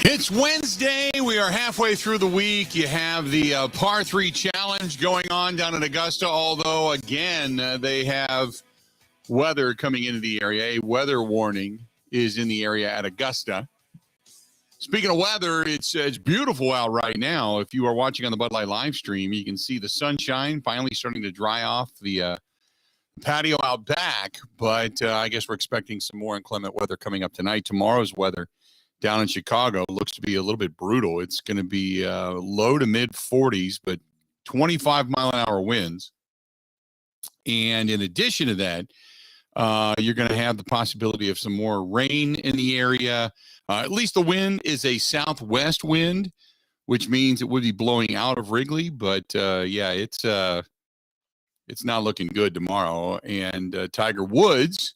It's Wednesday. We are halfway through the week. You have the Par 3 Challenge going on down in Augusta, although, again, they have weather coming into the area. A weather warning is in the area at Augusta. Speaking of weather, it's beautiful out right now. If you are watching on the Bud Light live stream, you can see the sunshine finally starting to dry off the patio out back, but I guess we're expecting some more inclement weather coming up tonight. Tomorrow's weather down in Chicago looks to be a little bit brutal. It's going to be low to mid 40s, but 25-mile-an-hour winds. And in addition to that, you're going to have the possibility of some more rain in the area. At least the wind is a southwest wind, which means it would be blowing out of Wrigley. But, yeah, it's not looking good tomorrow. And Tiger Woods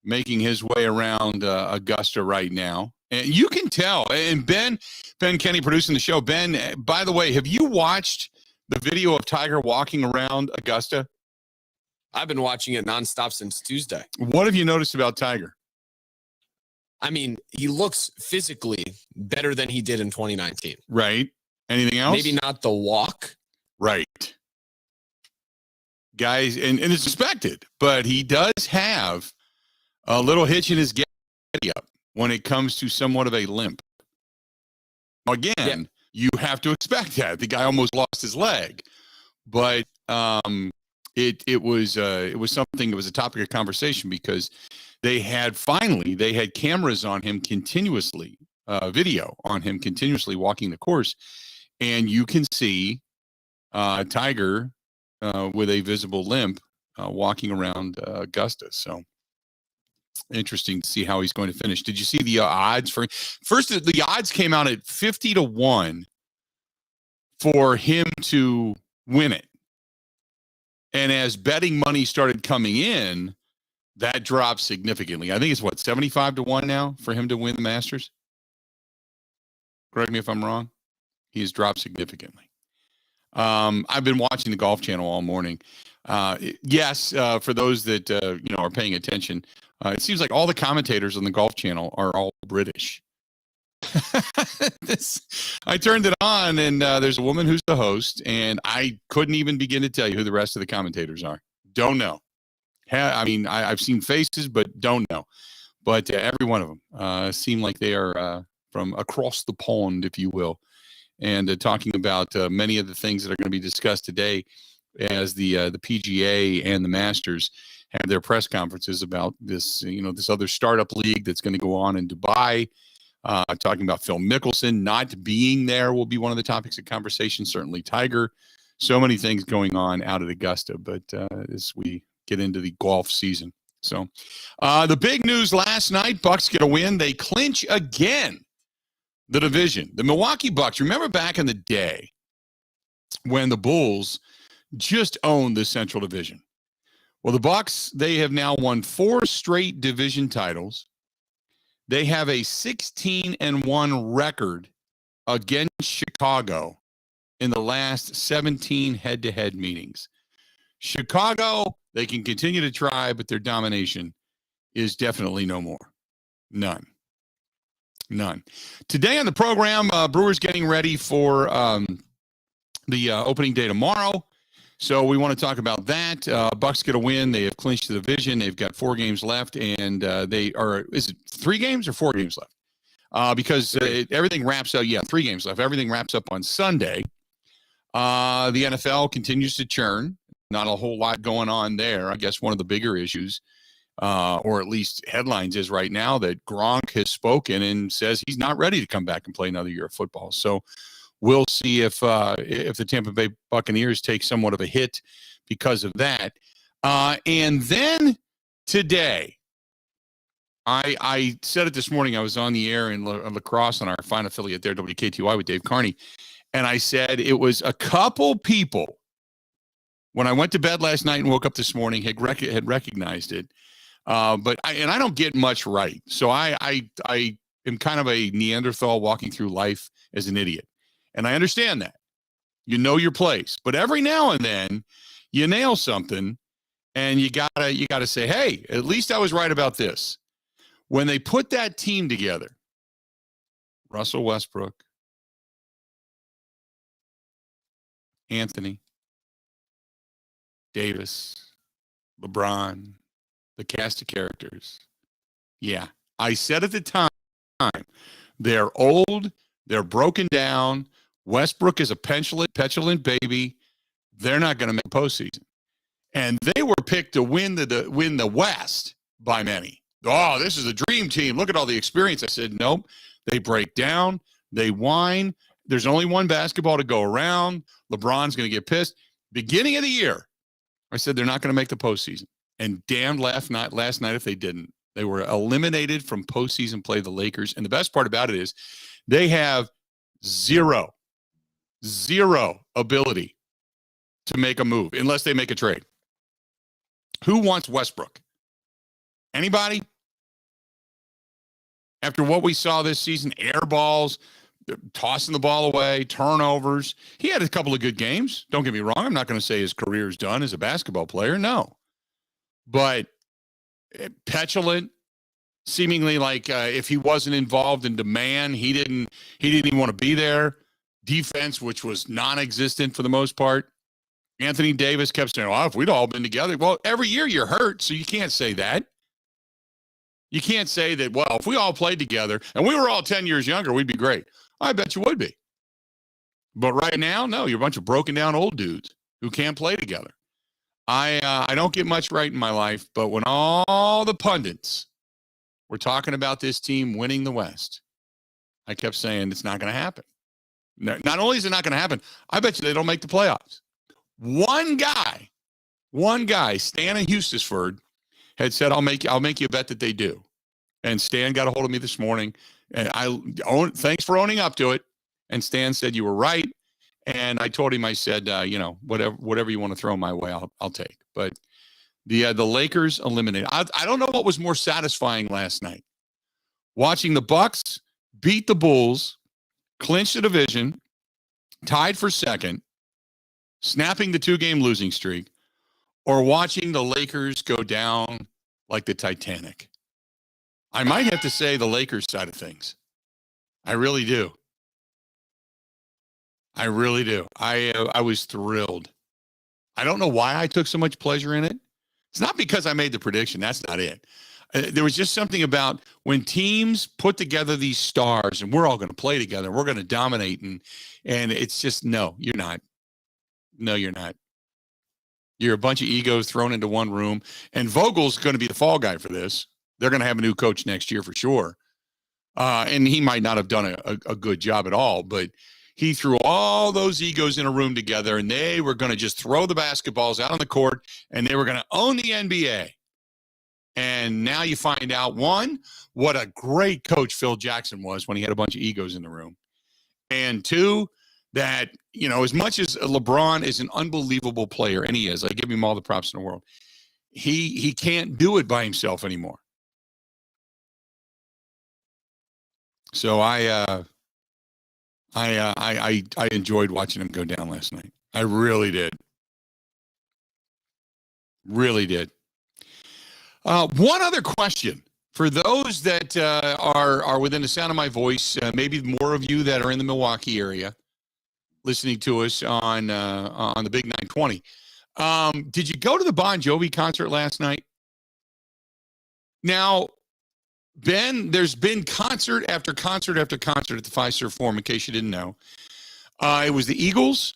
making his way around Augusta right now. And you can tell. And Ben Kenny producing the show. Ben, by the way, have you watched the video of Tiger walking around Augusta? I've been watching it nonstop since Tuesday. What have you noticed about Tiger? I mean, he looks physically better than he did in 2019. Right. Anything else? Maybe not the walk. Right. Guys, and it's expected, but he does have a little hitch in his get-up when it comes to somewhat of a limp. Again, You have to expect that. The guy almost lost his leg. But it was something, it was a topic of conversation because they had cameras on him continuously, video on him continuously walking the course. And you can see Tiger with a visible limp walking around Augusta. So interesting to see how he's going to finish. Did you see the odds for first? The odds came out at 50-1 for him to win it. And as betting money started coming in, that dropped significantly. I think it's 75-1 now for him to win the Masters. Correct me if I'm wrong. He has dropped significantly. I've been watching the Golf Channel all morning. Yes, for those that are paying attention, it seems like all the commentators on the Golf Channel are all British. I turned it on, and there's a woman who's the host, and I couldn't even begin to tell you who the rest of the commentators are. Don't know. I've seen faces, but don't know. But every one of them seem like they are from across the pond, if you will, and talking about many of the things that are going to be discussed today as the PGA and the Masters have their press conferences about this, this other startup league that's going to go on in Dubai. Talking about Phil Mickelson not being there will be one of the topics of conversation. Certainly Tiger. So many things going on out at Augusta, but as we get into the golf season. So the big news last night, Bucks get a win. They clinch again the division. The Milwaukee Bucks, remember back in the day when the Bulls just owned the Central Division? Well, the Bucks, they have now won 4 straight division titles. They have a 16-1 record against Chicago in the last 17 head-to-head meetings. Chicago, they can continue to try, but their domination is definitely no more. None. Today on the program, Brewers getting ready for the opening day tomorrow. So we want to talk about that. Bucks get a win. They have clinched the division. They've got 4 games left, and is it 3 games or 4 games left? Because everything wraps up. Yeah, 3 games left. Everything wraps up on Sunday. The NFL continues to churn. Not a whole lot going on there. I guess one of the bigger issues, or at least headlines, is right now that Gronk has spoken and says he's not ready to come back and play another year of football. So we'll see if the Tampa Bay Buccaneers take somewhat of a hit because of that. And then today, I said it this morning. I was on the air in La Crosse on our fine affiliate there, WKTY, with Dave Carney. And I said it was a couple people, when I went to bed last night and woke up this morning, had recognized it. But I don't get much right. So I am kind of a Neanderthal walking through life as an idiot. And I understand that. You know your place. But every now and then, you nail something, And you gotta say, hey, at least I was right about this. When they put that team together, Russell Westbrook, Anthony, Davis, LeBron, the cast of characters. Yeah, I said at the time, they're old, they're broken down. Westbrook is a petulant baby. They're not going to make postseason. And they were picked to win the West by many. Oh, this is a dream team. Look at all the experience. I said, nope. They break down. They whine. There's only one basketball to go around. LeBron's going to get pissed. Beginning of the year, I said they're not going to make the postseason. And damned last night if they didn't. They were eliminated from postseason play, the Lakers. And the best part about it is they have zero ability to make a move unless they make a trade. Who wants Westbrook? Anybody? After what we saw this season, air balls, tossing the ball away, turnovers. He had a couple of good games. Don't get me wrong. I'm not going to say his career's done as a basketball player. No. But petulant, seemingly like if he wasn't involved in demand, he didn't even want to be there. Defense, which was non-existent for the most part. Anthony Davis kept saying, well, if we'd all been together. Well, every year you're hurt, so you can't say that. You can't say that, well, if we all played together and we were all 10 years younger, we'd be great. I bet you would be. But right now, no, you're a bunch of broken down old dudes who can't play together. I don't get much right in my life, but when all the pundits were talking about this team winning the West, I kept saying it's not going to happen. Not only is it not going to happen, I bet you they don't make the playoffs. One guy, Stan in Houston, had said, I'll make you a bet that they do. And Stan got a hold of me this morning, and thanks for owning up to it. And Stan said, you were right. And I told him, I said, whatever you want to throw my way, I'll take. But the Lakers eliminated. I don't know what was more satisfying last night. Watching the Bucks beat the Bulls, clinch the division, tied for second, snapping the 2-game losing streak, or watching the Lakers go down like the Titanic. I might have to say the Lakers side of things. I really do. I really do. I was thrilled. I don't know why I took so much pleasure in it. It's not because I made the prediction. That's not it. There was just something about when teams put together these stars and we're all going to play together, we're going to dominate. And it's just, no, you're not. No, you're not. You're a bunch of egos thrown into one room. And Vogel's going to be the fall guy for this. They're going to have a new coach next year for sure. And he might not have done a good job at all, but he threw all those egos in a room together, and they were going to just throw the basketballs out on the court, and they were going to own the NBA. And now you find out, one, what a great coach Phil Jackson was when he had a bunch of egos in the room. And two, that, as much as LeBron is an unbelievable player, and he is, I give him all the props in the world, he can't do it by himself anymore. So I enjoyed watching him go down last night. I really did. Really did. One other question for those that are within the sound of my voice, maybe more of you that are in the Milwaukee area listening to us on the Big 920. Did you go to the Bon Jovi concert last night? Now, Ben, there's been concert after concert after concert at the Fiserv Forum, in case you didn't know. It was the Eagles,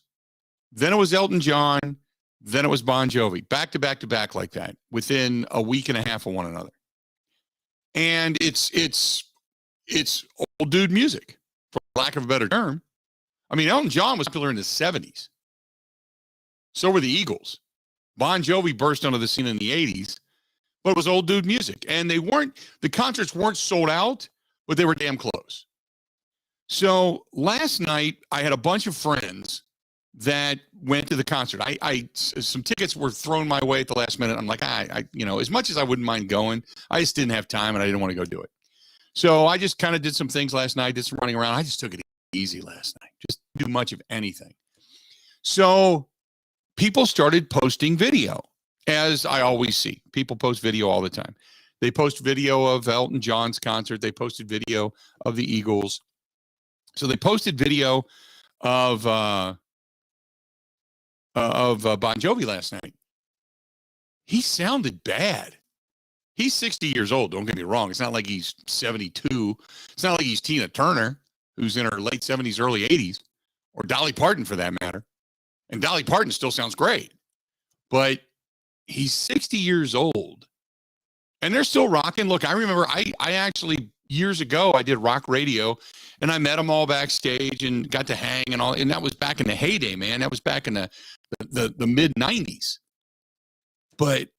then it was Elton John, then it was Bon Jovi, back to back to back like that, within a week and a half of one another. And it's old dude music, for lack of a better term. I mean, Elton John was popular in the 70s. So were the Eagles. Bon Jovi burst onto the scene in the 80s. But it was old dude music. And the concerts weren't sold out, but they were damn close. So last night, I had a bunch of friends that went to the concert. Some tickets were thrown my way at the last minute. I'm like, as much as I wouldn't mind going, I just didn't have time and I didn't want to go do it. So I just kind of did some things last night, did some running around. I just took it easy last night, just do much of anything. So people started posting video. as I always see. People post video all the time. They post video of Elton John's concert. They posted video of the Eagles. So they posted video of Bon Jovi last night. He sounded bad. He's 60 years old. Don't get me wrong. It's not like he's 72. It's not like he's Tina Turner, who's in her late 70s, early 80s, or Dolly Parton for that matter. And Dolly Parton still sounds great. But he's 60 years old. And they're still rocking. Look, I remember I actually, years ago, I did rock radio, and I met them all backstage and got to hang and all. And that was back in the heyday, man. That was back in the mid-90s. But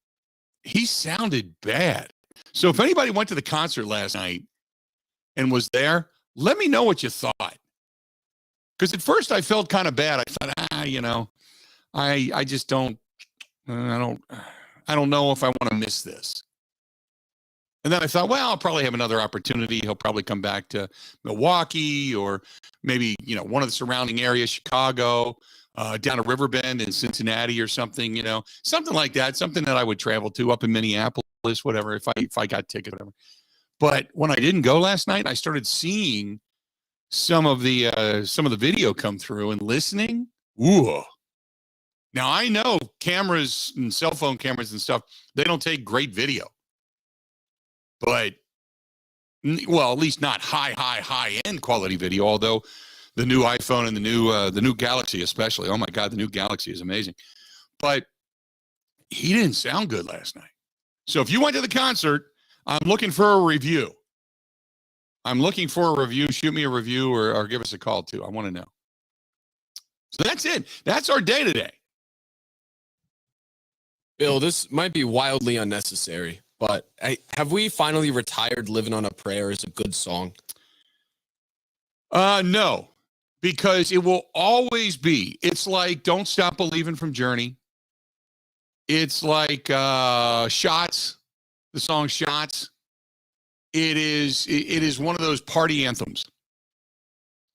he sounded bad. So if anybody went to the concert last night and was there, let me know what you thought. Because at first I felt kind of bad. I thought, I just don't, I don't know if I want to miss this. And then I thought, well, I'll probably have another opportunity. He'll probably come back to Milwaukee or maybe, one of the surrounding areas, Chicago, down to Riverbend in Cincinnati or something, something like that, something that I would travel to up in Minneapolis, whatever, if I got tickets, whatever. But when I didn't go last night, I started seeing some of the video come through and listening. Ooh. Now I know cameras and cell phone cameras and stuff, they don't take great video. But, well, at least not high end quality video, although the new iPhone and the new Galaxy especially, oh my God, the new Galaxy is amazing. But he didn't sound good last night. So if you went to the concert, I'm looking for a review. Shoot me a review or give us a call too. I want to know. So that's it. That's our day today. Bill, this might be wildly unnecessary, but have we finally retired Living on a Prayer as a good song? No, because it will always be. It's like Don't Stop Believing from Journey. It's like Shots, the song Shots. It is one of those party anthems.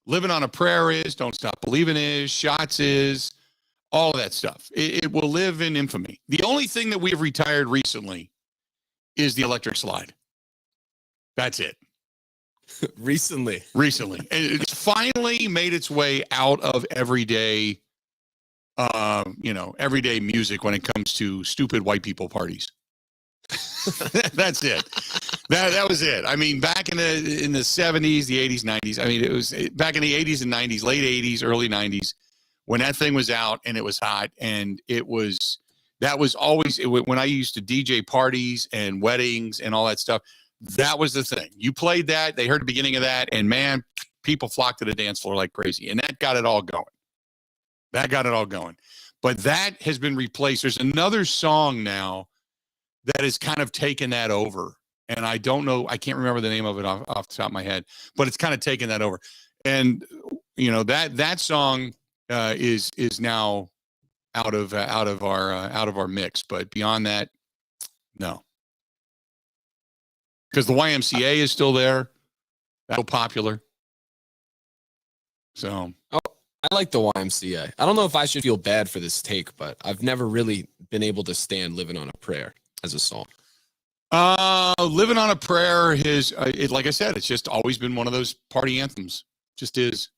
Living on a Prayer is, Don't Stop Believing is, Shots is, all of that stuff. It will live in infamy. The only thing that we have retired recently is the electric slide. That's it. Recently. It's finally made its way out of everyday, everyday music when it comes to stupid white people parties. That's it. That was it. I mean, back in the 70s, the 80s, 90s. I mean, it was back in the 80s and 90s, late 80s, early 90s, when that thing was out and it was hot, and that was always when I used to DJ parties and weddings and all that stuff. That was the thing. You played that, they heard the beginning of that, and man, people flocked to the dance floor like crazy, and that got it all going. But that has been replaced. There's another song now that has kind of taken that over. And I don't know, I can't remember the name of it off the top of my head, but it's kind of taken that over. And that song is now out of our mix. But beyond that, no, because the YMCA is still there, still popular. So, I like the YMCA. I don't know if I should feel bad for this take, but I've never really been able to stand Living on a Prayer as a song. Living on a Prayer is, like I said, it's just always been one of those party anthems. Just is.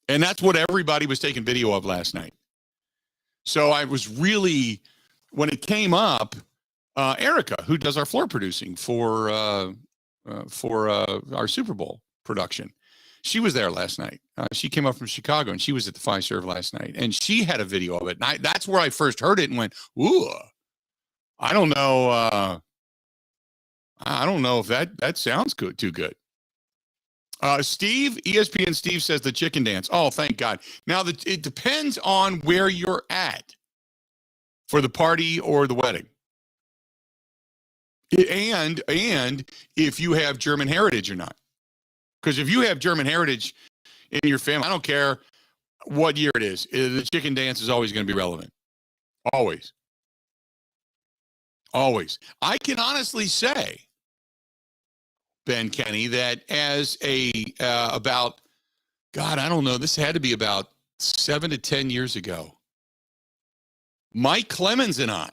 And that's what everybody was taking video of last night. So I was really, when it came up, Erica, who does our floor producing for our Super Bowl production, she was there last night. She came up from Chicago, and she was at the Fiserv last night, and she had a video of it. And that's where I first heard it and went, ooh, I don't know. I don't know if that sounds good, too good. Steve, ESPN Steve says the chicken dance. Oh, thank God. Now, it depends on where you're at for the party or the wedding. And if you have German heritage or not. Because if you have German heritage in your family, I don't care what year it is, the chicken dance is always going to be relevant. Always. I can honestly say, Ben Kenny, that as about, God, I don't know, this had to be about 7 to 10 years ago. Mike Clemens and I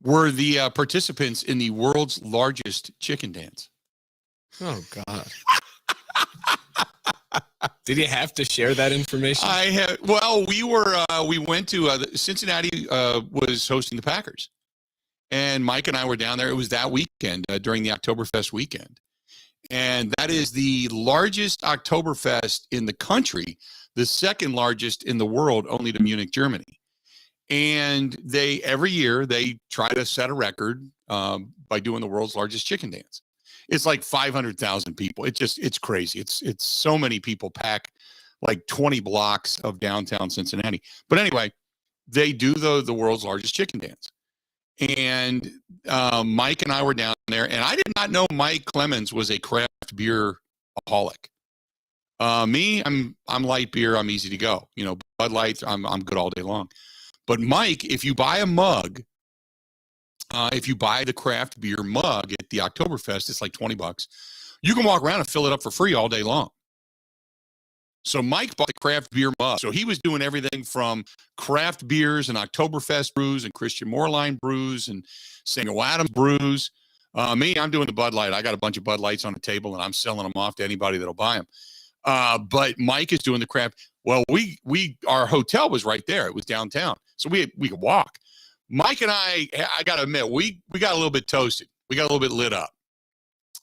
were the participants in the world's largest chicken dance. Oh, God. Did you have to share that information? Well, we went to Cincinnati was hosting the Packers. And Mike and I were down there. It was that weekend during the Oktoberfest weekend. And that is the largest Oktoberfest in the country, the second largest in the world, only to Munich, Germany. And every year they try to set a record by doing the world's largest chicken dance. It's like 500,000 people. It's crazy. It's so many people pack like 20 blocks of downtown Cincinnati. But anyway, they do the world's largest chicken dance. And Mike and I were down there, and I did not know Mike Clemens was a craft beer aholic. Me, I'm light beer. I'm easy to go. You know, Bud Light, I'm good all day long. But Mike, if you buy a mug, if you buy the craft beer mug at the Oktoberfest, it's like $20. You can walk around and fill it up for free all day long. So Mike bought the craft beer mug. So he was doing everything from craft beers and Oktoberfest brews and Christian Moorline brews and Samuel Adams brews. Me, I'm doing the Bud Light. I got a bunch of Bud Lights on the table, and I'm selling them off to anybody that'll buy them. But Mike is doing the craft. Well, our hotel was right there. It was downtown, so we could walk. Mike and I got to admit, we got a little bit toasted. We got a little bit lit up.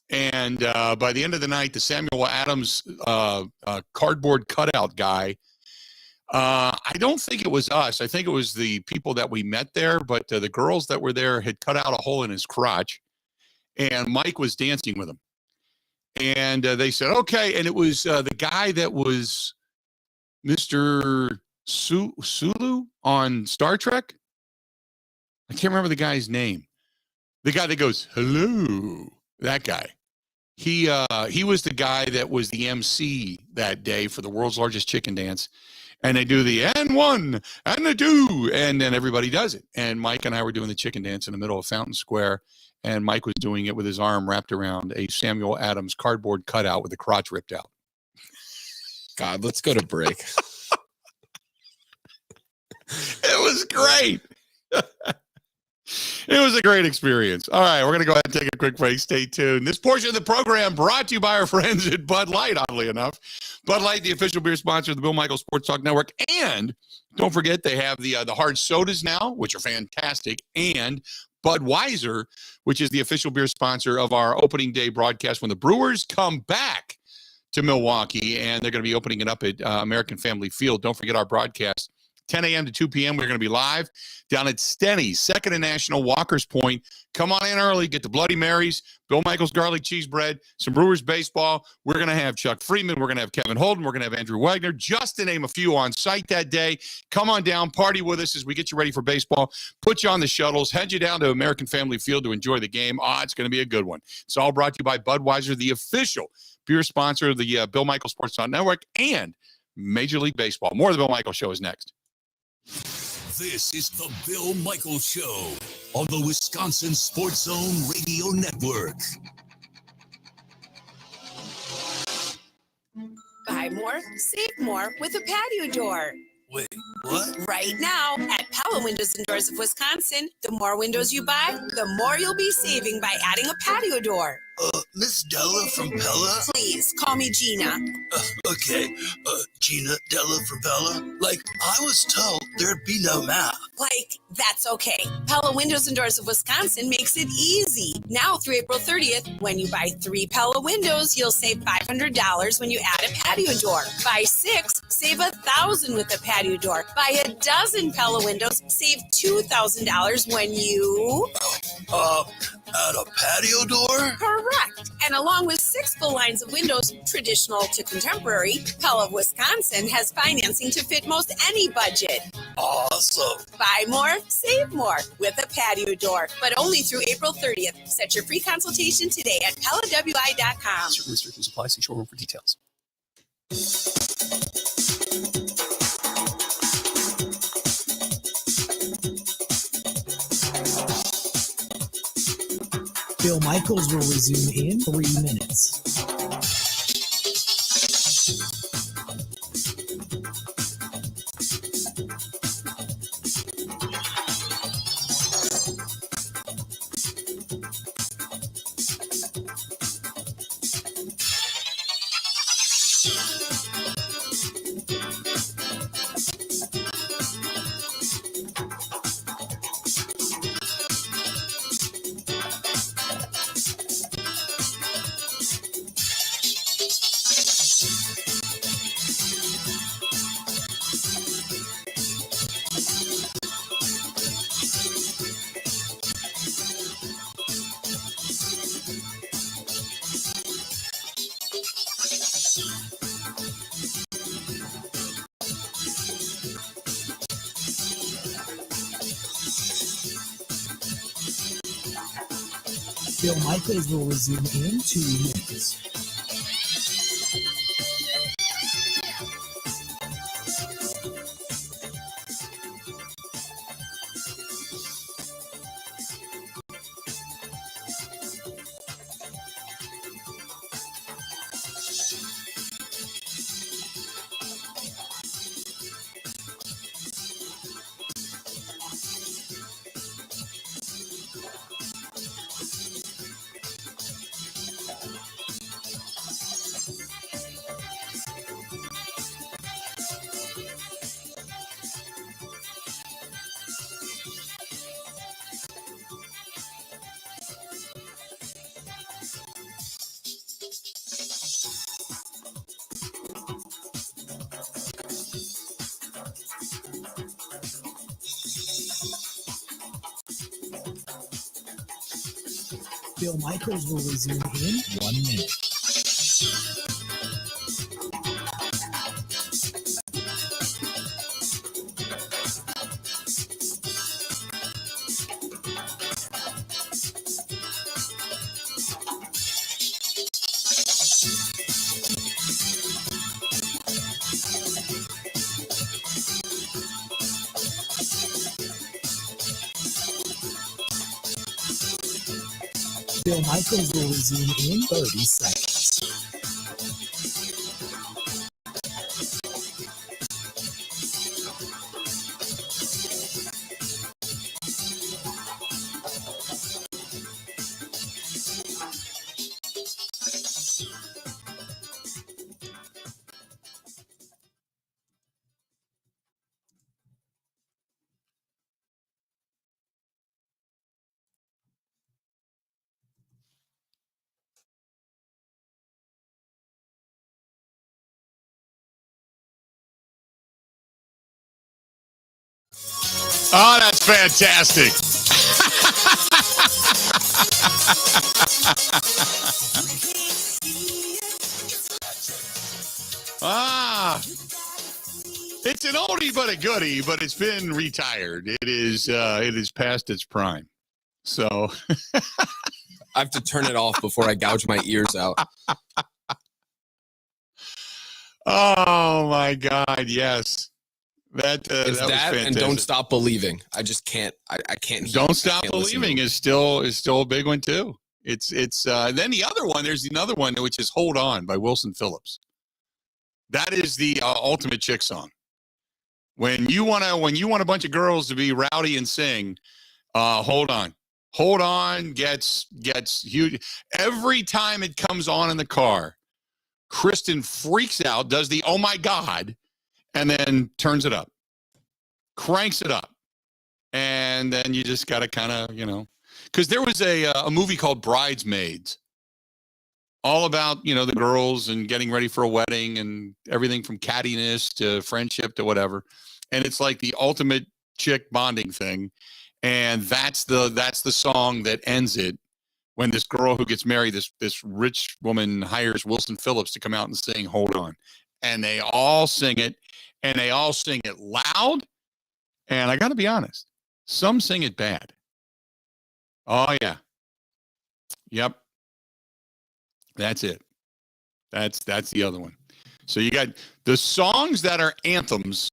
And by the end of the night, the Samuel Adams cardboard cutout guy, I don't think it was us. I think it was the people that we met there, but the girls that were there had cut out a hole in his crotch, and Mike was dancing with them. And they said, okay. And it was the guy that was Mr. Sulu on Star Trek. I can't remember the guy's name. The guy that goes, hello, that guy. He was the guy that was the MC that day for the world's largest chicken dance. And they do the and one and the two, and then everybody does it. And Mike and I were doing the chicken dance in the middle of Fountain Square, and Mike was doing it with his arm wrapped around a Samuel Adams cardboard cutout with the crotch ripped out. God, let's go to break. It was great. It was a great experience. All right, we're going to go ahead and take a quick break. Stay tuned. This portion of the program brought to you by our friends at Bud Light, oddly enough. Bud Light, the official beer sponsor of the Bill Michaels Sports Talk Network. And don't forget, they have the hard sodas now, which are fantastic. And Budweiser, which is the official beer sponsor of our opening day broadcast when the Brewers come back to Milwaukee. And they're going to be opening it up at American Family Field. Don't forget our broadcast. 10 a.m. to 2 p.m. We're going to be live down at Stenny's, 2nd and National, Walker's Point. Come on in early, get the Bloody Marys, Bill Michaels garlic cheese bread, some Brewers baseball. We're going to have Chuck Freeman. We're going to have Kevin Holden. We're going to have Andrew Wagner, just to name a few on site that day. Come on down, party with us as we get you ready for baseball. Put you on the shuttles, head you down to American Family Field to enjoy the game. It's going to be a good one. It's all brought to you by Budweiser, the official beer sponsor of the Bill Michaels Sports Talk Network and Major League Baseball. More of the Bill Michaels Show is next. This is the Bill Michaels Show on the Wisconsin Sports Zone Radio Network. Buy more, save more with a patio door. Wait, what? Right now, at Pella Windows and Doors of Wisconsin, the more windows you buy, the more you'll be saving by adding a patio door. Miss Della from Pella? Please, call me Gina. Okay, Gina Della from Pella? Like, I was told there'd be no math. Like, that's okay. Pella Windows and Doors of Wisconsin makes it easy. Now through April 30th, when you buy 3 Pella windows, you'll save $500 when you add a patio door. Buy 6, save $1,000 with a patio door. Buy a dozen Pella windows, save $2,000 when you... add a patio door? Correct. And along with 6 full lines of windows, traditional to contemporary, Pella of Wisconsin has financing to fit most any budget. Awesome. Buy more, save more with a patio door, but only through April 30th. Set your free consultation today at PellaWI.com. Certain restrictions apply. See showroom for details. Bill Michaels will resume in 3 minutes. Bill Michaels will resume in 2 minutes. Bill Michaels will resume in 1 minute. Bill Michaels will resume in 30 seconds. Oh, that's fantastic. It's an oldie but a goodie, but it's been retired. It is past its prime. So I have to turn it off before I gouge my ears out. oh my God, yes. That It's was that and fantastic. Don't Stop Believing. I just can't. I can't. Don't Stop can't listen to Believing them. is still a big one too. It's then the other one. There's another one which is "Hold On" by Wilson Phillips. That is the ultimate chick song. When you want a bunch of girls to be rowdy and sing, "Hold On." Hold On gets huge. Every time it comes on in the car, Kristen freaks out, does the "oh my God," and then turns it up, cranks it up. And then you just got to kind of, because there was a movie called Bridesmaids, all about, the girls and getting ready for a wedding and everything from cattiness to friendship to whatever. And it's like the ultimate chick bonding thing. And that's the song that ends it when this girl who gets married, this rich woman hires Wilson Phillips to come out and sing "Hold On." And they all sing it, and they all sing it loud. And I got to be honest. Some sing it bad. Oh, yeah. Yep. That's it. That's the other one. So you got the songs that are anthems,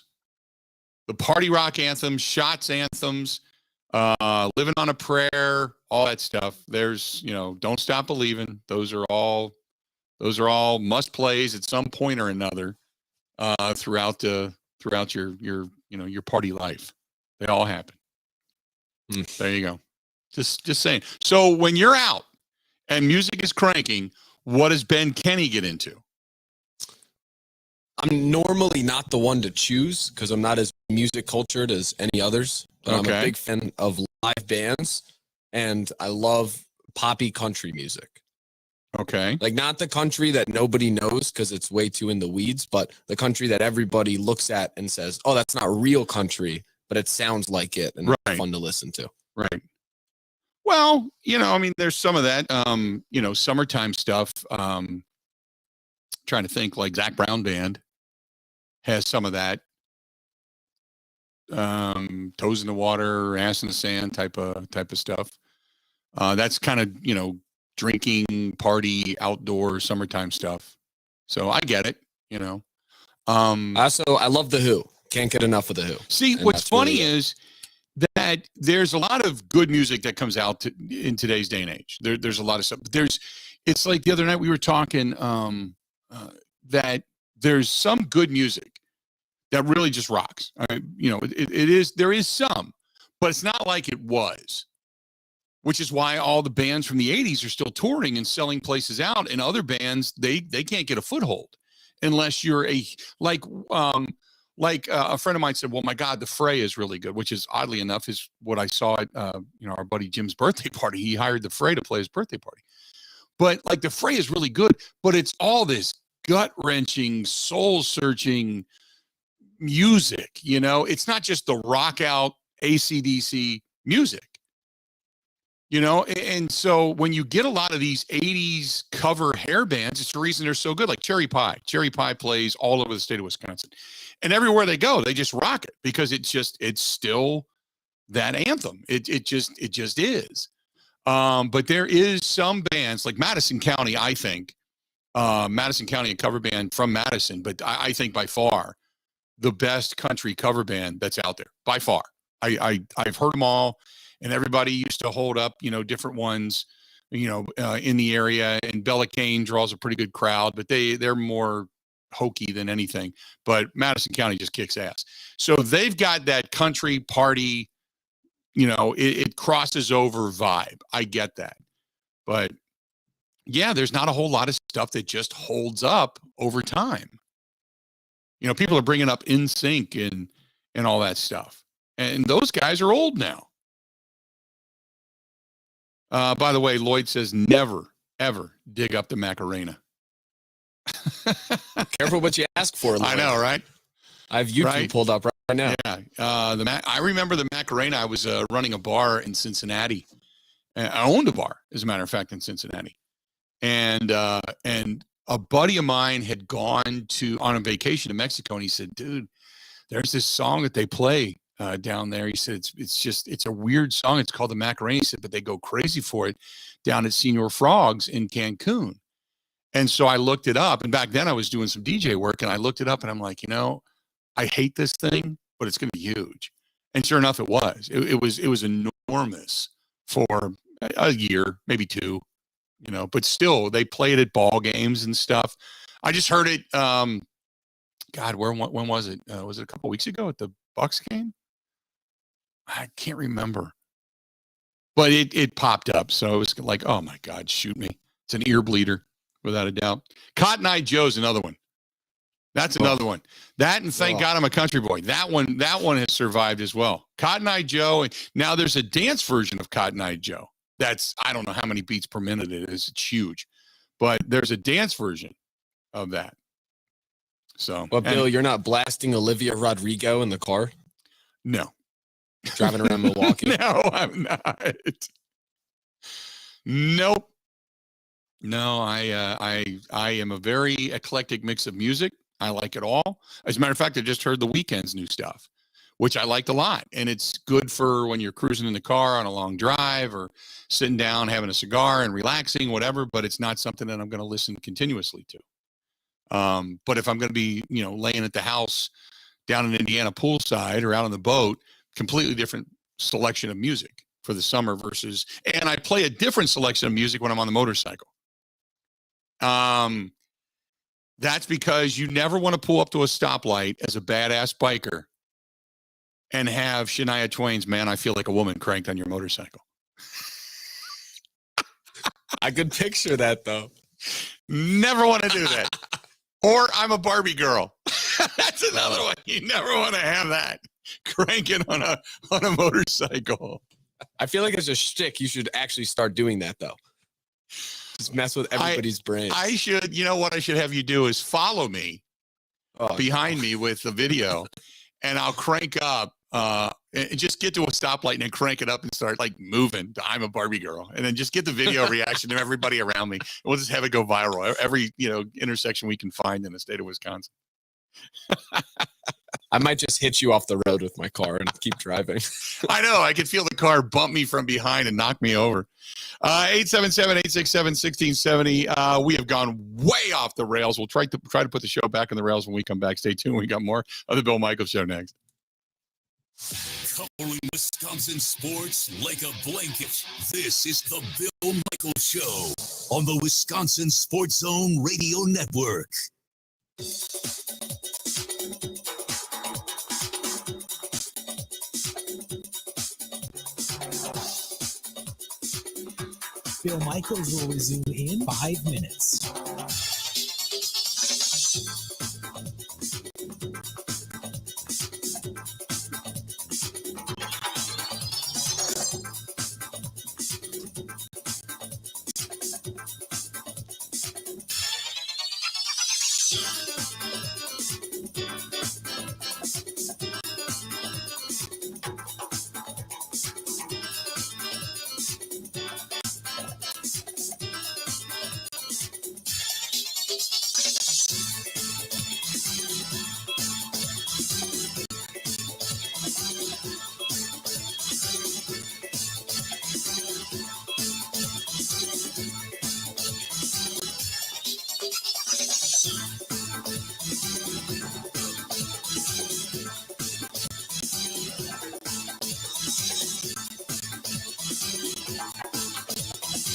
the party rock anthems, shots anthems, Living on a Prayer, all that stuff. There's, Don't Stop Believing. Those are all must plays at some point or another throughout your party life. They all happen. There you go. Just saying. So when you're out and music is cranking, what does Ben Kenny get into? I'm normally not the one to choose because I'm not as music cultured as any others. But I'm a big fan of live bands, and I love poppy country music. Okay. Like not the country that nobody knows because it's way too in the weeds, but the country that everybody looks at and says, "Oh, that's not real country," but it sounds like it and it's fun to listen to. Right. Well, there's some of that, summertime stuff. Trying to think, like Zach Brown Band has some of that. Toes in the water, ass in the sand type of stuff. That's kind of, drinking, party, outdoor, summertime stuff. So I get it, I love The Who. Can't get enough of The Who. See, And what's funny really is that there's a lot of good music that comes out in today's day and age. There's a lot of stuff. It's like the other night we were talking that there's some good music that really just rocks. There is some, but it's not like it was, which is why all the bands from the 80s are still touring and selling places out, and other bands, they can't get a foothold unless you're a friend of mine said, well, my God, the Fray is really good, which is oddly enough is what I saw at, our buddy Jim's birthday party. He hired the Fray to play his birthday party. But like the Fray is really good, but it's all this gut wrenching, soul searching music. It's not just the rock out AC/DC music, and so when you get a lot of these 80s cover hair bands, it's the reason they're so good. Like Cherry Pie plays all over the state of Wisconsin. And everywhere they go, they just rock it because it's still that anthem. It just is. But there is some bands like Madison County, I think, Madison County, a cover band from Madison, but I think by far the best country cover band that's out there by far. I've heard them all, and everybody used to hold up, different ones, in the area, and Bella Cane draws a pretty good crowd, but they're more hokey than anything. But Madison County just kicks ass. So they've got that country party, it crosses over vibe. I get that. But yeah, there's not a whole lot of stuff that just holds up over time. People are bringing up NSYNC and all that stuff. And those guys are old now. By the way, Lloyd says never, ever dig up the Macarena. Careful what you ask for, Lloyd. I know, right? I have YouTube pulled up right now. Yeah. I remember the Macarena. I was running a bar in Cincinnati. I owned a bar, as a matter of fact, in Cincinnati. And a buddy of mine had gone on a vacation to Mexico, and he said, dude, there's this song that they play down there. He said, it's a weird song. It's called the Macarena. He said, but they go crazy for it down at Senor Frog's in Cancun. And so I looked it up, and back then I was doing some DJ work, and I looked it up, and I'm like, I hate this thing, but it's going to be huge. And sure enough, it was. It was enormous for a year, maybe two, but still they played at ball games and stuff. I just heard it. God, when was it? Was it a couple weeks ago at the Bucks game? I can't remember, but it popped up. So it was like, oh my God, shoot me. It's an ear bleeder without a doubt. Cotton Eye Joe's another one. That's another one. That, and Thank God I'm a Country Boy. That one has survived as well. Cotton Eye Joe. And now there's a dance version of Cotton Eye Joe. I don't know how many beats per minute it is. It's huge, but there's a dance version of that. So, well, Bill, you're not blasting Olivia Rodrigo in the car? No. Driving around Milwaukee? No, I'm not. Nope. No, I am a very eclectic mix of music. I like it all. As a matter of fact, I just heard The Weeknd's new stuff, which I liked a lot. And it's good for when you're cruising in the car on a long drive or sitting down, having a cigar and relaxing, whatever. But it's not something that I'm going to listen continuously to. But if I'm going to be, laying at the house down in Indiana poolside or out on the boat, completely different selection of music for the summer and I play a different selection of music when I'm on the motorcycle. That's because you never want to pull up to a stoplight as a badass biker and have Shania Twain's Man, I Feel Like a Woman cranked on your motorcycle. I could picture that, though. Never want to do that. Or I'm a Barbie Girl. That's another one. You never want to have that cranking on a motorcycle. I feel like as a shtick, you should actually start doing that, though. Just mess with everybody's brain. I should, what I should have you do is follow me behind me with the video, and I'll crank up, and just get to a stoplight and then crank it up and start like moving. I'm a Barbie Girl, and then just get the video reaction of everybody around me. We'll just have it go viral every intersection we can find in the state of Wisconsin. I might just hit you off the road with my car and keep driving. I know. I could feel the car bump me from behind and knock me over. 877-867-1670. We have gone way off the rails. We'll try to put the show back on the rails when we come back. Stay tuned. We got more of the Bill Michaels Show next. Covering Wisconsin sports like a blanket. This is the Bill Michaels Show on the Wisconsin Sports Zone Radio Network. Bill Michaels will resume in 5 minutes.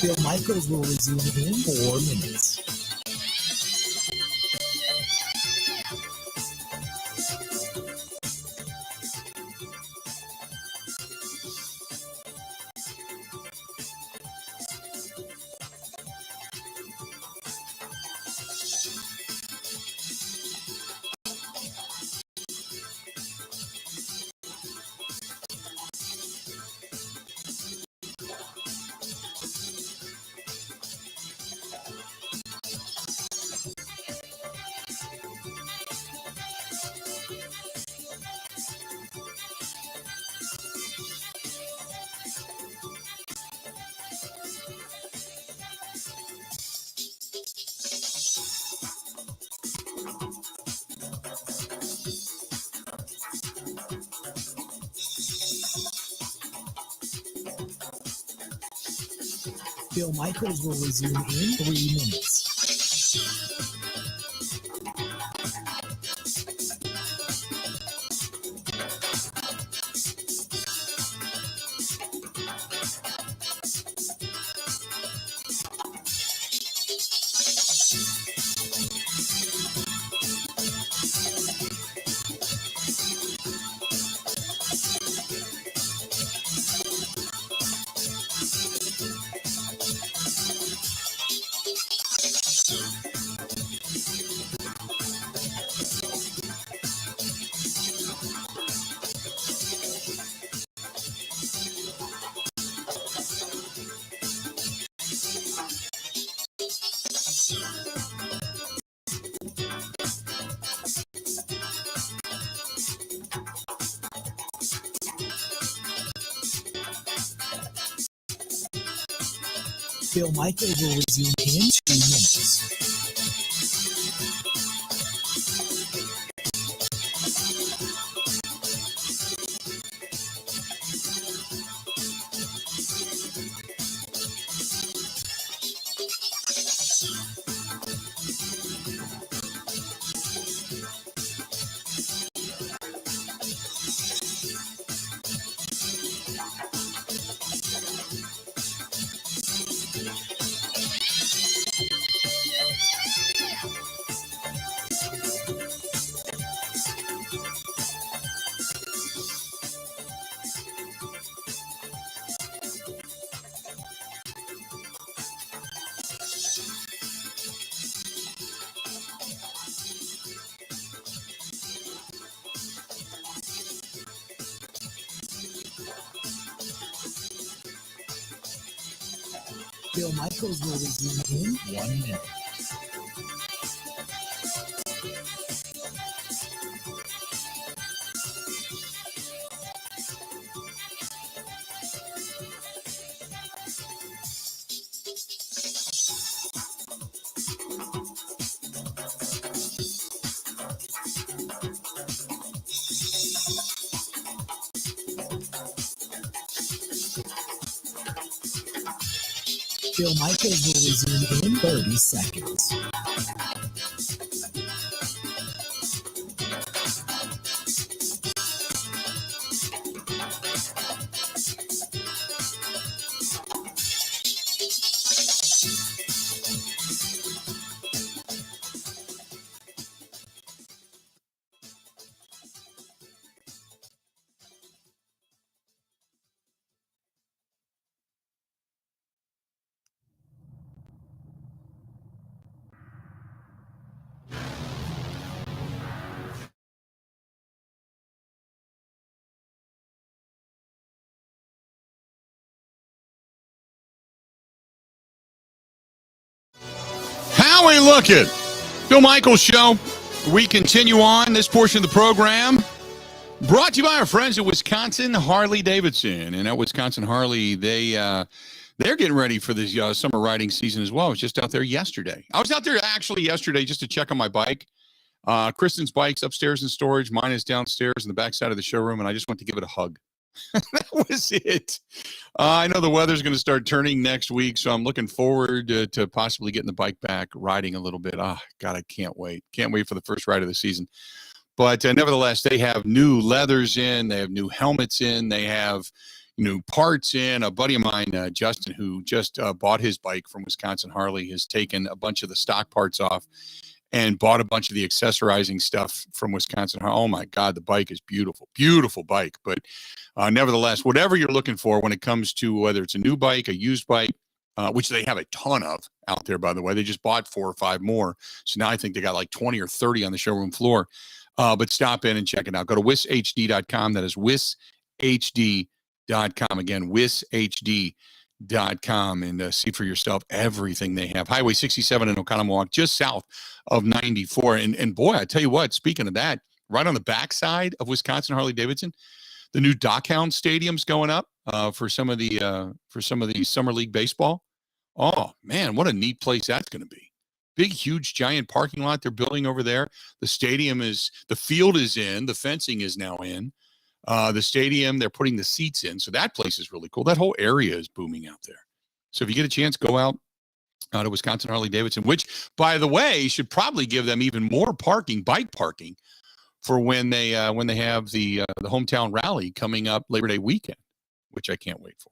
Bill Michaels will resume in 4 minutes. Bill Michaels will resume in 3 minutes. Bill Michaels will resume in 2 minutes. Bill Michaels will resume in 1 minute. Bill Michaels will resume in 30 seconds. How we looking? Bill Michaels Show. We continue on this portion of the program. Brought to you by our friends at Wisconsin Harley-Davidson. And at Wisconsin Harley, they're getting ready for this summer riding season as well. I was just out there yesterday. I was out there actually yesterday just to check on my bike. Kristen's bike's upstairs in storage. Mine is downstairs in the backside of the showroom, and I just went to give it a hug. That was it. I know the weather's going to start turning next week, so I'm looking forward to possibly getting the bike back, riding a little bit. God, I can't wait. Can't wait for the first ride of the season. But nevertheless, they have new leathers in. They have new helmets in. They have new parts in. A buddy of mine, Justin, who just bought his bike from Wisconsin Harley, has taken a bunch of the stock parts off and bought a bunch of the accessorizing stuff from Wisconsin. Oh, my God, the bike is beautiful. Beautiful bike. But nevertheless, whatever you're looking for when it comes to whether it's a new bike, a used bike, which they have a ton of out there, by the way. They just bought 4 or 5 more. So now I think they got like 20 or 30 on the showroom floor. But stop in and check it out. Go to wisshd.com. That is wisshd.com. Again, wisshd.com, and see for yourself everything they have. Highway 67 in Oconomowoc, just south of 94. And boy, I tell you what, speaking of that, right on the backside of Wisconsin Harley-Davidson, the new Dockhound Stadium's going up for some of the Summer League baseball. Oh, man, what a neat place that's going to be. Big, huge, giant parking lot they're building over there. The field is in. The fencing is now in. The stadium, they're putting the seats in. So that place is really cool. That whole area is booming out there. So if you get a chance, go out to Wisconsin Harley-Davidson, which, by the way, should probably give them even more bike parking, for when they have the hometown rally coming up Labor Day weekend, which I can't wait for.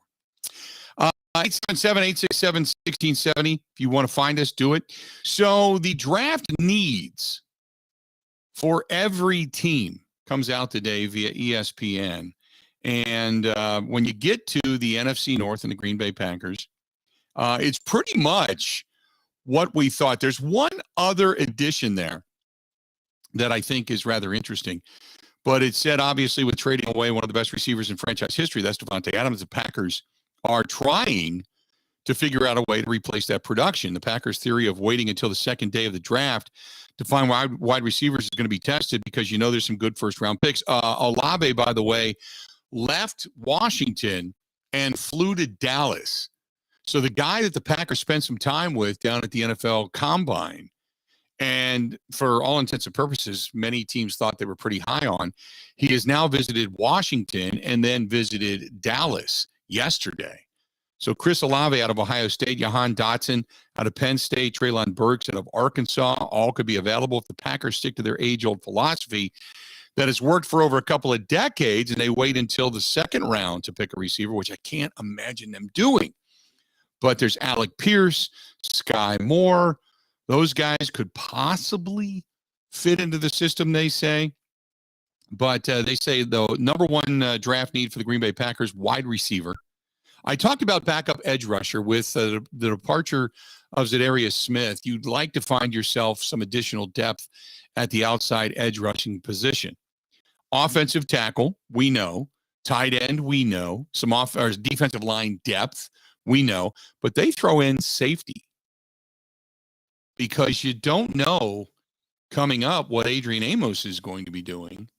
877-867-1670. If you want to find us, do it. So the draft needs for every team comes out today via ESPN. And when you get to the NFC North and the Green Bay Packers, it's pretty much what we thought. There's one other addition there that I think is rather interesting. But it said, obviously, with trading away one of the best receivers in franchise history, that's Devontae Adams, the Packers are trying to figure out a way to replace that production. The Packers' theory of waiting until the second day of the draft to find wide receivers is going to be tested, because there's some good first-round picks. Olave, by the way, left Washington and flew to Dallas. So the guy that the Packers spent some time with down at the NFL Combine, and for all intents and purposes, many teams thought they were pretty high on, he has now visited Washington and then visited Dallas yesterday. So Chris Olave out of Ohio State, Jahan Dotson out of Penn State, Treylon Burks out of Arkansas, all could be available if the Packers stick to their age-old philosophy that has worked for over a couple of decades, and they wait until the second round to pick a receiver, which I can't imagine them doing. But there's Alec Pierce, Sky Moore. Those guys could possibly fit into the system, they say. But they say the number one draft need for the Green Bay Packers, wide receiver. I talked about backup edge rusher with the departure of Zadarius Smith. You'd like to find yourself some additional depth at the outside edge rushing position. Offensive tackle, we know. Tight end, we know. Some defensive line depth, we know. But they throw in safety, because you don't know coming up what Adrian Amos is going to be doing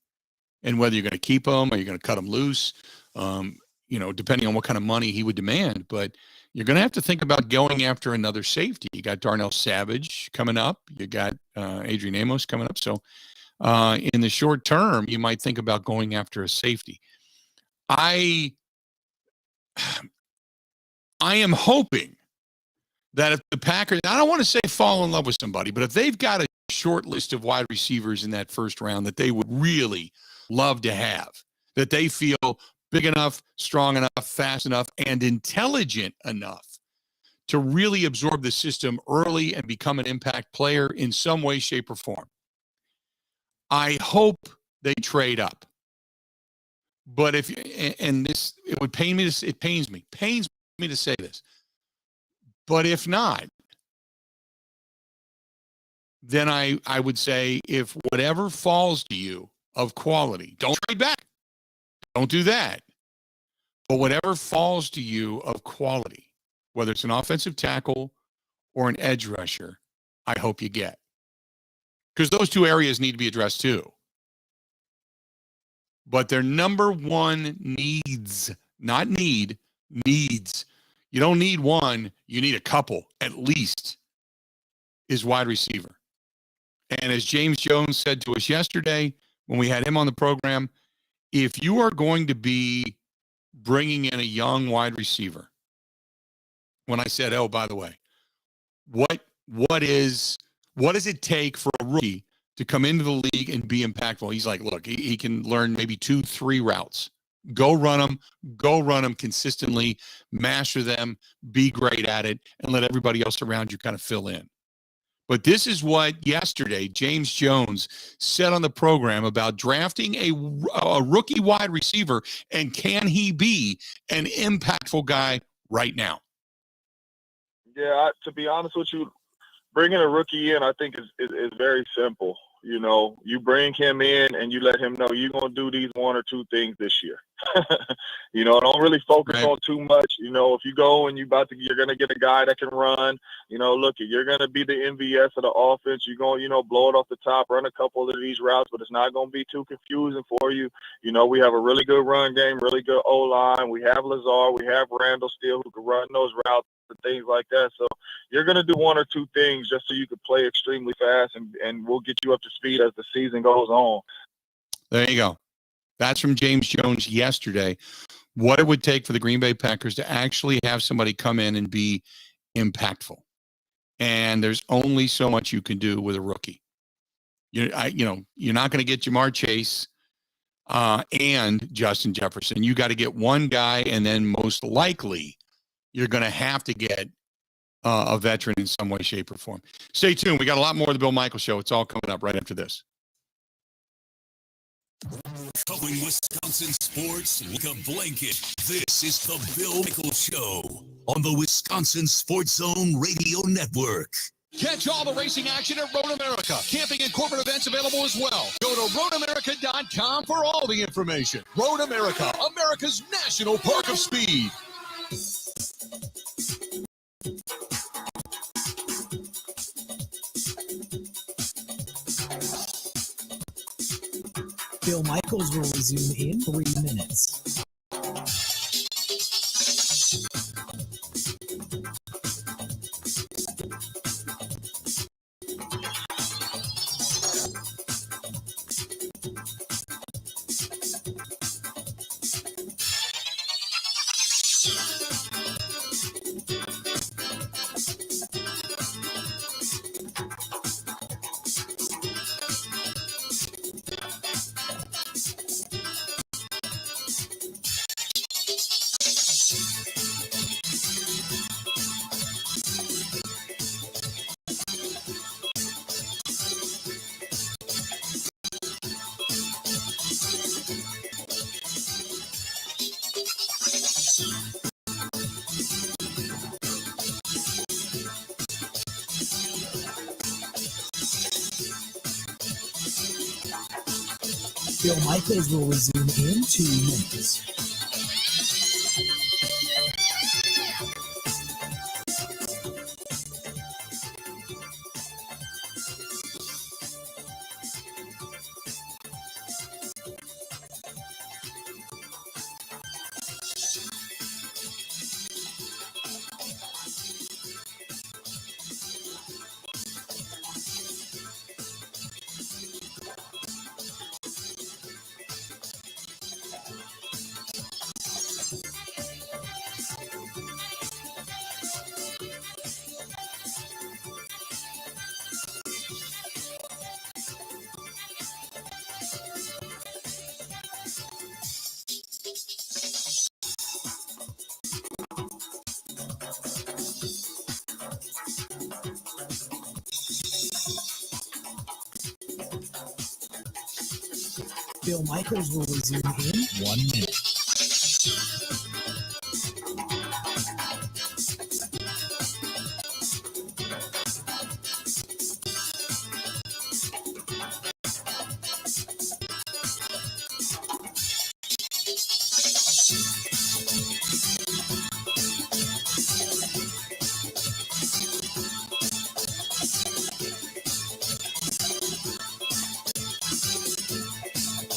and whether you're going to keep him or you're going to cut him loose, depending on what kind of money he would demand. But you're going to have to think about going after another safety. You got Darnell Savage coming up. You got Adrian Amos coming up. So in the short term, you might think about going after a safety. I am hoping that if the Packers, I don't want to say fall in love with somebody, but if they've got a short list of wide receivers in that first round that they would really love to have, that they feel big enough, strong enough, fast enough, and intelligent enough to really absorb the system early and become an impact player in some way, shape, or form, I hope they trade up. But if, and this, it would pain me to, it pains me to say this, but if not, then I would say, if whatever falls to you of quality, don't trade back. Don't do that. But whatever falls to you of quality, whether it's an offensive tackle or an edge rusher, I hope you get. Because those two areas need to be addressed too. But their number one needs, not need, needs. You don't need one, you need a couple, at least, is wide receiver. And as James Jones said to us yesterday when we had him on the program, if you are going to be bringing in a young wide receiver, when I said, oh, by the way, what does it take for a rookie to come into the league and be impactful? He's like, look, he can learn maybe 2-3 routes. Go run them consistently, master them, be great at it, and let everybody else around you kind of fill in. But this is what yesterday James Jones said on the program about drafting a rookie wide receiver, and can he be an impactful guy right now? Yeah, to be honest with you, bringing a rookie in, I think is very simple. You know, you bring him in and you let him know you're going to do these 1 or 2 things this year. You know, don't really focus on too much. You know, if you go and you're going to get a guy that can run, you know, look, you're going to be the MVS of the offense. You're going to, you know, blow it off the top, run a couple of these routes, but it's not going to be too confusing for you. You know, we have a really good run game, really good O-line. We have Lazard. We have Randall still who can run those routes and things like that. So you're going to do 1 or 2 things just so you can play extremely fast, and we'll get you up to speed as the season goes on. There you go. That's from James Jones yesterday. What it would take for the Green Bay Packers to actually have somebody come in and be impactful. And there's only so much you can do with a rookie. You're not going to get Jamar Chase and Justin Jefferson. You got to get one guy, and then most likely you're going to have to get a veteran in some way, shape, or form. Stay tuned. We got a lot more of the Bill Michaels Show. It's all coming up right after this. Covering Wisconsin sports like a blanket. This is the Bill Michaels Show on the Wisconsin Sports Zone Radio Network. Catch all the racing action at Road America. Camping and corporate events available as well. Go to roadamerica.com for all the information. Road America, America's national park of speed. Bill Michaels will resume in 3 minutes. Bill Michaels will resume in 2 minutes. Bill Michaels will resume in 1 minute.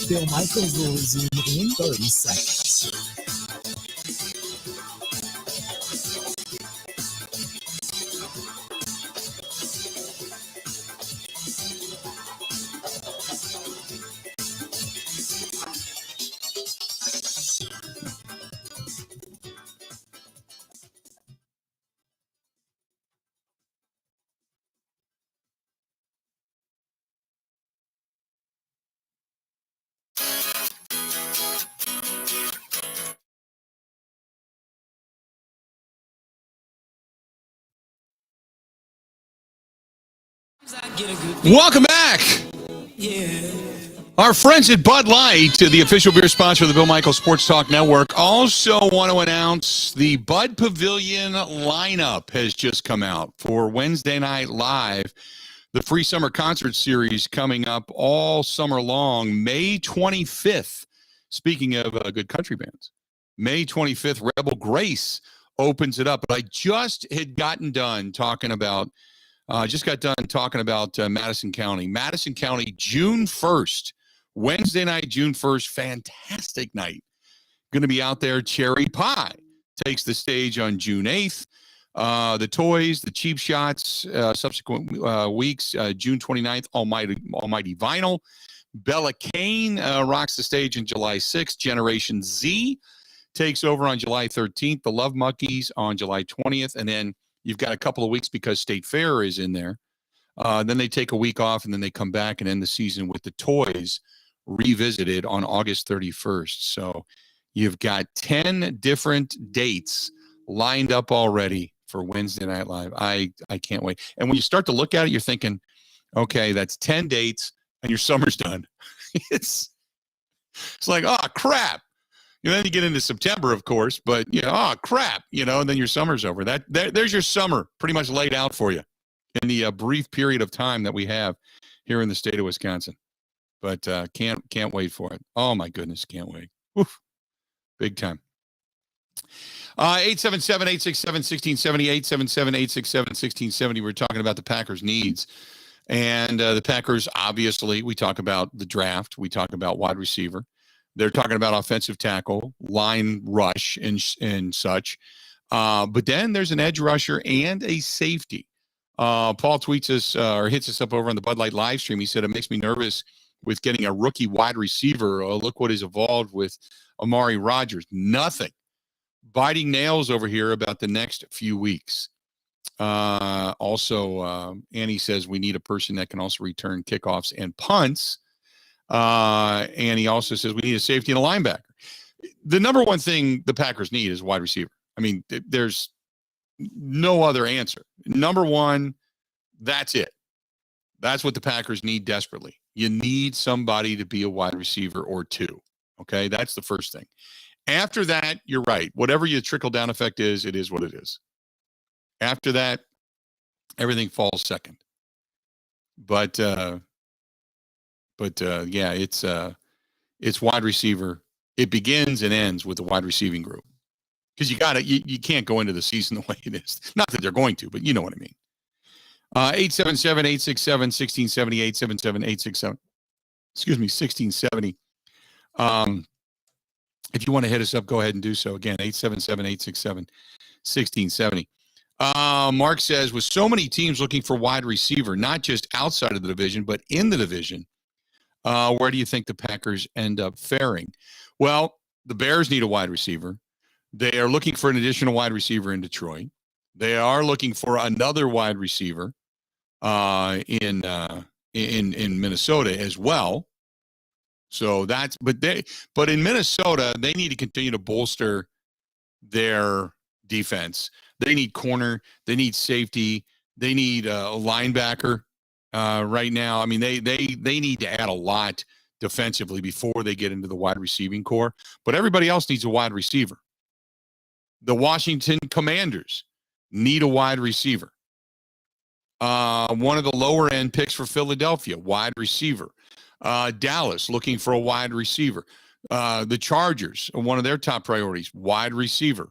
Bill Michaels will resume in 30 seconds. Welcome back. Our friends at Bud Light, the official beer sponsor of the Bill Michaels Sports Talk Network, also want to announce the Bud Pavilion lineup has just come out for Wednesday Night Live, the free summer concert series coming up all summer long, May 25th. Speaking of good country bands, May 25th, Rebel Grace opens it up. But I just had gotten done talking about Madison County. Madison County, June 1st, Wednesday night, June 1st, fantastic night. Going to be out there. Cherry Pie takes the stage on June 8th. The Toys, the Cheap Shots, subsequent weeks, June 29th, Almighty Vinyl. Bella Kane rocks the stage on July 6th. Generation Z takes over on July 13th. The Love Monkeys on July 20th. And then you've got a couple of weeks because State Fair is in there. Then they take a week off, and then they come back and end the season with the Toys revisited on August 31st. So you've got 10 different dates lined up already for Wednesday Night Live. I can't wait. And when you start to look at it, you're thinking, okay, that's 10 dates, and your summer's done. It's like, oh, crap. Then you get into September, of course, but, oh, crap, and then your summer's over. There's your summer pretty much laid out for you in the brief period of time that we have here in the state of Wisconsin. But can't wait for it. Oh, my goodness, can't wait. Oof, big time. 877-867-1670, 877-867-1670. We're talking about the Packers' needs. And the Packers, obviously, we talk about the draft. We talk about wide receiver. They're talking about offensive tackle, line rush, and such. But then there's an edge rusher and a safety. Paul tweets us or hits us up over on the Bud Light live stream. He said, it makes me nervous with getting a rookie wide receiver. Look what has evolved with Amari Rodgers. Nothing. Biting nails over here about the next few weeks. Also, Annie says we need a person that can also return kickoffs and punts. And he also says we need a safety and a linebacker. The number one thing the Packers need is a wide receiver. I mean, there's no other answer. Number one, that's it. That's what the Packers need desperately. You need somebody to be a wide receiver or two. Okay, that's the first thing. After that, you're right. Whatever your trickle-down effect is, it is what it is. After that, everything falls second. But yeah, it's wide receiver. It begins and ends with the wide receiving group. Because you can't go into the season the way it is. Not that they're going to, but you know what I mean. 877-867-1670, 877-867, 1670. If you want to hit us up, go ahead and do so. Again, 877-867-1670. Mark says, with so many teams looking for wide receiver, not just outside of the division, but in the division, where do you think the Packers end up faring? Well, the Bears need a wide receiver. They are looking for an additional wide receiver in Detroit. They are looking for another wide receiver in Minnesota as well. So but in Minnesota, they need to continue to bolster their defense. They need corner. They need safety. They need a linebacker right now. I mean, they need to add a lot defensively before they get into the wide receiving core. But everybody else needs a wide receiver. The Washington Commanders need a wide receiver. One of the lower end picks for Philadelphia, wide receiver. Dallas looking for a wide receiver. The Chargers, one of their top priorities, wide receiver.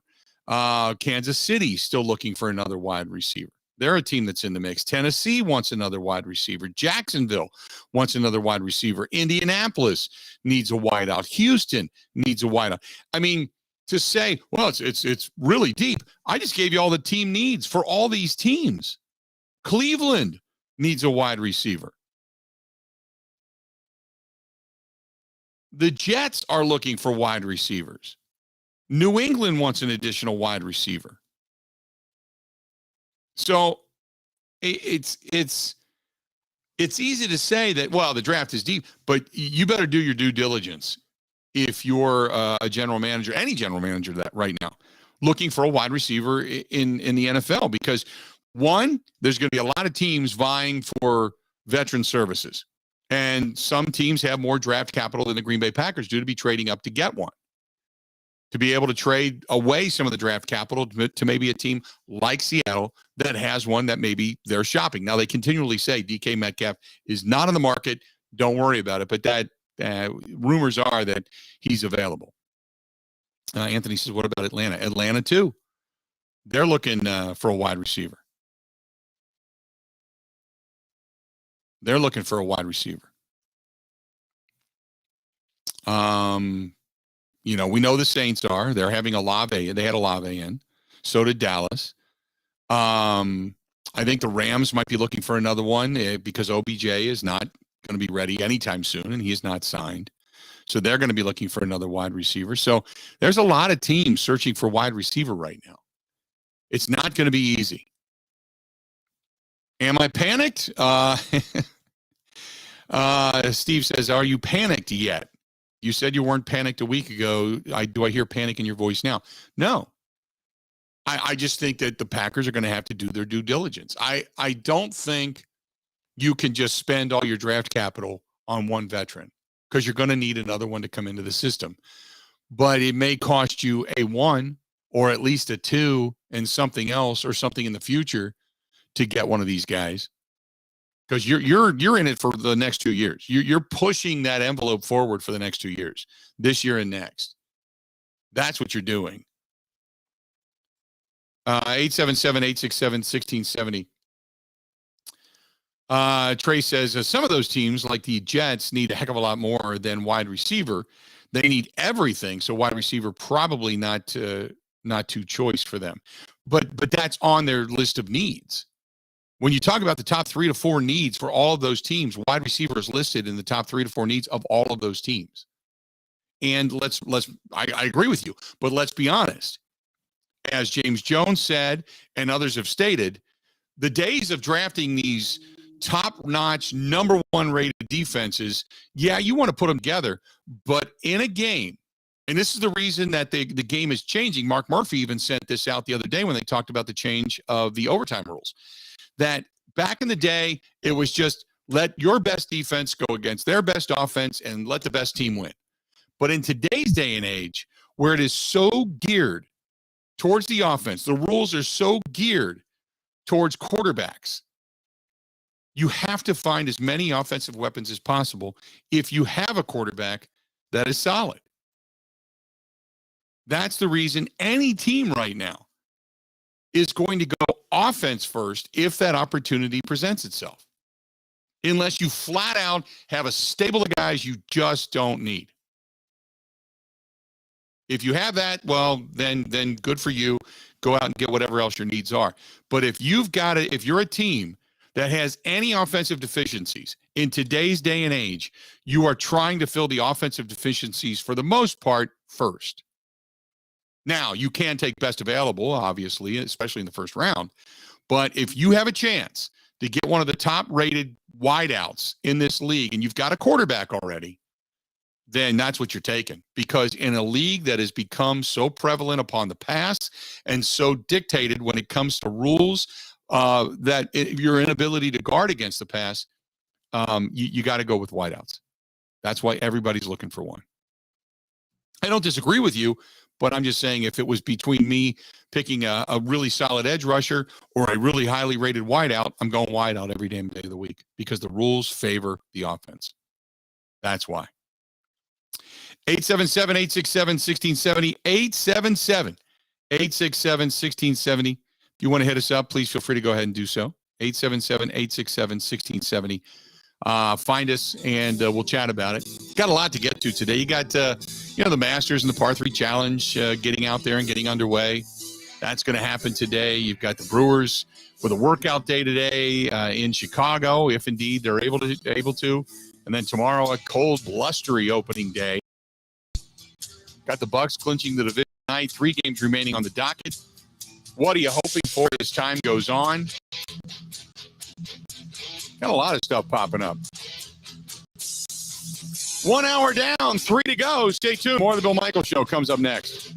Kansas City still looking for another wide receiver. They're a team that's in the mix. Tennessee wants another wide receiver. Jacksonville wants another wide receiver. Indianapolis needs a wideout. Houston needs a wideout. I mean, to say, well, it's really deep. I just gave you all the team needs for all these teams. Cleveland needs a wide receiver. The Jets are looking for wide receivers. New England wants an additional wide receiver. So it's easy to say that, well, the draft is deep, but you better do your due diligence if you're a general manager, any general manager that right now, looking for a wide receiver in the NFL, because one, there's going to be a lot of teams vying for veteran services. And some teams have more draft capital than the Green Bay Packers do to be trading up to get one. To be able to trade away some of the draft capital to maybe a team like Seattle that has one that maybe they're shopping. Now, they continually say DK Metcalf is not on the market. Don't worry about it. But that rumors are that he's available. Anthony says, what about Atlanta? Atlanta, too. They're looking for a wide receiver. They're looking for a wide receiver. You know, we know the Saints are. They're having Olave. They had Olave in. So did Dallas. I think the Rams might be looking for another one because OBJ is not going to be ready anytime soon, and he is not signed. So they're going to be looking for another wide receiver. So there's a lot of teams searching for wide receiver right now. It's not going to be easy. Am I panicked? Steve says, are you panicked yet? You said you weren't panicked a week ago. Do I hear panic in your voice now? No. I just think that the Packers are going to have to do their due diligence. I don't think you can just spend all your draft capital on one veteran because you're going to need another one to come into the system. But it may cost you a one or at least a two and something else or something in the future to get one of these guys. Because you're in it for the next 2 years. You're pushing that envelope forward for the next 2 years, this year and next. That's what you're doing. 877-867-1670. Trey says, some of those teams, like the Jets, need a heck of a lot more than wide receiver. They need everything, so wide receiver probably not too choice for them. But that's on their list of needs. When you talk about the top 3 to 4 needs for all of those teams, wide receiver is listed in the top 3 to 4 needs of all of those teams. And I agree with you, but let's be honest. As James Jones said, and others have stated, the days of drafting these top-notch, number 1 rated defenses, yeah, you want to put them together, but in a game, and this is the reason that the game is changing. Mark Murphy even sent this out the other day when they talked about the change of the overtime rules. That back in the day, it was just let your best defense go against their best offense and let the best team win. But in today's day and age, where it is so geared towards the offense, the rules are so geared towards quarterbacks, you have to find as many offensive weapons as possible if you have a quarterback that is solid. That's the reason any team right now is going to go offense first if that opportunity presents itself. Unless you flat out have a stable of guys you just don't need. If you have that, well, then good for you. Go out and get whatever else your needs are. But if you're a team that has any offensive deficiencies in today's day and age, you are trying to fill the offensive deficiencies for the most part first. Now, you can take best available, obviously, especially in the first round. But if you have a chance to get one of the top-rated wideouts in this league and you've got a quarterback already, then that's what you're taking. Because in a league that has become so prevalent upon the pass and so dictated when it comes to rules that your inability to guard against the pass, you got to go with wideouts. That's why everybody's looking for one. I don't disagree with you, but I'm just saying if it was between me picking a really solid edge rusher or a really highly rated wideout, I'm going wideout every damn day of the week because the rules favor the offense. That's why. 877-867-1670, 877-867-1670. If you want to hit us up, please feel free to go ahead and do so. 877-867-1670. Find us and we'll chat about it. Got a lot to get to today. You got, the Masters and the Par 3 Challenge getting out there and getting underway. That's going to happen today. You've got the Brewers with a workout day today in Chicago, if indeed they're able to. And then tomorrow, a cold, blustery opening day. Got the Bucks clinching the division tonight. 3 games remaining on the docket. What are you hoping for as time goes on? Got a lot of stuff popping up. 1 hour down, 3 to go. Stay tuned. More of the Bill Michaels Show comes up next.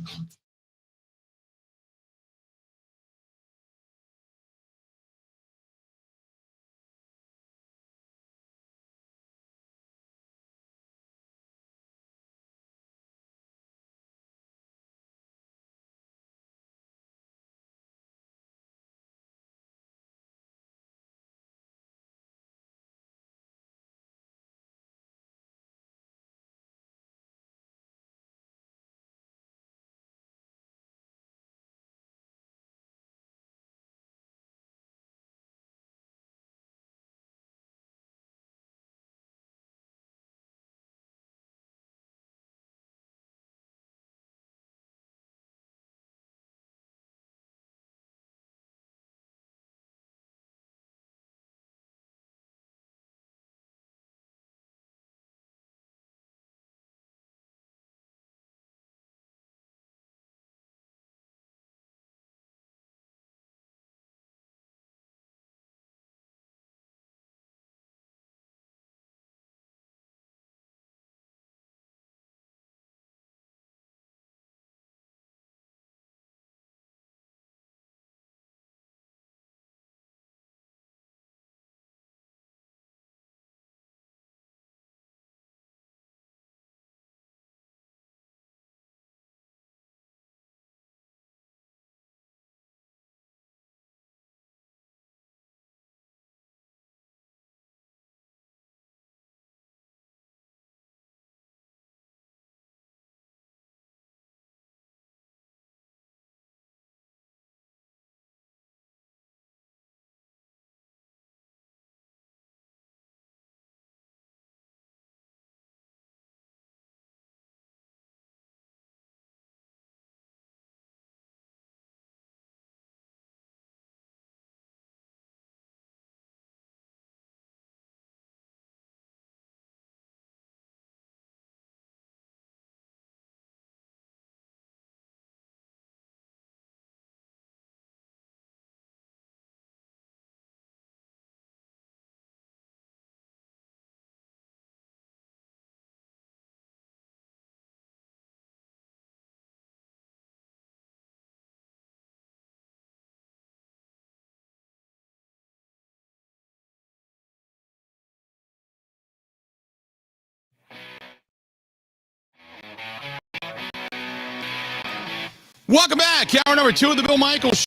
Welcome back. Hour number 2 of the Bill Michaels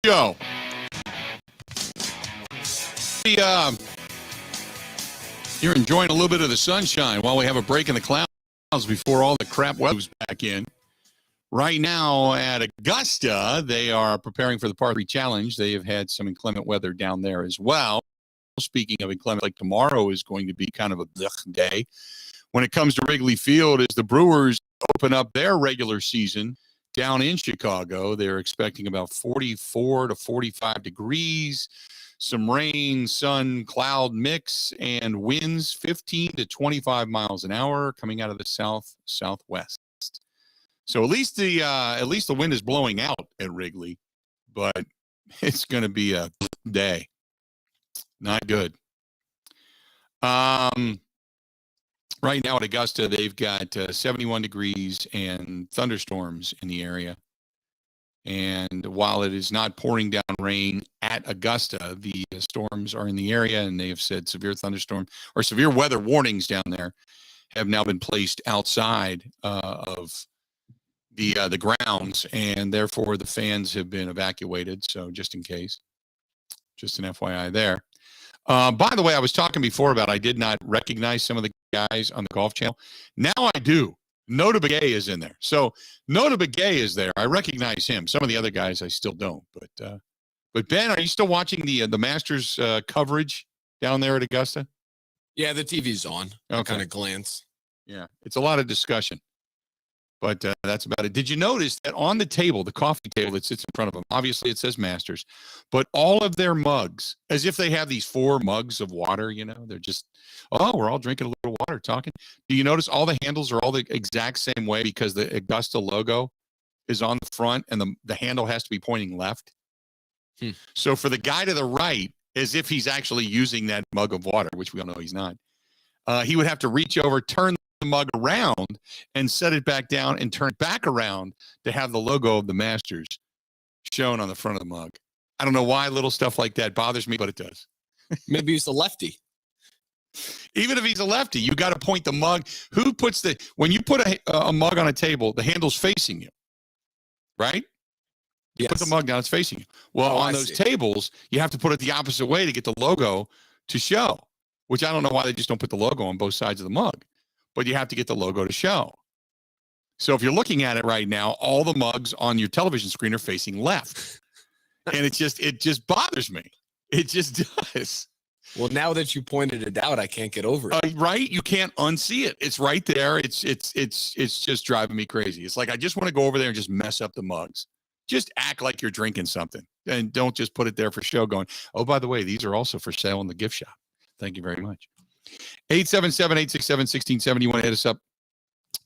Show. You're enjoying a little bit of the sunshine while we have a break in the clouds before all the crap weather moves back in. Right now at Augusta, they are preparing for the Par 3 Challenge. They have had some inclement weather down there as well. Speaking of inclement, like tomorrow is going to be kind of a blech day. When it comes to Wrigley Field, as the Brewers open up their regular season down in Chicago, they're expecting about 44 to 45 degrees, some rain, sun, cloud mix, and winds 15 to 25 miles an hour coming out of the southwest. So at least the wind is blowing out at Wrigley, but it's going to be a day. Not good. Right now at Augusta, they've got 71 degrees and thunderstorms in the area. And while it is not pouring down rain at Augusta, the storms are in the area, and they have said severe thunderstorm or severe weather warnings down there have now been placed outside of the grounds, and therefore the fans have been evacuated. So just in case, just an FYI there. By the way, I was talking before about I did not recognize some of the guys on the Golf Channel. Now I do. Nota Begay is in there. So Nota Begay is there. I recognize him. Some of the other guys I still don't. But Ben, are you still watching the Masters coverage down there at Augusta? Yeah, the TV's on. Okay. I kind of glance. Yeah, it's a lot of discussion. But that's about it. Did you notice that on the table, the coffee table that sits in front of them, obviously it says Masters, but all of their mugs, as if they have these 4 mugs of water, they're just, we're all drinking a little water, talking. Do you notice all the handles are all the exact same way because the Augusta logo is on the front and the handle has to be pointing left? So for the guy to the right, as if he's actually using that mug of water, which we all know he's not, he would have to reach over, turn the mug around and set it back down and turn it back around to have the logo of the Masters shown on the front of the mug. I don't know why little stuff like that bothers me, but it does. Maybe he's a lefty. Even if he's a lefty, you got to point the mug. When you put a mug on a table, the handle's facing you, right? You put the mug down, it's facing you. Well, on those tables, you have to put it the opposite way to get the logo to show, which I don't know why they just don't put the logo on both sides of the mug. But you have to get the logo to show. So if you're looking at it right now, all the mugs on your television screen are facing left. And it just bothers me. It just does. Well, now that you pointed it out, I can't get over it. Right? You can't unsee it. It's right there. It's just driving me crazy. It's like I just want to go over there and just mess up the mugs. Just act like you're drinking something. And don't just put it there for show going, oh, by the way, these are also for sale in the gift shop. Thank you very much. 877-867-1670. You want to hit us up?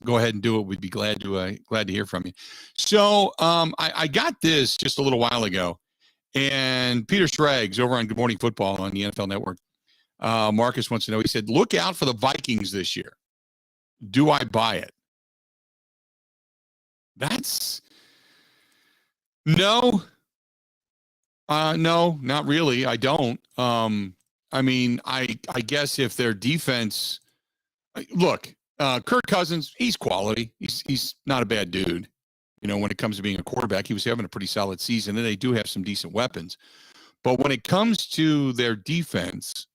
Go ahead and do it. We'd be glad to hear from you. So I got this just a little while ago, and Peter Schrags over on Good Morning Football on the NFL Network. Marcus wants to know. He said, "Look out for the Vikings this year. Do I buy it?" That's no, not really. I don't. I mean, I guess if their defense, look, Kirk Cousins, he's quality. He's not a bad dude. When it comes to being a quarterback, he was having a pretty solid season, and they do have some decent weapons. But when it comes to their defense,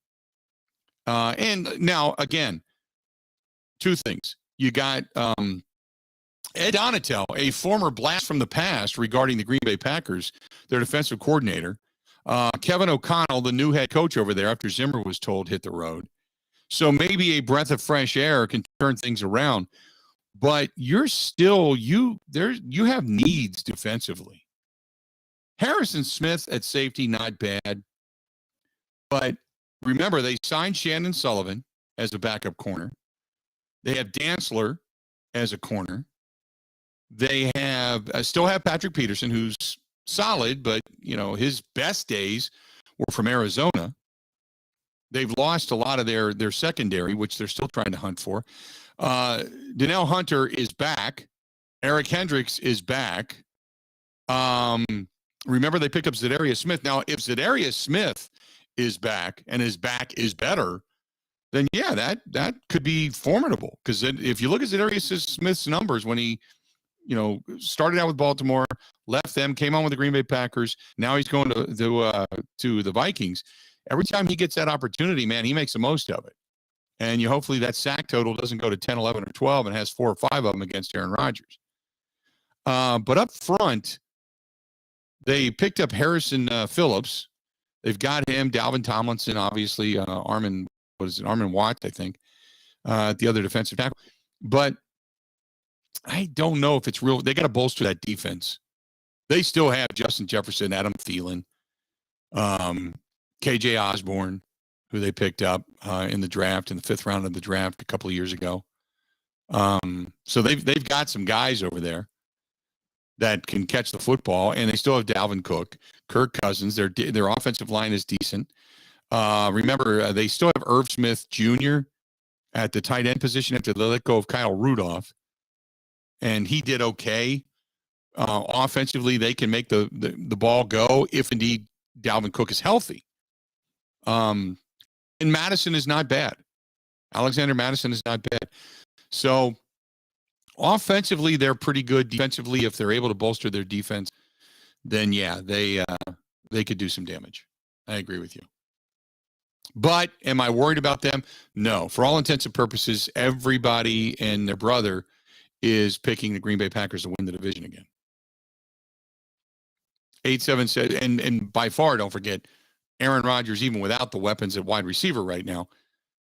and now again, 2 things. You got Ed Donatel, a former blast from the past regarding the Green Bay Packers, their defensive coordinator. Kevin O'Connell, the new head coach over there, after Zimmer was told hit the road. So maybe a breath of fresh air can turn things around. But you're still you have needs defensively. Harrison Smith at safety, not bad. But remember, they signed Shannon Sullivan as a backup corner. They have Dantzler as a corner. They have still have Patrick Peterson, who's solid, but his best days were from Arizona. They've lost a lot of their secondary, which they're still trying to hunt for. Donnell Hunter is back. Eric Hendricks is back. Remember, they picked up Zadarius Smith. Now, if Zadarius Smith is back and his back is better, then yeah, that could be formidable. Because if you look at Zadarius Smith's numbers when he started out with Baltimore, left them, came on with the Green Bay Packers. Now he's going to the Vikings. Every time he gets that opportunity, man, he makes the most of it. And hopefully that sack total doesn't go to 10, 11, or 12 and has 4 or 5 of them against Aaron Rodgers. But up front, they picked up Harrison Phillips. They've got him, Dalvin Tomlinson, obviously, Armin Watts, I think, the other defensive tackle. But I don't know if it's real. They got to bolster that defense. They still have Justin Jefferson, Adam Thielen, KJ Osborne, who they picked up in the draft, in the 5th round of the draft a couple of years ago. So they've got some guys over there that can catch the football, and they still have Dalvin Cook, Kirk Cousins. Their offensive line is decent. Remember, they still have Irv Smith Jr. at the tight end position after they let go of Kyle Rudolph, and he did okay. Offensively, they can make the ball go if indeed Dalvin Cook is healthy. And Madison is not bad. Alexander Madison is not bad. So offensively, they're pretty good. Defensively, if they're able to bolster their defense, then yeah, they could do some damage. I agree with you. But am I worried about them? No. For all intents and purposes, everybody and their brother is picking the Green Bay Packers to win the division again. 8-7, and by far, don't forget, Aaron Rodgers, even without the weapons at wide receiver right now,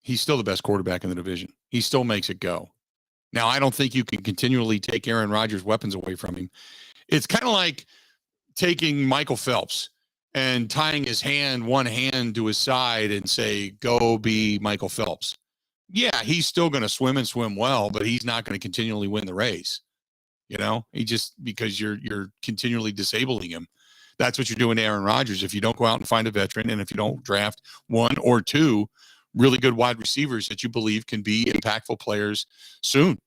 he's still the best quarterback in the division. He still makes it go. Now, I don't think you can continually take Aaron Rodgers' weapons away from him. It's kind of like taking Michael Phelps and tying one hand to his side and say, go be Michael Phelps. Yeah, he's still going to swim and swim well, but he's not going to continually win the race. Because you're continually disabling him. That's what you're doing to Aaron Rodgers. If you don't go out and find a veteran, and if you don't draft one or two really good wide receivers that you believe can be impactful players soon.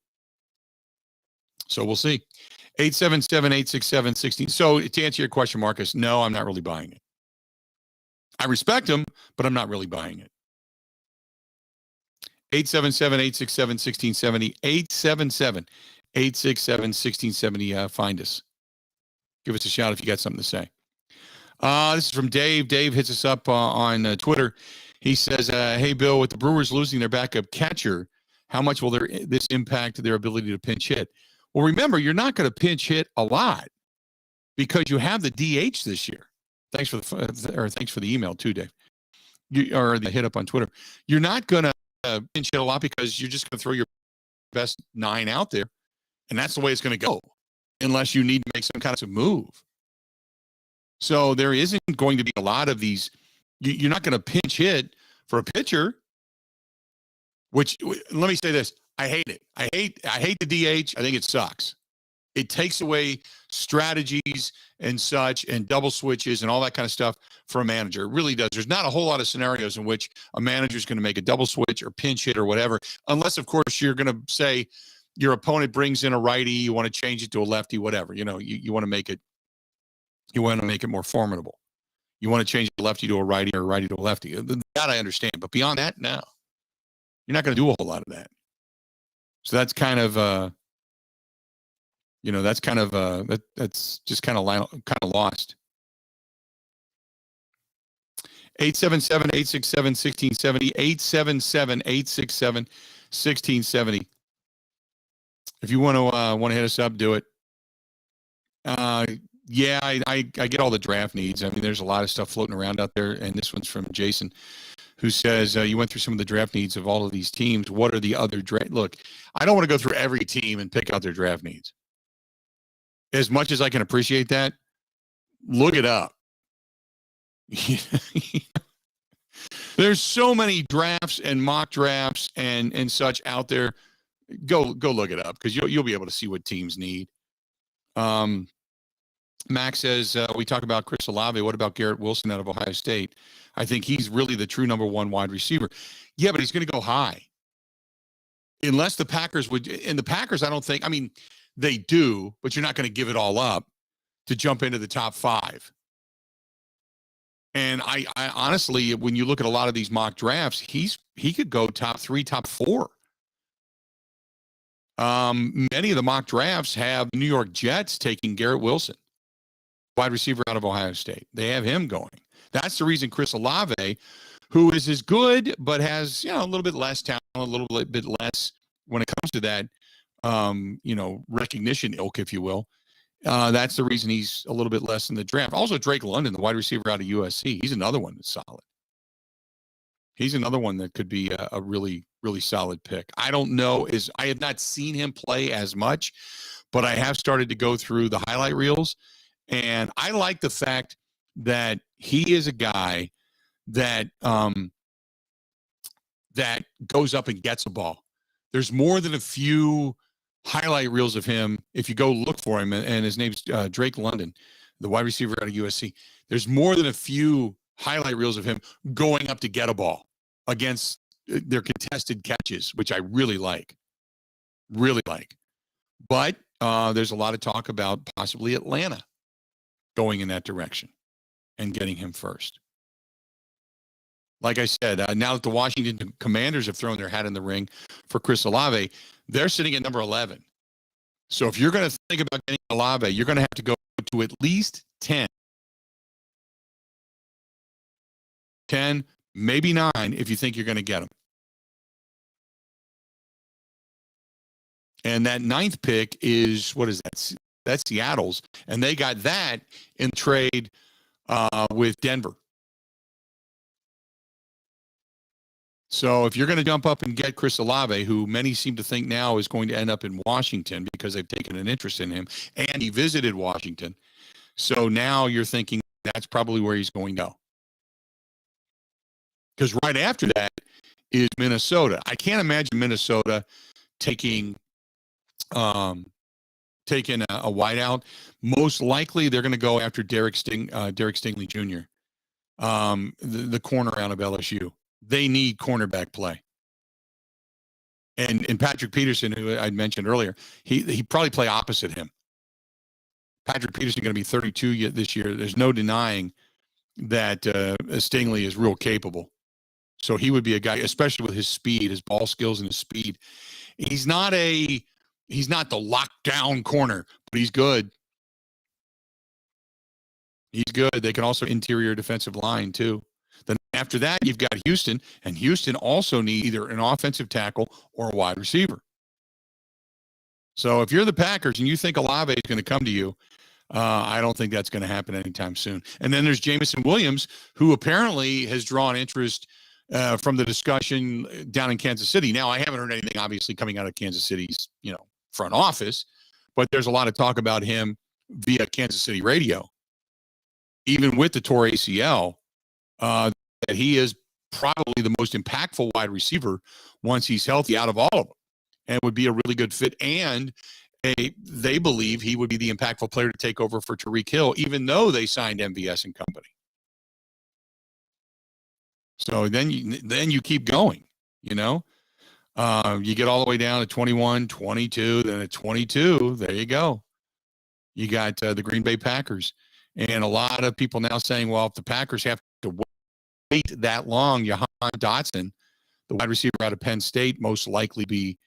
So we'll see. 877-867-16. So to answer your question, Marcus, no, I'm not really buying it. I respect him, but I'm not really buying it. 877-867-1670. 877-867-1670. Find us. Give us a shout if you got something to say. This is from Dave. Dave hits us up on Twitter. He says, hey, Bill, with the Brewers losing their backup catcher, how much will this impact their ability to pinch hit? Well, remember, you're not going to pinch hit a lot because you have the DH this year. Thanks for the email too, Dave. Or the hit up on Twitter. You're not going to pinch hit a lot because you're just going to throw your best 9 out there, and that's the way it's going to go unless you need to make some kind of move. So there isn't going to be a lot of these. You're not going to pinch hit for a pitcher, which, let me say this. I hate it. I hate the DH. I think it sucks. It takes away strategies and such and double switches and all that kind of stuff for a manager. It really does. There's not a whole lot of scenarios in which a manager is going to make a double switch or pinch hit or whatever, unless, of course, you're going to say your opponent brings in a righty, you want to change it to a lefty, whatever. You want to make it more formidable. You want to change a lefty to a righty or a righty to a lefty. That I understand. But beyond that, no. You're not going to do a whole lot of that. So that's kind of that's just kind of lost. 877-867-1670. 877-867-1670. If you want to hit us up, do it. Yeah, I get all the draft needs. I mean, there's a lot of stuff floating around out there, and this one's from Jason, who says, you went through some of the draft needs of all of these teams. What are the other draft? Look, I don't want to go through every team and pick out their draft needs. As much as I can appreciate that, look it up. There's so many drafts and mock drafts and such out there. Go look it up because you'll be able to see what teams need. Max says, we talk about Chris Olave. What about Garrett Wilson out of Ohio State? I think he's really the true number one wide receiver. Yeah, but he's going to go high. Unless the Packers would, and the Packers, I don't think, I mean, they do, but you're not going to give it all up to jump into the top 5. And I honestly, when you look at a lot of these mock drafts, he could go top 3, top 4. Many of the mock drafts have New York Jets taking Garrett Wilson, wide receiver out of Ohio State. They have him going. That's the reason Chris Olave, who is as good but has a little bit less talent, a little bit less when it comes to that, recognition ilk, if you will. That's the reason he's a little bit less in the draft. Also, Drake London, the wide receiver out of USC, he's another one that's solid. He's another one that could be a really, really solid pick. I don't know, I have not seen him play as much, but I have started to go through the highlight reels, and I like the fact that he is a guy that that goes up and gets a ball. There's more than a few highlight reels of him if you go look for him, and his name's Drake London, the wide receiver out of USC. There's more than a few highlight reels of him going up to get a ball against their contested catches, which I really like. But there's a lot of talk about possibly Atlanta going in that direction and getting him first. Like I said, now that the Washington Commanders have thrown their hat in the ring for Chris Olave, they're sitting at number 11. So if you're going to think about getting Olave, you're going to have to go to at least 10. 10, maybe 9 if you think you're going to get him. And that 9th pick is, what is that? That's Seattle's. And they got that in trade with Denver. So if you're going to jump up and get Chris Olave, who many seem to think now is going to end up in Washington because they've taken an interest in him, and he visited Washington. So now you're thinking that's probably where he's going to go. Because right after that is Minnesota. I can't imagine Minnesota taking a wideout. Most likely they're going to go after Derek Stingley Jr., the corner out of LSU. They need cornerback play. And Patrick Peterson, who I mentioned earlier, he probably play opposite him. Patrick Peterson going to be 32 this year. There's no denying that Stingley is real capable. So he would be a guy, especially with his speed, his ball skills and his speed. He's not the lockdown corner, but he's good. He's good. They can also interior defensive line too. Then after that, you've got Houston, and Houston also needs either an offensive tackle or a wide receiver. So if you're the Packers and you think Olave is going to come to you, I don't think that's going to happen anytime soon. And then there's Jameson Williams, who apparently has drawn interest from the discussion down in Kansas City. Now, I haven't heard anything, obviously, coming out of Kansas City's, front office, but there's a lot of talk about him via Kansas City radio. Even with the torn ACL, that he is probably the most impactful wide receiver once he's healthy out of all of them, and would be a really good fit. And they believe he would be the impactful player to take over for Tyreek Hill, even though they signed MVS and company. So then you keep going, you get all the way down to 21, 22, then at 22, there you go. You got the Green Bay Packers. And a lot of people now saying, well, if the Packers have to wait that long, Jahan Dotson, the wide receiver out of Penn State, most likely be,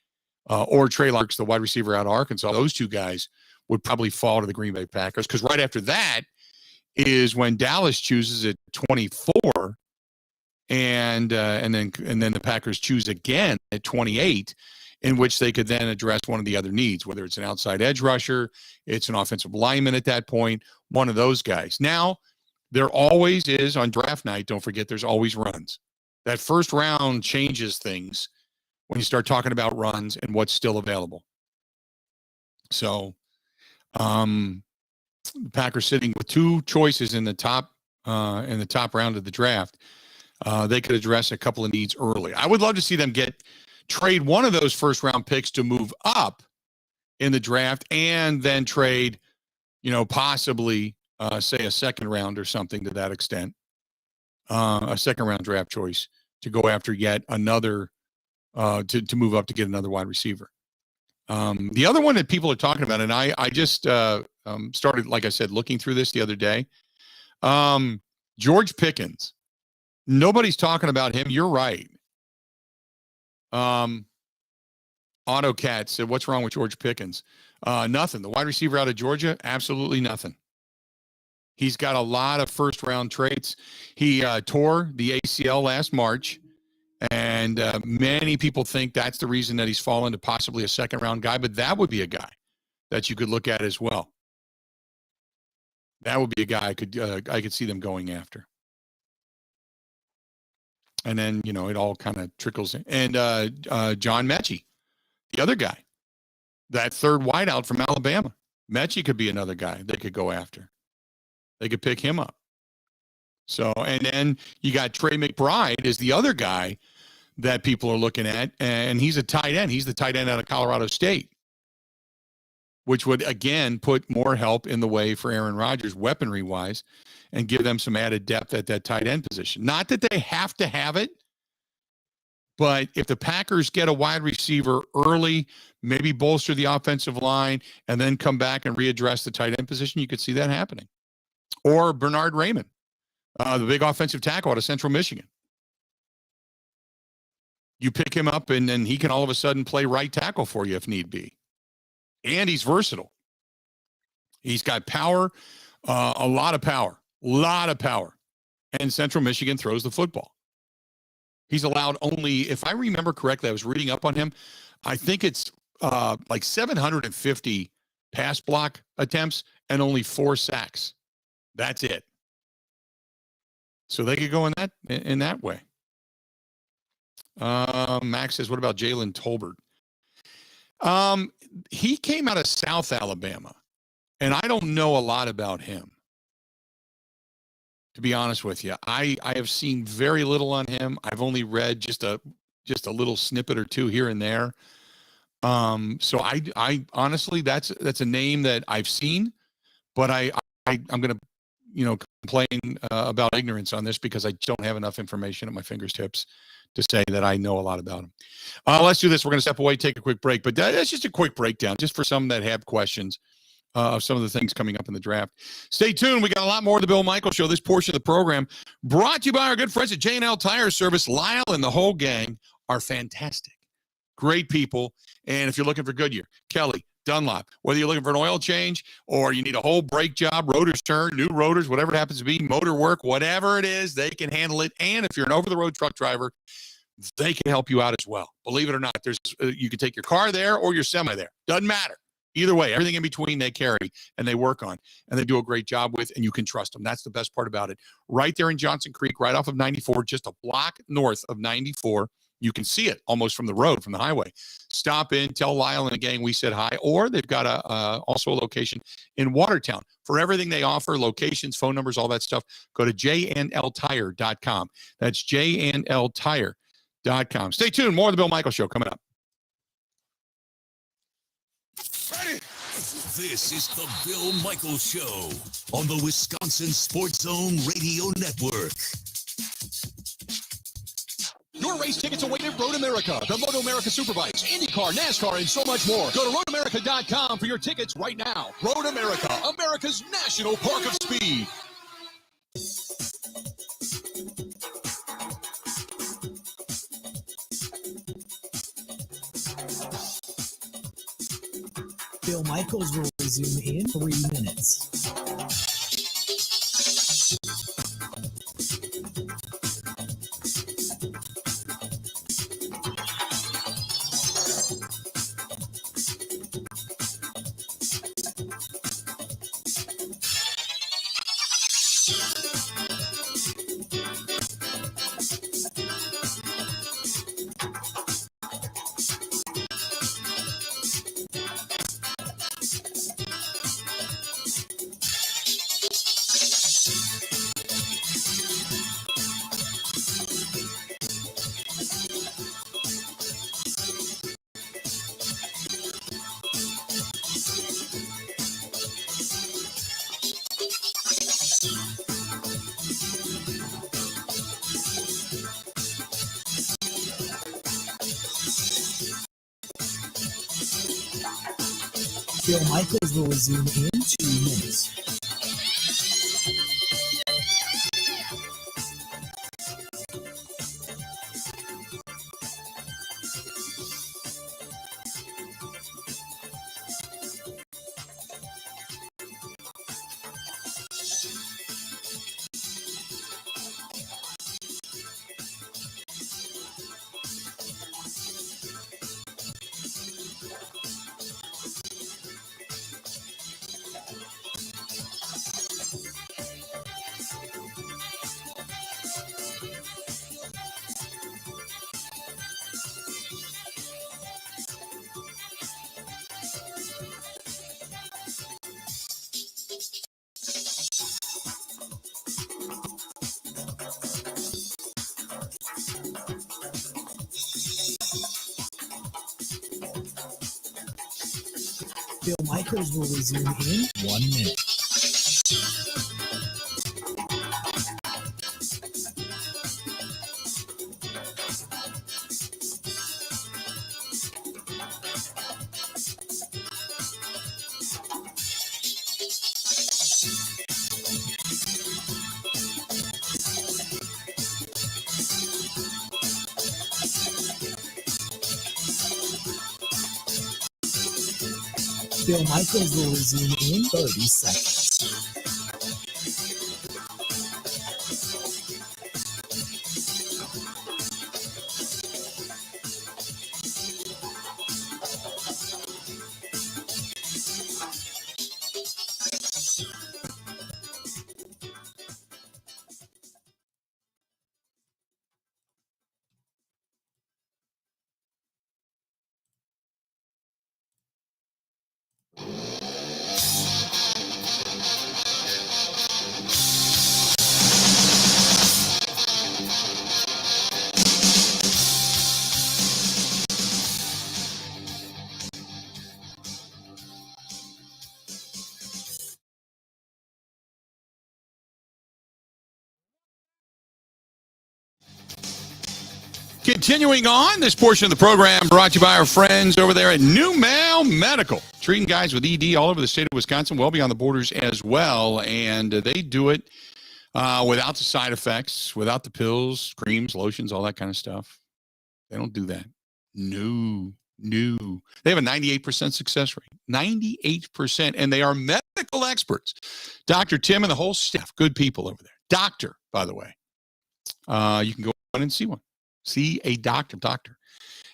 or Trey Larks, the wide receiver out of Arkansas, those two guys would probably fall to the Green Bay Packers. Because right after that is when Dallas chooses at 24, and then the Packers choose again at 28, in which they could then address one of the other needs, whether it's an outside edge rusher, it's an offensive lineman at that point, one of those guys. Now, there always is on draft night, don't forget, there's always runs. That first round changes things when you start talking about runs and what's still available. So, the Packers sitting with 2 choices in the top round of the draft. They could address a couple of needs early. I would love to see them trade one of those first round picks to move up in the draft, and then trade, possibly say a second round or something to that extent, a second round draft choice to go after yet another, to move up to get another wide receiver. The other one that people are talking about, and I just started, like I said, looking through this the other day, George Pickens. Nobody's talking about him. You're right. AutoCat said, what's wrong with George Pickens? Nothing. The wide receiver out of Georgia, absolutely nothing. He's got a lot of first-round traits. He tore the ACL last March, and many people think that's the reason that he's fallen to possibly a second-round guy, but that would be a guy that you could look at as well. That would be a guy I could see them going after. And then, it all kind of trickles in. And John Mechie, the other guy, that third wideout from Alabama. Mechie could be another guy they could go after. They could pick him up. So, and then you got Trey McBride is the other guy that people are looking at, and he's a tight end. He's the tight end out of Colorado State, which would, again, put more help in the way for Aaron Rodgers weaponry-wise and give them some added depth at that tight end position. Not that they have to have it, But if the Packers get a wide receiver early, maybe bolster the offensive line, and then come back and readdress the tight end position, you could see that happening. Or Bernard Raymond, the big offensive tackle out of Central Michigan. You pick him up, and then he can all of a sudden play right tackle for you if need be. And he's versatile. He's got power, a lot of power. And Central Michigan throws the football. He's allowed only, if I remember correctly, I was reading up on him, I think it's like 750 pass block attempts and only 4 sacks. That's it. So they could go in that way. Max says, what about Jalen Tolbert? He came out of South Alabama, and I don't know a lot about him, to be honest with you. I have seen very little on him. I've only read just a little snippet or two here and there. So I honestly, that's a name that I've seen, but I'm going to, complain about ignorance on this because I don't have enough information at my fingertips to say that I know a lot about him. Let's do this. We're going to step away, take a quick break, but that's just a quick breakdown, just for some that have questions of some of the things coming up in the draft. Stay tuned. We got a lot more of the Bill Michaels Show. This portion of the program brought to you by our good friends at J&L Tire Service. Lyle and the whole gang are fantastic. Great people. And if you're looking for Goodyear, Kelly, Dunlop, whether you're looking for an oil change or you need a whole brake job, rotors turn, new rotors, whatever it happens to be, motor work, whatever it is, they can handle it. And if you're an over-the-road truck driver, they can help you out as well. Believe it or not, you can take your car there or your semi there. Doesn't matter. Either way, everything in between they carry and they work on and they do a great job with, and you can trust them. That's the best part about it. Right there in Johnson Creek, right off of 94, just a block north of 94. You can see it almost from the road, from the highway. Stop in, tell Lyle and the gang we said hi, or they've got also a location in Watertown. For everything they offer, locations, phone numbers, all that stuff, go to jnltire.com. That's jnltire.com. Stay tuned. More of the Bill Michaels Show coming up. Ready? This is the Bill Michaels Show on the Wisconsin Sports Zone Radio Network. Your race tickets await at Road America, the Moto America Superbikes, IndyCar, NASCAR, and so much more. Go to roadamerica.com for your tickets right now. Road America, America's national park of speed. Bill Michaels will resume in 3 minutes. Bill Michaels will resume in 2 minutes. Bill Michaels will resume in 1 minute. Bill Michaels will resume in 30 seconds. Continuing on, this portion of the program brought to you by our friends over there at New Mal Medical, treating guys with ED all over the state of Wisconsin, well beyond the borders as well, and they do it without the side effects, without the pills, creams, lotions, all that kind of stuff. They don't do that. No. They have a 98% success rate, 98%, and they are medical experts. Dr. Tim and the whole staff, good people over there. Doctor, by the way, you can go in and see one. See a doctor.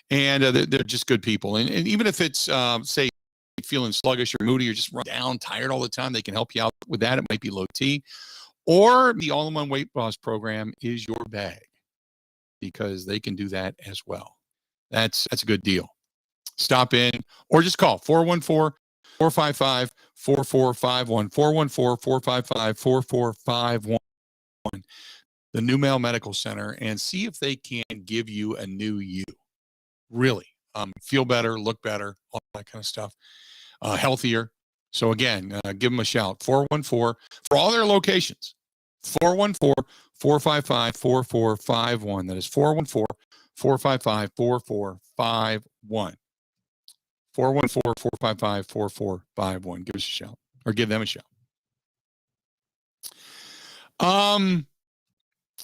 And they're just good people. And even if it's, say, feeling sluggish or moody or just run down, tired all the time, they can help you out with that. It might be low T. Or the all-in-one weight loss program is your bag because they can do that as well. That's a good deal. Stop in or just call 414-455-4451, 414-455-4451. The New Mal Medical Center, and see if they can give you a new you. Really. Feel better, look better, all that kind of stuff. Healthier. So again, give them a shout. 414 for all their locations. 414-455-4451. That is 414-455-4451. 414-455-4451. Give us a shout or give them a shout.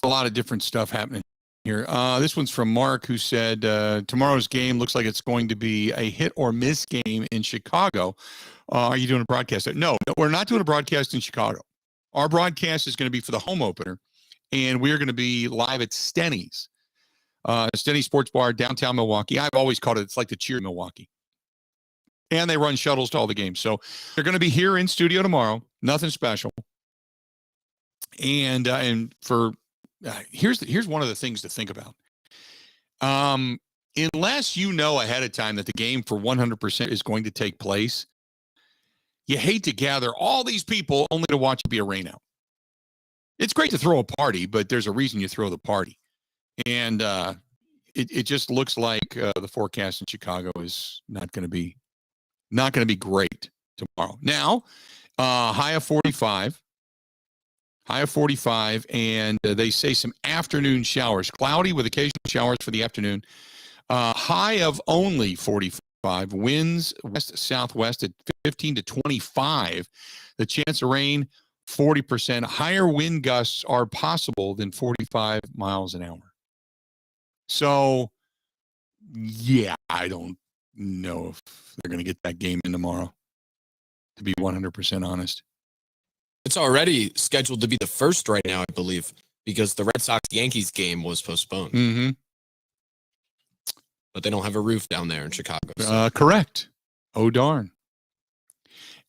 A lot of different stuff happening here. This one's from Mark, who said tomorrow's game looks like it's going to be a hit or miss game in Chicago. Are you doing a broadcast? No, we're not doing a broadcast in Chicago. Our broadcast is going to be for the home opener, and we're going to be live at Stenny's Sports Bar, downtown Milwaukee. I've always called it's like the Cheer Milwaukee. And they run shuttles to all the games. So they're going to be here in studio tomorrow. Nothing special. And for here's one of the things to think about. Unless you know ahead of time that the game for 100% is going to take place, you hate to gather all these people only to watch it be a rainout. It's great to throw a party, but there's a reason you throw the party. And it just looks like the forecast in Chicago is not going to be great tomorrow. Now, high of 45. High of 45, and they say some afternoon showers. Cloudy with occasional showers for the afternoon. High of only 45. Winds west-southwest at 15 to 25. The chance of rain, 40%. Higher wind gusts are possible than 45 miles an hour. So, yeah, I don't know if they're going to get that game in tomorrow, to be 100% honest. It's already scheduled to be the first right now, I believe, because the Red Sox-Yankees game was postponed. Mm-hmm. But they don't have a roof down there in Chicago. So. Correct. Oh, darn.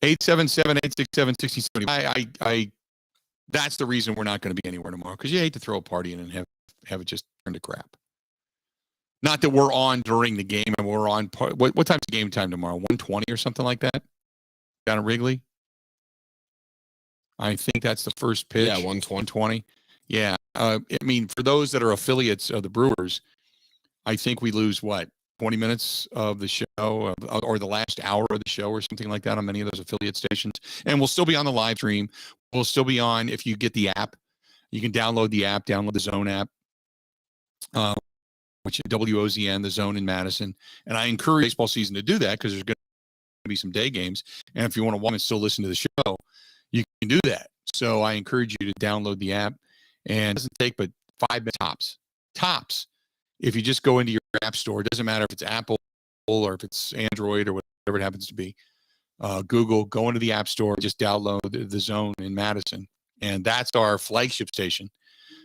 877-867-6070. That's the reason we're not going to be anywhere tomorrow, because you hate to throw a party in and have it just turn to crap. Not that we're on during the game and we're on. What time's the game time tomorrow? 1:20 or something like that? Down at Wrigley? I think that's the first pitch. Yeah, 1:20. Yeah. I mean, for those that are affiliates of the Brewers, I think we lose, 20 minutes of the show or the last hour of the show or something like that on many of those affiliate stations. And we'll still be on the live stream. We'll still be on, if you get the app, you can download the app, download the Zone app, which is WOZN, the Zone in Madison. And I encourage baseball season to do that because there's going to be some day games. And if you want to watch and still listen to the show, you can do that. So I encourage you to download the app, and it doesn't take but 5 minutes tops. If you just go into your app store, it doesn't matter if it's Apple or if it's Android or whatever it happens to be. Google, go into the App Store, just download the Zone in Madison. And that's our flagship station.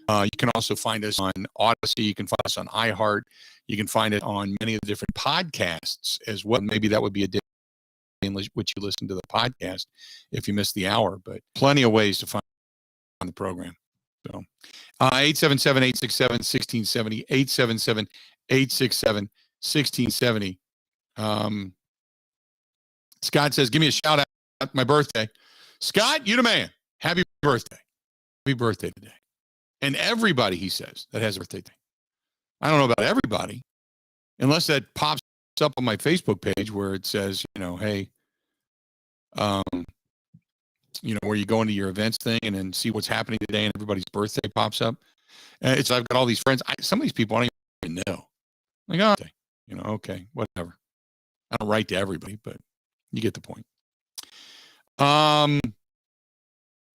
You can also find us on Odyssey. You can find us on iHeart. You can find it on many of the different podcasts as well. Maybe that would be a day in which you listen to the podcast if you missed the hour, but plenty of ways to find the program. So 877-867-1670, 877-867-1670. Scott says, give me a shout out at my birthday. Scott, you the man. Happy birthday. Happy birthday today. And everybody, he says, that has a birthday thing. I don't know about everybody, unless that pops up on my Facebook page where it says, hey, where you go into your events thing and then see what's happening today and everybody's birthday pops up. I've got all these friends. Some of these people I don't even know. Like, oh, okay, whatever. I don't write to everybody, but you get the point.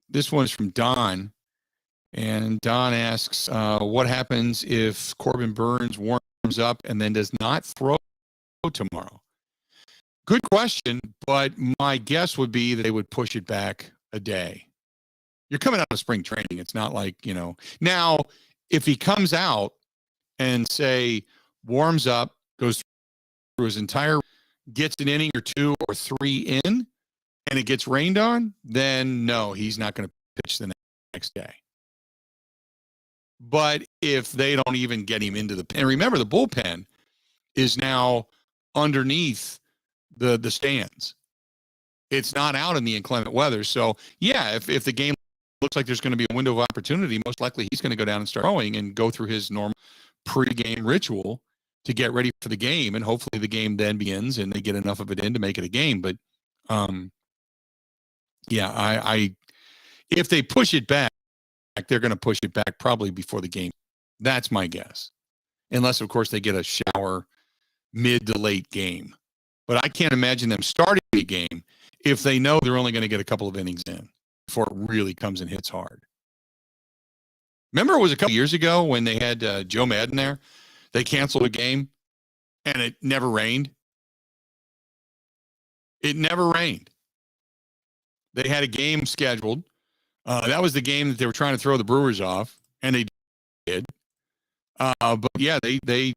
This one's from Don. And Don asks, what happens if Corbin Burns warms up and then does not throw tomorrow? Good question, but my guess would be that they would push it back a day. You're coming out of spring training. It's not like, Now, if he comes out and, say, warms up, goes through his entire, gets an inning or two or three in, and it gets rained on, then no, he's not going to pitch the next day. But if they don't even get him into the pen, and remember the bullpen is now underneath the stands. It's not out in the inclement weather. So yeah, if the game looks like there's going to be a window of opportunity, most likely he's going to go down and start throwing and go through his normal pregame ritual to get ready for the game. And hopefully the game then begins and they get enough of it in to make it a game. But if they push it back, they're going to push it back probably before the game. That's my guess. Unless, of course, they get a shower mid to late game. But I can't imagine them starting a game if they know they're only going to get a couple of innings in before it really comes and hits hard. Remember it was a couple years ago when they had Joe Madden there? They canceled a game and it never rained. It never rained. They had a game scheduled. That was the game that they were trying to throw the Brewers off, and they did. But yeah, they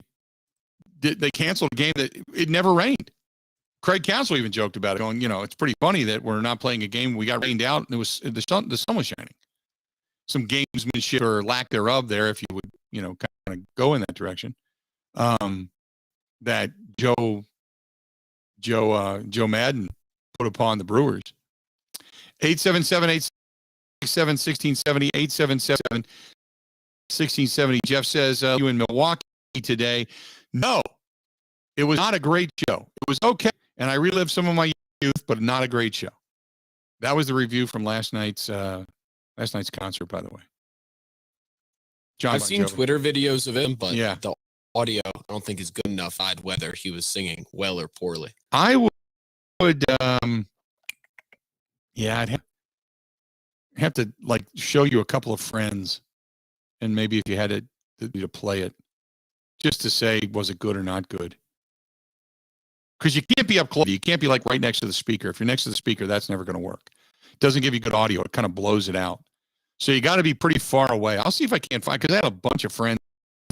canceled a game that it never rained. Craig Counsell even joked about it, going, it's pretty funny that we're not playing a game. We got rained out, and the sun was shining. Some gamesmanship or lack thereof there, if you would, kind of go in that direction. That Joe Madden put upon the Brewers. 877-867-1670, 877-1670. Jeff says, you in Milwaukee today. No, it was not a great show. It was okay. And I relived some of my youth, but not a great show. That was the review from last night's concert, by the way. John I've seen Twitter videos of him, but yeah, the audio I don't think is good enough to decide whether he was singing well or poorly. I would I'd have to show you a couple of friends, and maybe if you had to play it, just to say was it good or not good. Because you can't be up close. You can't be right next to the speaker. If you're next to the speaker, that's never going to work. It doesn't give you good audio. It kind of blows it out. So you got to be pretty far away. I'll see if I can find, because I had a bunch of friends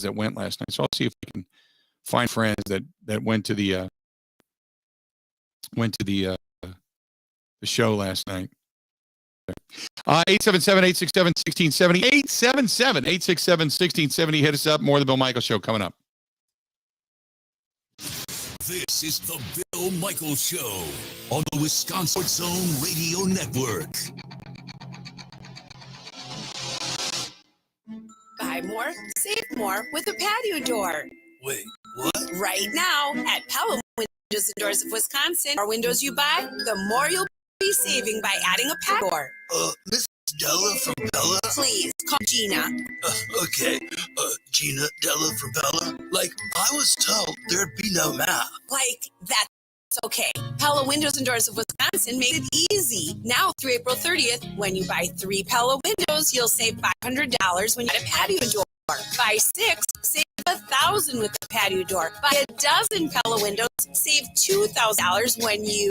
that went last night. So I'll see if I can find friends that went to the show last night. 877-867-1670, 877-867-1670. Hit us up. More of the Bill Michaels Show coming up. This is the Bill Michaels Show on the Wisconsin Sports Zone Radio Network. Buy more, save more with a patio door. Wait, what? Right now at Pella Windows and Doors of Wisconsin, the more windows you buy, the more you'll be saving by adding a patio door. Miss Della from Bella? Please call Gina. Okay. Gina Della from Bella? I was told there'd be no math. That's okay. Pella Windows and Doors of Wisconsin made it easy. Now through April 30th, when you buy 3 Pella windows, you'll save $500 when you add a patio door. Buy 6, save $1,000 with the patio door. Buy a dozen Pella windows, save $2,000 when you...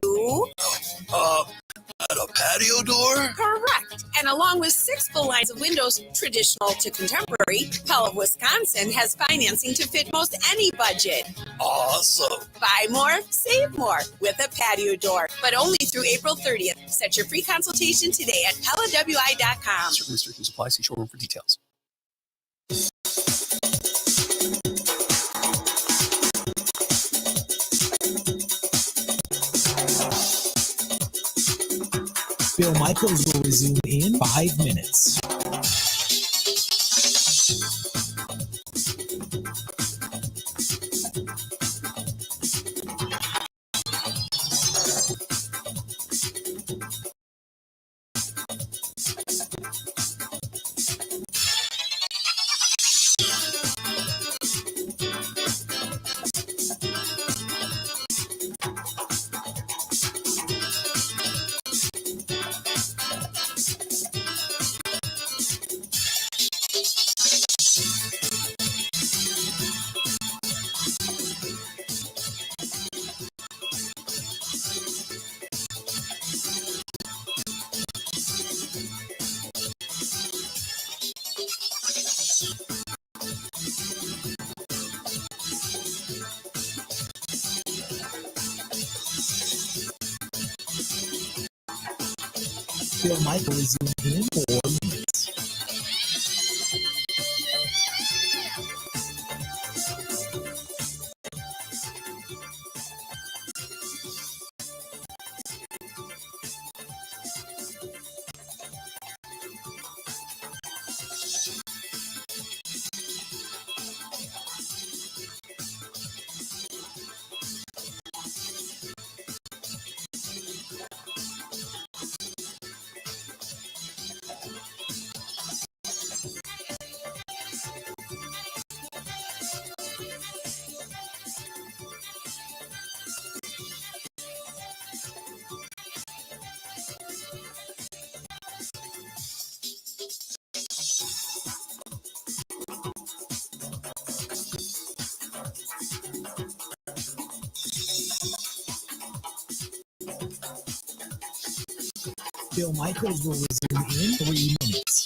At a patio door? Correct. And along with 6 full lines of windows, traditional to contemporary, Pella of Wisconsin has financing to fit most any budget. Awesome. Buy more, save more with a patio door, but only through April 30th. Set your free consultation today at PellaWI.com. Certain restrictions apply. See showroom for details. Bill Michaels will resume in 5 minutes. Bill Michaels is in 4 minutes. Bill Michaels will resume in 3 minutes.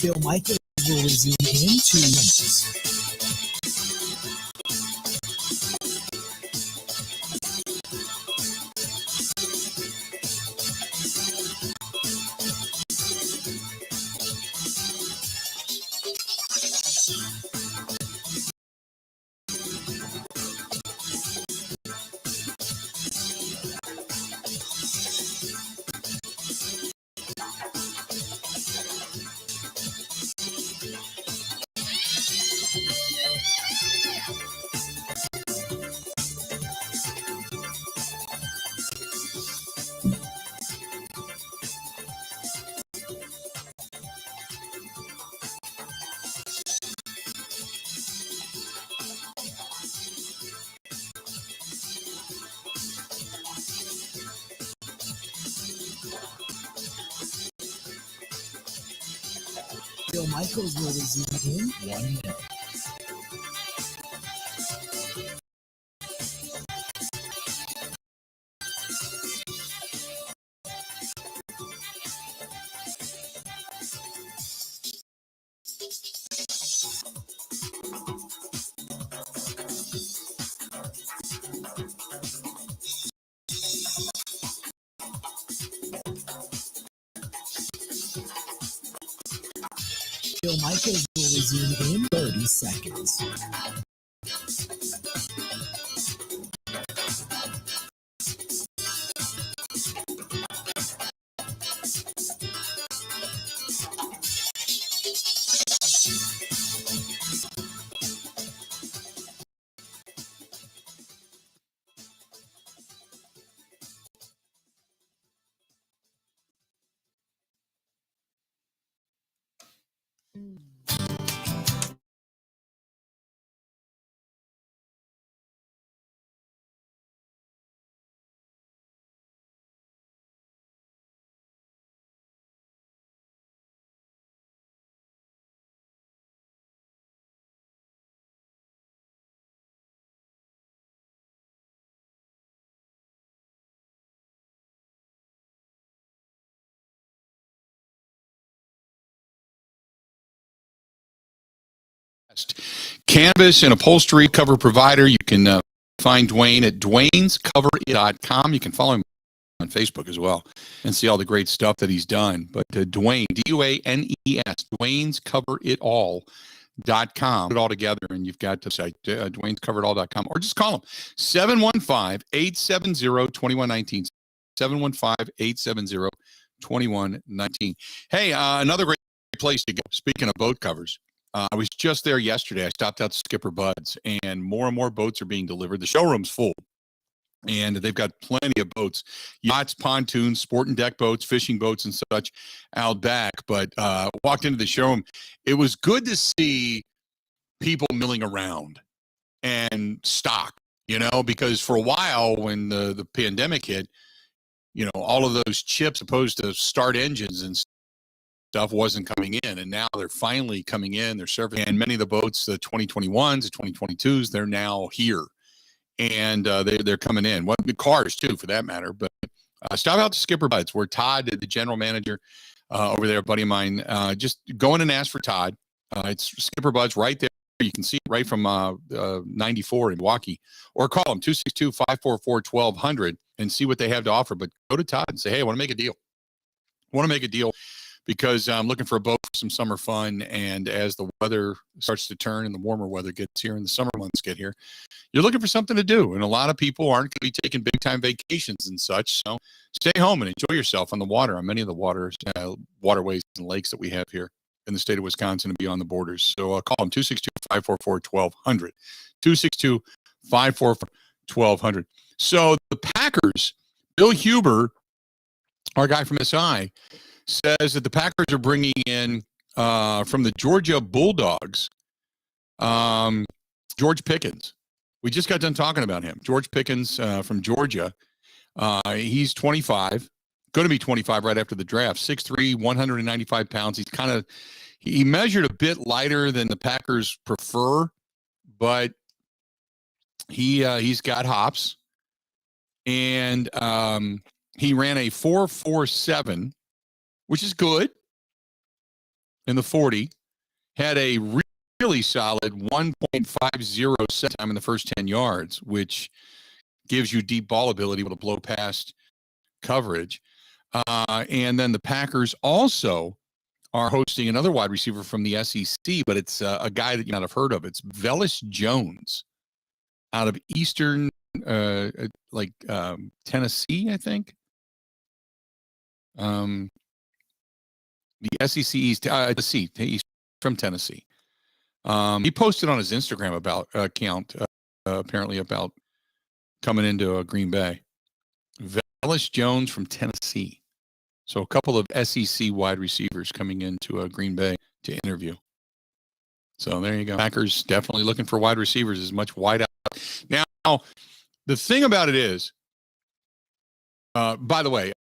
Bill Michaels will resume in 2 minutes. Bill Michaels will resume in 1 minute. Bill Michaels will resume in 30 seconds. Canvas and upholstery cover provider. You can find Dwayne at dwaynescoverit.com. You can follow him on Facebook as well and see all the great stuff that he's done. But Dwayne, D-U-A-N-E-S, dwaynescoveritall.com. Put it all together, and you've got the site, dwaynescoveritall.com, or just call him, 715-870-2119, 715-870-2119. Hey, another great place to go. Speaking of boat covers, I was just there yesterday. I stopped out to Skipper Bud's, and more boats are being delivered. The showroom's full, and they've got plenty of boats, yachts, pontoons, sport and deck boats, fishing boats, and such out back. But walked into the showroom. It was good to see people milling around and stock, because for a while when the pandemic hit, all of those chips opposed to start engines and stuff wasn't coming in, and now they're finally coming in. They're serving, and many of the boats, the 2021s, the 2022s, they're now here, and they're coming in. Well, the cars too, for that matter. But stop out to Skipper Bud's, where Todd, the general manager over there, a buddy of mine, just go in and ask for Todd. It's Skipper Bud's right there. You can see it right from 94 in Milwaukee, or call them 262-544-1200 and see what they have to offer. But go to Todd and say, hey, I want to make a deal. Because I'm looking for a boat for some summer fun, and as the weather starts to turn and the warmer weather gets here and the summer months get here, you're looking for something to do. And a lot of people aren't going to be taking big-time vacations and such, so stay home and enjoy yourself on the water, on many of the waterways and lakes that we have here in the state of Wisconsin and beyond the borders. So call them 262-544-1200, 262-544-1200. So the Packers, Bill Huber, our guy from SI, says that the Packers are bringing in from the Georgia Bulldogs, George Pickens. We just got done talking about him. George Pickens from Georgia. He's 25, going to be 25 right after the draft. 6'3", 195 pounds. He measured a bit lighter than the Packers prefer, but he's got hops. And he ran a 4.47, which is good, in the 40, had a really solid 1.50 set time in the first 10 yards, which gives you deep ball ability, able to blow past coverage. And then the Packers also are hosting another wide receiver from the SEC, but it's a guy that you might have heard of. It's Velus Jones out of Eastern, Tennessee, I think. The SEC East, he's from Tennessee. He posted on his Instagram account apparently about coming into Green Bay. Velus Jones from Tennessee. So a couple of SEC wide receivers coming into Green Bay to interview. So there you go. Packers definitely looking for wide receivers, as much wide out. Now, the thing about it is, by the way,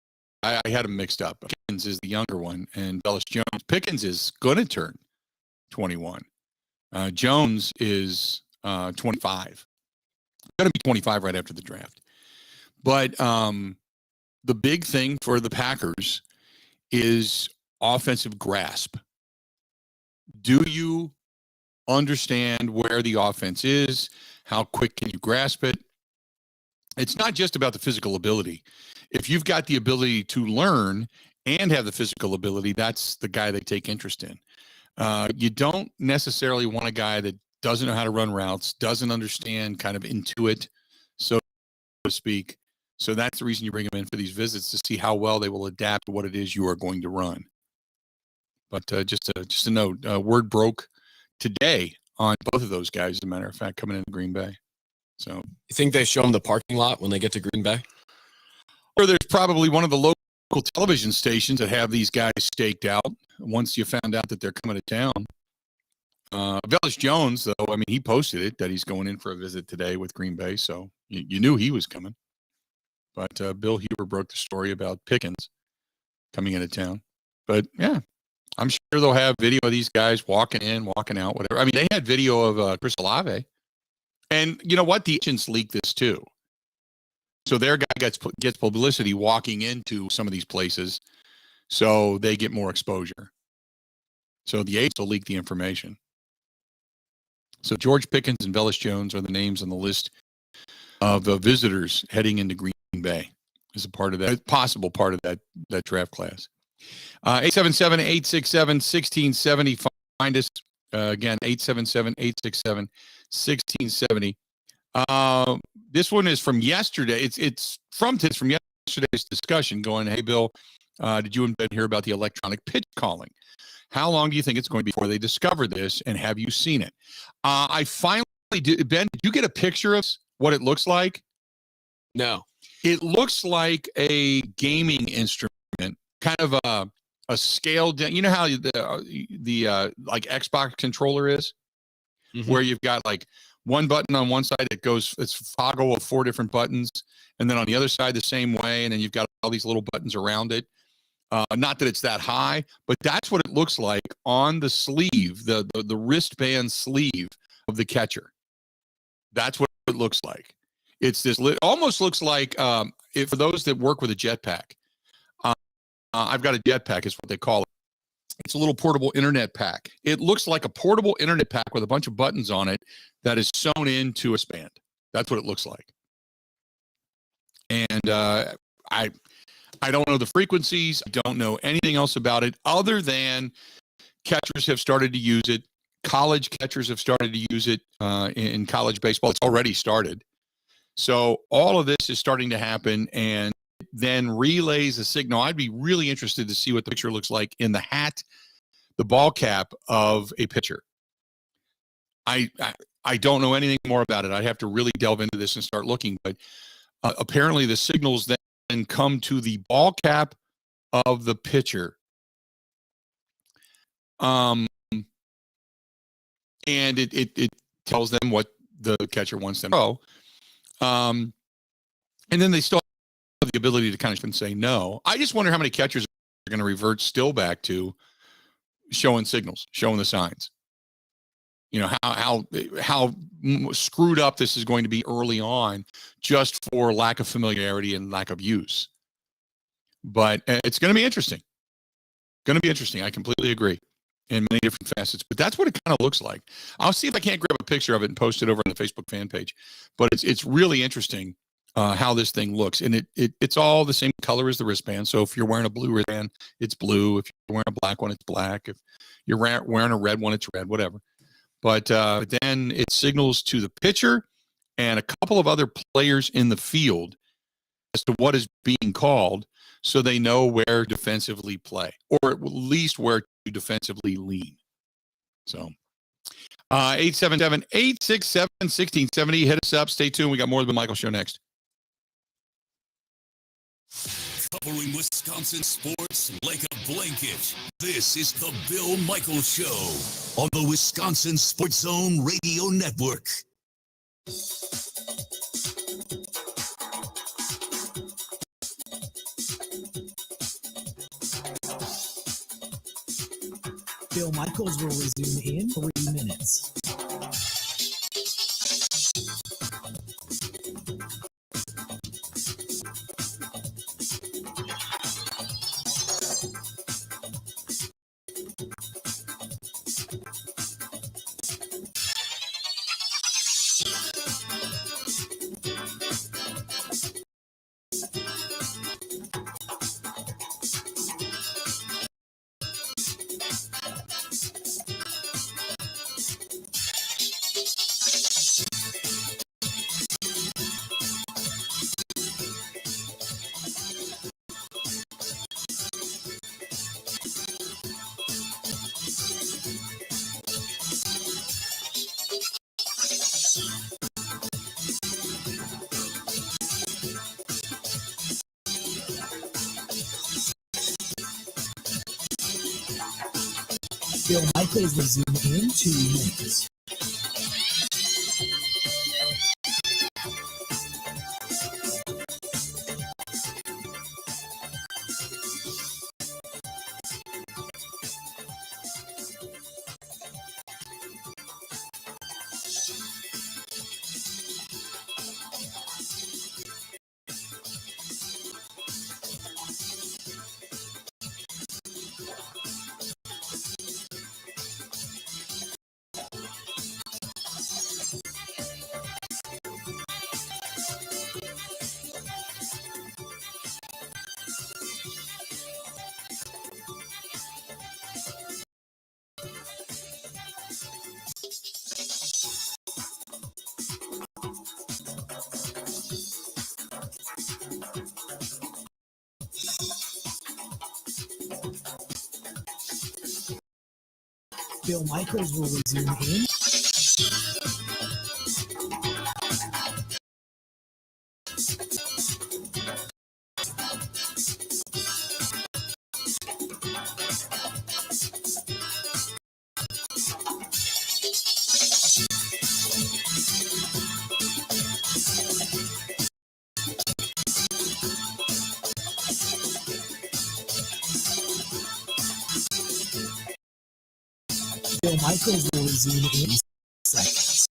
I had them mixed up. Pickens is the younger one, and Velus Jones. Pickens is going to turn 21. Jones is 25. Going to be 25 right after the draft. But the big thing for the Packers is offensive grasp. Do you understand where the offense is? How quick can you grasp it? It's not just about the physical ability. If you've got the ability to learn and have the physical ability, that's the guy they take interest in. You don't necessarily want a guy that doesn't know how to run routes, doesn't understand kind of intuit, so to speak. So that's the reason you bring them in for these visits, to see how well they will adapt to what it is you are going to run. But just a note, word broke today on both of those guys, as a matter of fact, coming into Green Bay. So you think they show them the parking lot when they get to Green Bay? Or there's probably one of the local television stations that have these guys staked out once you found out that they're coming to town. Velus Jones, though, I mean, he posted it that he's going in for a visit today with Green Bay, so you knew he was coming. But Bill Huber broke the story about Pickens coming into town. But, yeah, I'm sure they'll have video of these guys walking in, walking out, whatever. I mean, they had video of Chris Olave. And you know what? The agents leaked this, too. So their guy gets publicity walking into some of these places, so they get more exposure. So the agents will leak the information. So George Pickens and Velus Jones are the names on the list of visitors heading into Green Bay as a part of that, possible part of that draft class. 877-867-1670. Find us again, 877-867-1670. This one is from yesterday. It's from yesterday's discussion going, hey, Bill, did you and Ben hear about the electronic pitch calling? How long do you think it's going to be before they discover this, and have you seen it? I finally did. Ben, did you get a picture of what it looks like? No. It looks like a gaming instrument, kind of a scaled down. You know how the like Xbox controller is, where you've got like one button on one side that goes, it's toggle of 4 different buttons, and then on the other side the same way, and then you've got all these little buttons around it. Not that it's that high, but that's what it looks like on the sleeve, the wristband sleeve of the catcher. That's what it looks like. It's this, almost looks like, for those that work with a jetpack, I've got a jetpack is what they call it. It's a little portable internet pack. It looks like a portable internet pack with a bunch of buttons on it that is sewn into a span. That's what it looks like. And I don't know the frequencies. I don't know anything else about it other than catchers have started to use it. College catchers have started to use it in college baseball. It's already started. So all of this is starting to happen, and then relays a signal. I'd be really interested to see what the picture looks like in the hat, the ball cap of a pitcher. I don't know anything more about it. I'd have to really delve into this and start looking, but apparently the signals then come to the ball cap of the pitcher. And it tells them what the catcher wants them to know. And then they still have the ability to kind of say no. I just wonder how many catchers are going to revert still back to showing signals, showing the signs. You know, how screwed up this is going to be early on just for lack of familiarity and lack of use. But it's going to be interesting. Going to be interesting. I completely agree in many different facets. But that's what it kind of looks like. I'll see if I can't grab a picture of it and post it over on the Facebook fan page. But it's really interesting how this thing looks. And it's all the same color as the wristband. So if you're wearing a blue wristband, it's blue. If you're wearing a black one, it's black. If you're wearing a red one, it's red, whatever. But then it signals to the pitcher and a couple of other players in the field as to what is being called, so they know where defensively play, or at least where to defensively lean. So 877-867-1670. Hit us up. Stay tuned. We got more of the Michael Show next. Covering Wisconsin sports like a blanket. This is the Bill Michaels Show on the Wisconsin Sports Zone Radio Network. Bill Michaels will resume in 3 minutes. Bill Michaels resume in 2 minutes. Bill Michaels will resume in. Bill Michaels will resume in seconds.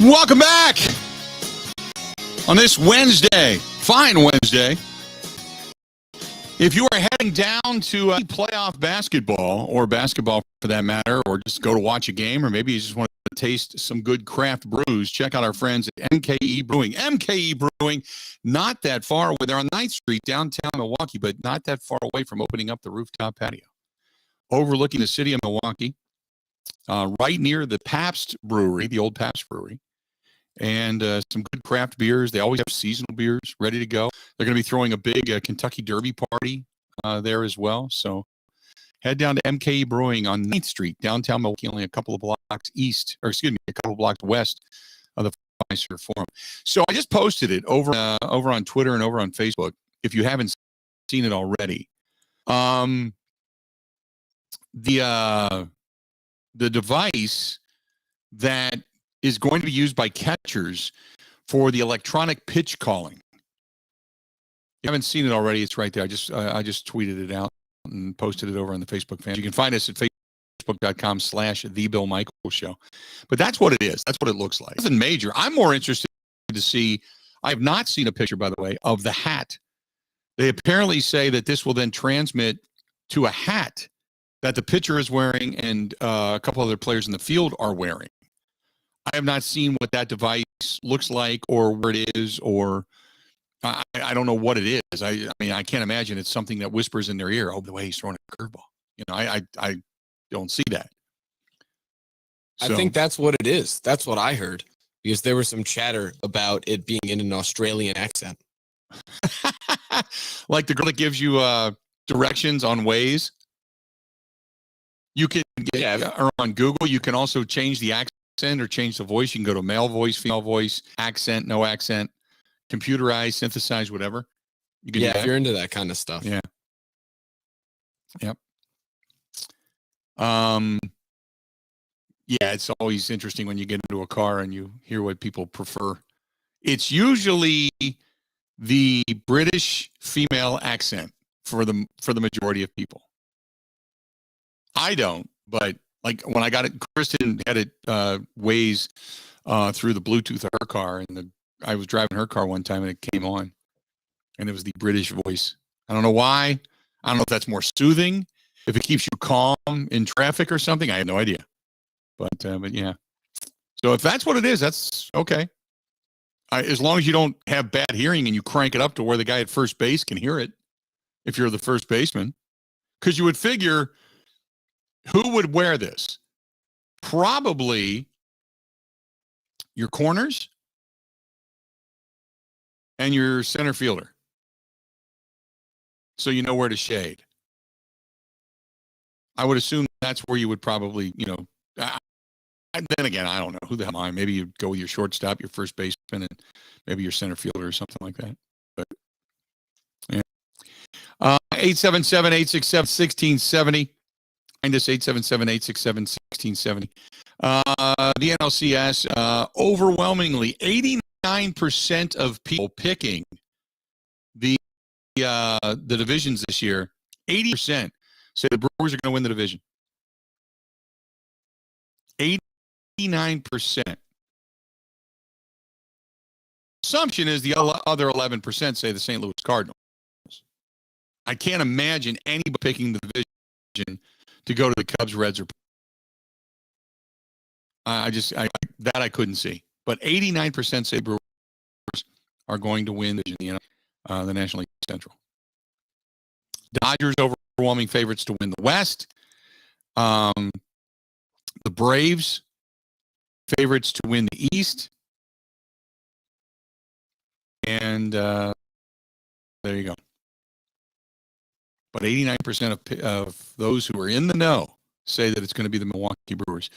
Welcome back on this Wednesday, fine Wednesday. If you are heading down to playoff basketball, or basketball for that matter, or just go to watch a game, or maybe you just want to taste some good craft brews, check out our friends at MKE Brewing. MKE Brewing, not that far away. They're on 9th Street, downtown Milwaukee, but not that far away from opening up the rooftop patio, overlooking the city of Milwaukee, right near the Pabst Brewery, the old Pabst Brewery. And some good craft beers. They always have seasonal beers ready to go. They're going to be throwing a big Kentucky Derby party there as well. So head down to MKE Brewing on 9th Street, downtown Milwaukee, only a couple of blocks east, or excuse me, a couple of blocks west of the Fiserv Forum. So I just posted it over on Twitter and over on Facebook, if you haven't seen it already. The device that is going to be used by catchers for the electronic pitch calling. If you haven't seen it already, it's right there. I just tweeted it out and posted it over on the Facebook fan. You can find us at facebook.com/The Bill Michaels Show. But that's what it is. That's what it looks like. Nothing major. I'm more interested to see, I have not seen a picture, by the way, of the hat. They apparently say that this will then transmit to a hat that the pitcher is wearing and a couple other players in the field are wearing. I have not seen what that device looks like or where it is, or I don't know what it is. I mean, I can't imagine it's something that whispers in their ear, oh, the way he's throwing a curveball. You know, I don't see that. So, I think that's what it is. That's what I heard, because there was some chatter about it being in an Australian accent. Like the girl that gives you directions on Waze. You can get, or on Google, you can also change the accent or change the voice. You can go to male voice, female voice, accent, no accent, computerized, synthesized, whatever. You can if you're into that kind of stuff. Yeah. Yep. Yeah, it's always interesting when you get into a car and you hear what people prefer. It's usually the British female accent for the majority of people. I don't, but Like when I got it, Kristen had it Waze through the Bluetooth of her car, and I was driving her car one time, and it came on, and it was the British voice. I don't know why. I don't know if that's more soothing, if it keeps you calm in traffic or something. I have no idea. But yeah. So if that's what it is, that's okay. As long as you don't have bad hearing and you crank it up to where the guy at first base can hear it, if you're the first baseman, because you would figure who would wear this? Probably your corners and your center fielder. So you know where to shade. I would assume that's where you would probably, then again, I don't know. Who the hell am I? Maybe you go with your shortstop, your first baseman, and maybe your center fielder or something like that. But yeah. 877-867-1670. Find us 877-867-1670. The NLCS, overwhelmingly 89% of people picking the divisions this year, 80% say the Brewers are going to win the division. 89%. Assumption is the other 11% say the St. Louis Cardinals. I can't imagine anybody picking the division to go to the Cubs, Reds, or I couldn't see. But 89% say Brewers are going to win the National League Central. Dodgers overwhelming favorites to win the West. The Braves favorites to win the East. And there you go. But 89% of those who are in the know say that it's going to be the Milwaukee Brewers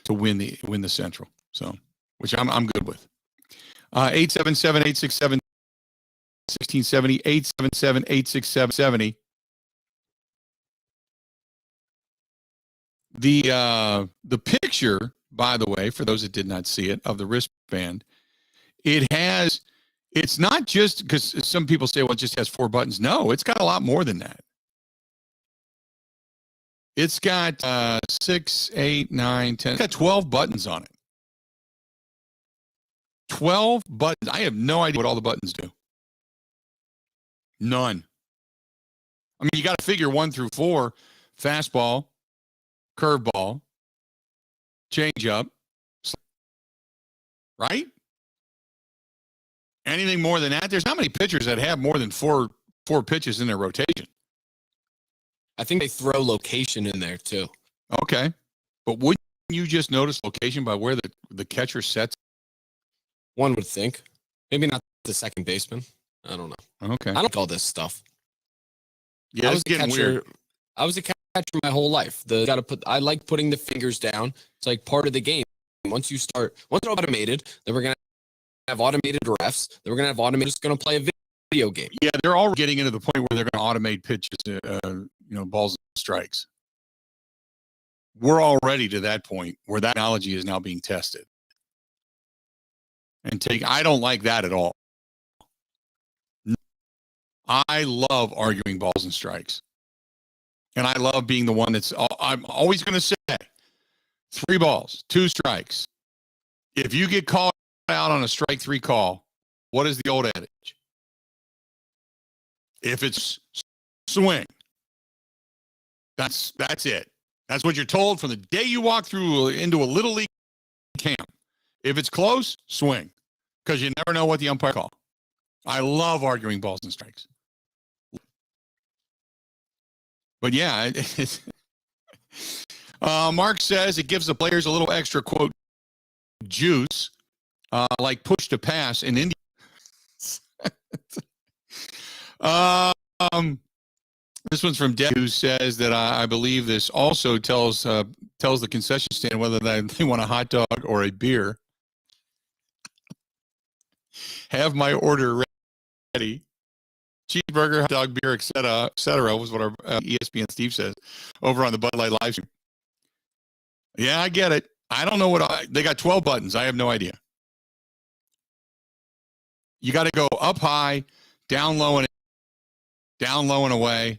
to win the Central. So, which I'm good with. 877-867-1670, 877-867-70. The picture, by the way, for those that did not see it, of the wristband, it's not just because some people say, well, it just has 4 buttons. No, it's got a lot more than that. It's got 6, 8, 9, 10. It's got 12 buttons on it. 12 buttons. I have no idea what all the buttons do. None. I mean, you got to figure 1 through 4, fastball, curveball, changeup, right? Anything more than that? There's not many pitchers that have more than four pitches in their rotation. I think they throw location in there too. Okay. But wouldn't you just notice location by where the catcher sets? One would think. Maybe not the second baseman. I don't know. Okay. I don't call this stuff. Yeah, it's getting weird. I was a catcher my whole life. I like putting the fingers down. It's like part of the game. Once it's automated, then we're going to have automated refs. Then we're going to have automated, going to play a video game. Yeah, they're all getting into the point where they're going to automate pitches, balls and strikes. We're already to that point where that technology is now being tested. I don't like that at all. I love arguing balls and strikes. And I love being the one I'm always going to say 3 balls, 2 strikes. If you get called out on a strike 3 call, what is the old adage? If it's swing, that's it. That's what you're told from the day you walk through into a little league camp. If it's close, swing, because you never know what the umpire call. I love arguing balls and strikes. But yeah, Mark says it gives the players a little extra, quote, juice, like push to pass in India. This one's from Deb, who says that I believe this also tells the concession stand whether they want a hot dog or a beer. Have my order ready. Cheeseburger, hot dog, beer, etc. Was what our ESPN Steve says over on the Bud Light live stream. Yeah, I get it. I don't know they got 12 buttons. I have no idea. You got to go up high, down low and away.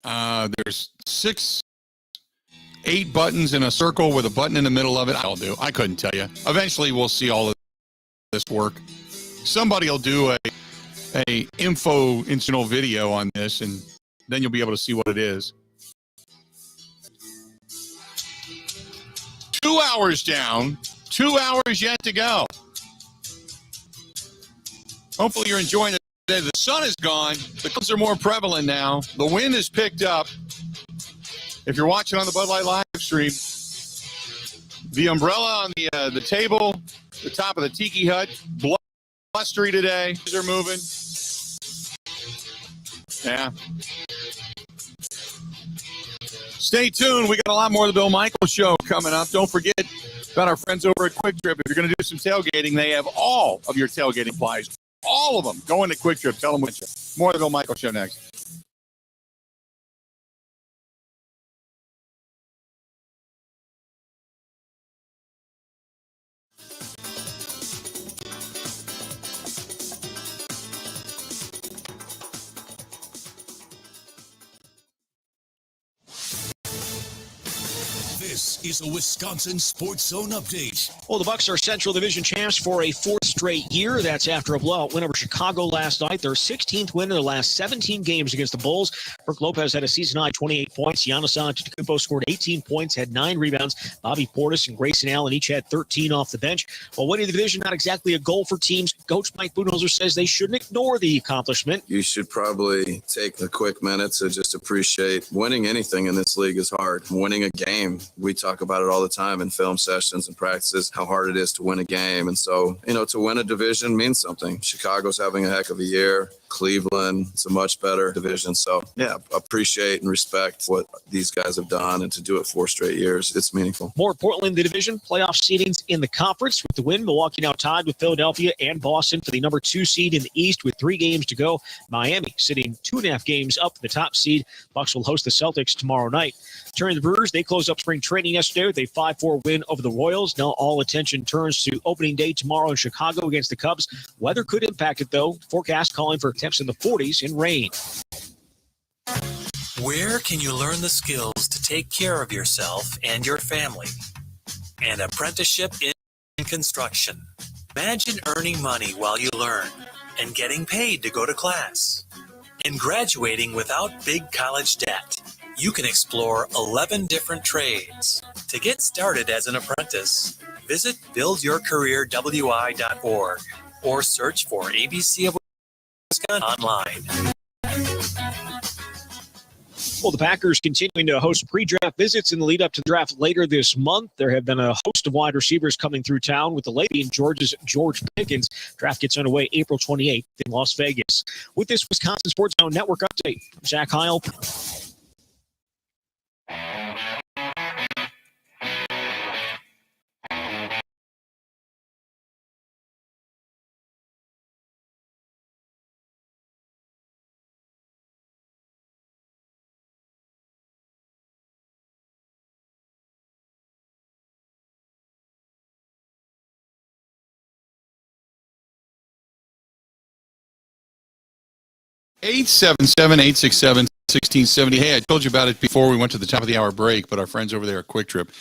There's 6 8 buttons in a circle with a button in the middle of it. I'll do. I couldn't tell you. Eventually, we'll see all of this work. Somebody will do a info video on this, and then you'll be able to see what it is. 2 hours down, 2 hours yet to go. Hopefully you're enjoying it today. The sun is gone. The clouds are more prevalent now. The wind has picked up. If you're watching on the Bud Light live stream, the umbrella on the table, the top of the tiki hut, blustery today. They're moving. Yeah. Stay tuned. We got a lot more of the Bill Michaels Show coming up. Don't forget about our friends over at Quick Trip. If you're going to do some tailgating, they have all of your tailgating supplies. All of them. Go into Quick Trip. Tell them what you. More of the Bill Michaels Show next. This is a Wisconsin Sports Zone update. Well, the Bucks are Central Division champs for a 4th straight year. That's after a blowout win over Chicago last night. Their 16th win in their last 17 games against the Bulls. Brook Lopez had a season-high 28 points. Giannis Antetokounmpo scored 18 points, had 9 rebounds. Bobby Portis and Grayson Allen each had 13 off the bench. While winning the division, not exactly a goal for teams, Coach Mike Budenholzer says they shouldn't ignore the accomplishment. You should probably take a quick minute to just appreciate winning anything in this league is hard. Winning a game, we talk about it all the time in film sessions and practices, how hard it is to win a game. And so, to win a division means something. Chicago's having a heck of a year. Cleveland, it's a much better division. So, yeah, appreciate and respect what these guys have done, and to do it 4 straight years, it's meaningful. More importantly in the division, playoff seedings in the conference. With the win, Milwaukee now tied with Philadelphia and Boston for the number 2 seed in the East with 3 games to go. Miami sitting 2.5 games up the top seed. Bucks will host the Celtics tomorrow night. Turning the Brewers, they closed up spring training yesterday with a 5-4 win over the Royals. Now all attention turns to opening day tomorrow in Chicago against the Cubs. Weather could impact it, though. Forecast calling for temps in the 40s and rain. Where can you learn the skills to take care of yourself and your family? An apprenticeship in construction. Imagine earning money while you learn and getting paid to go to class and graduating without big college debt. You can explore 11 different trades. To get started as an apprentice, visit buildyourcareerwi.org or search for ABC of Wisconsin online. Well, the Packers continuing to host pre-draft visits in the lead up to the draft later this month. There have been a host of wide receivers coming through town, with the lady in Georgia's George Pickens. Draft gets underway April 28th in Las Vegas. With this Wisconsin Sports Zone Network update, I'm Zach Heil. Eight 877-867-1670. Hey, I told you about it before we went to the top of the hour break, but our friends over there at Quick Trip,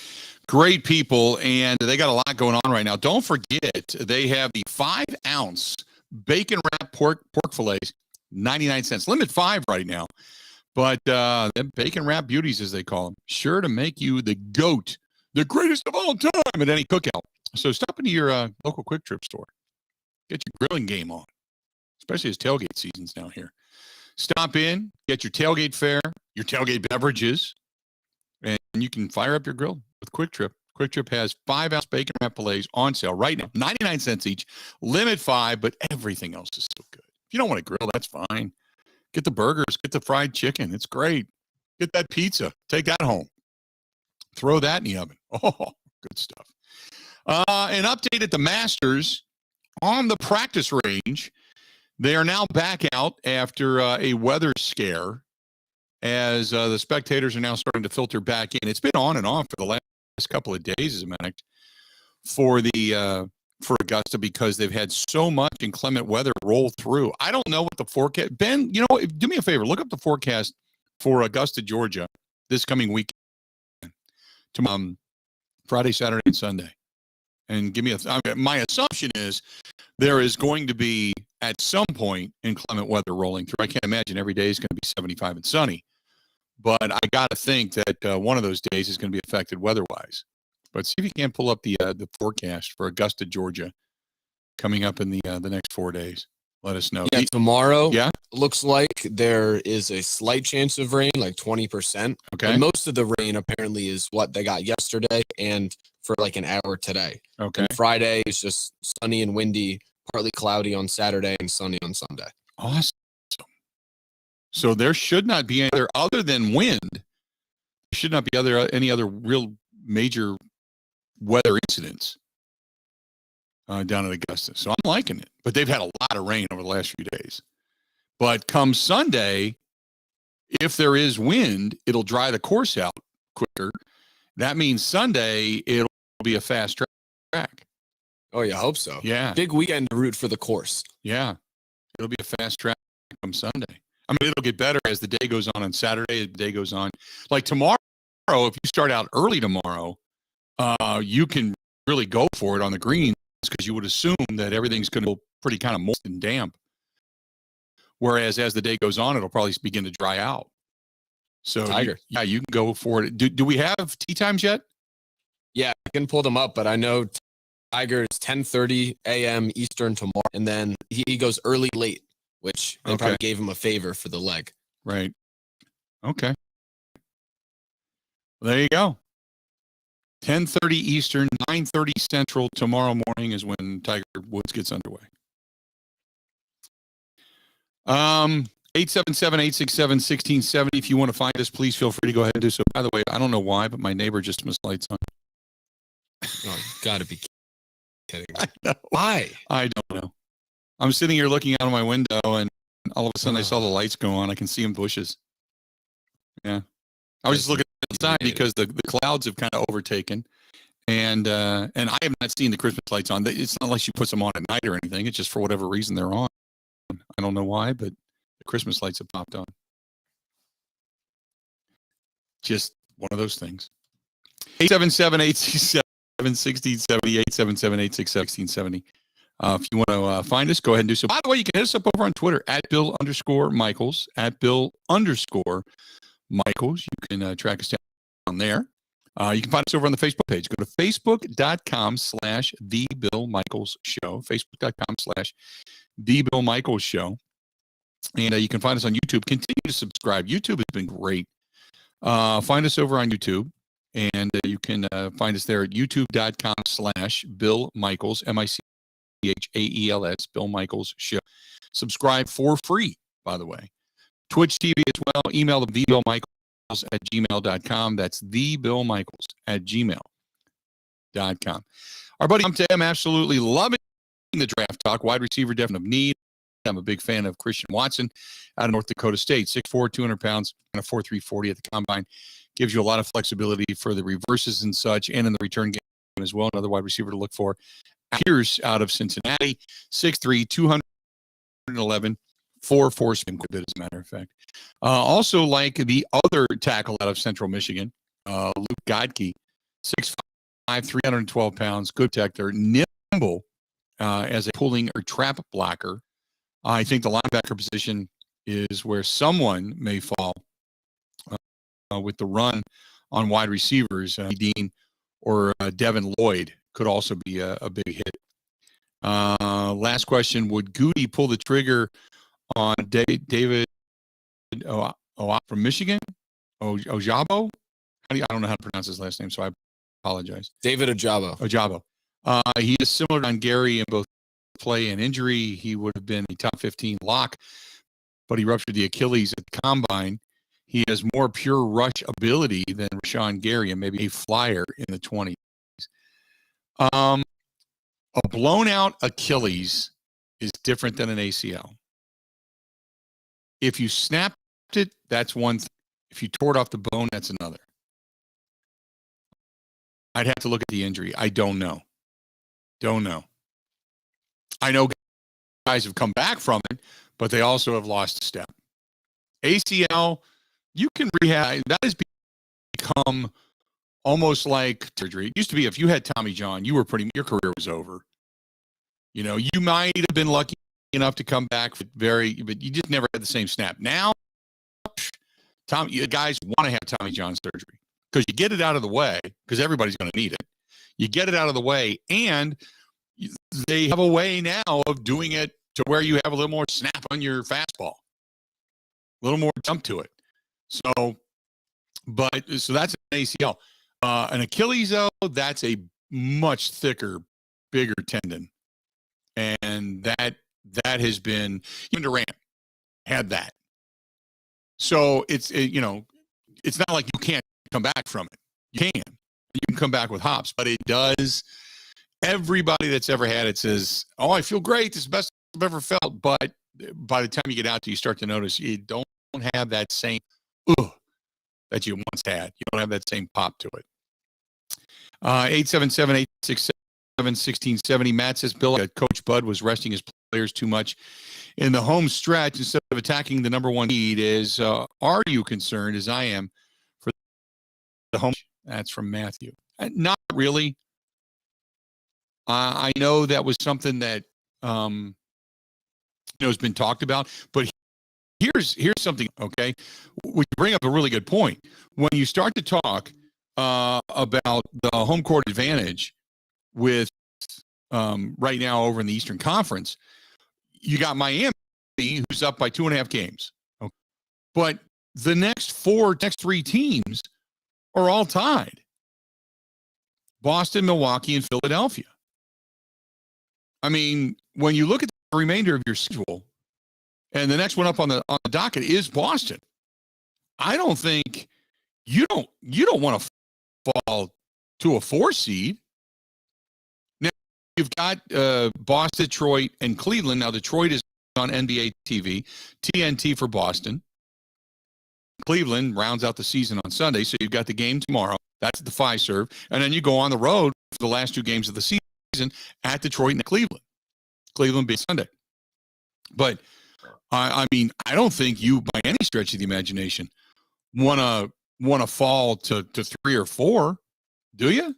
great people, and they got a lot going on right now. Don't forget, they have the 5-ounce bacon wrap pork fillets, 99 cents. Limit 5 right now. But them bacon wrap beauties, as they call them, sure to make you the GOAT, the greatest of all time at any cookout. So stop into your local Quick Trip store. Get your grilling game on, especially as tailgate season's now here. Stop in, get your tailgate fare, your tailgate beverages, and you can fire up your grill with Quick Trip. Quick Trip has 5-ounce bacon wrap fillets on sale right now, 99 cents each, limit 5, but everything else is so good. If you don't want to grill, that's fine. Get the burgers, get the fried chicken. It's great. Get that pizza. Take that home. Throw that in the oven. Oh, good stuff. An update at the Masters on the practice range. They are now back out after a weather scare, as the spectators are now starting to filter back in. It's been on and off for the last couple of days, as a matter of fact, for Augusta, because they've had so much inclement weather roll through. I don't know what the forecast. Ben, do me a favor. Look up the forecast for Augusta, Georgia, this coming weekend. Friday, Saturday, and Sunday. And give me my assumption is there is going to be at some point inclement weather rolling through. I can't imagine every day is going to be 75 and sunny, but I got to think that one of those days is going to be affected weather-wise. But see if you can pull up the forecast for Augusta, Georgia, coming up in the next 4 days. Let us know. Yeah, tomorrow. Yeah, looks like there is a slight chance of rain, like 20%. Okay. And most of the rain apparently is what they got yesterday and for like an hour today. Okay. And Friday is just sunny and windy, partly cloudy on Saturday and sunny on Sunday. Awesome. So there should not be any other than wind. There should not be any other real major weather incidents down at Augusta. So I'm liking it. But they've had a lot of rain over the last few days. But come Sunday, if there is wind, it'll dry the course out quicker. That means Sunday, it'll be a fast track. Oh, yeah, I hope so. Yeah. Big weekend to root for the course. Yeah. It'll be a fast track come Sunday. I mean, it'll get better as the day goes on Saturday, the day goes on. Like tomorrow, if you start out early tomorrow, you can really go for it on the greens because you would assume that everything's going to go pretty kind of moist and damp. Whereas as the day goes on, it'll probably begin to dry out. So Tiger. You can go for it. Do we have tee times yet? Yeah, I can pull them up, but I know Tiger is 10:30 a.m. Eastern tomorrow, and then he goes early late, which they probably gave him a favor for the leg. Right. Okay. Well, there you go. 10:30 Eastern, 9:30 Central tomorrow morning is when Tiger Woods gets underway. 877-867-1670. If you want to find us, please feel free to go ahead and do so. By the way, I don't know why, but my neighbor just missed lights on. Oh, you gotta be kidding me. I know. Why? I don't know. I'm sitting here looking out of my window, and all of a sudden I saw the lights go on. I can see in bushes. Yeah. I was just looking outside because the clouds have kind of overtaken. And I have not seen the Christmas lights on. It's not like you put them on at night or anything. It's just for whatever reason they're on. I don't know why, but the Christmas lights have popped on. Just one of those things. 877-867-1670, 877-867-1670. If you want to find us, go ahead and do so. By the way, you can hit us up over on Twitter at Bill_Michaels, at Bill_Michaels. You can track us down there. You can find us over on the Facebook page. Go to facebook.com/The Bill Michaels Show, facebook.com/The Bill Michaels Show. And you can find us on YouTube. Continue to subscribe. YouTube has been great. Find us over on YouTube. And you can find us there at youtube.com/Bill Michaels, MICHAELS, Bill Michaels Show. Subscribe for free, by the way. Twitch TV as well. Email them, thebillmichaels@gmail.com. That's thebillmichaels@gmail.com. Our buddy Tom Tim, absolutely loving the draft talk. Wide receiver, definite of need. I'm a big fan of Christian Watson out of North Dakota State. 6'4", 200 pounds, and a 4.3 40 at the combine. Gives you a lot of flexibility for the reverses and such, and in the return game as well. Another wide receiver to look for. Pierce out of Cincinnati, 6'3", 211, 4.4 spin, quite a bit, as a matter of fact. Also, like the other tackle out of Central Michigan, Luke Godke, 6'5", 312 pounds, good protector, nimble as a pulling or trap blocker. I think the linebacker position is where someone may fall with the run on wide receivers. Dean or Devin Lloyd could also be a big hit. Last question, would Goody pull the trigger on David from Michigan? Ojabo? I don't know how to pronounce his last name, so I apologize. David Ojabo. He is similar to Gary in both play and injury. He would have been a top 15 lock, but he ruptured the Achilles at the combine. He has more pure rush ability than Rashawn Gary and maybe a flyer in the 20s. A blown out Achilles is different than an ACL. If you snapped it, that's one thing. If you tore it off the bone, that's another. I'd have to look at the injury. I don't know. I know guys have come back from it, but they also have lost a step. ACL, you can rehab. That has become almost like surgery. It used to be if you had Tommy John, your career was over. You might have been lucky enough to come back but you just never had the same snap. Now, guys want to have Tommy John surgery because you get it out of the way because everybody's going to need it. You get it out of the way, and they have a way now of doing it to where you have a little more snap on your fastball, a little more jump to it. So that's an ACL. An Achilles, though, that's a much thicker, bigger tendon. And that has been, even Durant had that. So it's not like you can't come back from it. You can come back with hops, but it does. Everybody that's ever had it says, "Oh, I feel great. This is the best I've ever felt." But by the time you get out there, you start to notice you don't have that same that you once had. You don't have that same pop to it. 877-867-1670. Matt says, Bill, Coach Bud was resting his players too much in the home stretch instead of attacking the number one lead. Are you concerned, as I am, for the home? That's from Matthew. Not really. I know that was something that has been talked about, but here's something. Okay, we bring up a really good point when you start to talk about the home court advantage with right now over in the Eastern Conference. You got Miami, who's up by 2.5 games, okay. But the next three teams are all tied: Boston, Milwaukee, and Philadelphia. I mean, when you look at the remainder of your schedule, and the next one up on the docket is Boston, I don't think you don't want to fall to a 4 seed. Now you've got Boston, Detroit, and Cleveland. Now Detroit is on NBA TV, TNT for Boston. Cleveland rounds out the season on Sunday, so you've got the game tomorrow. That's the Fiserv, and then you go on the road for the last 2 games of the season at Detroit and Cleveland. Cleveland being Sunday, but I mean, I don't think you, by any stretch of the imagination, want to fall to 3 or 4, do you?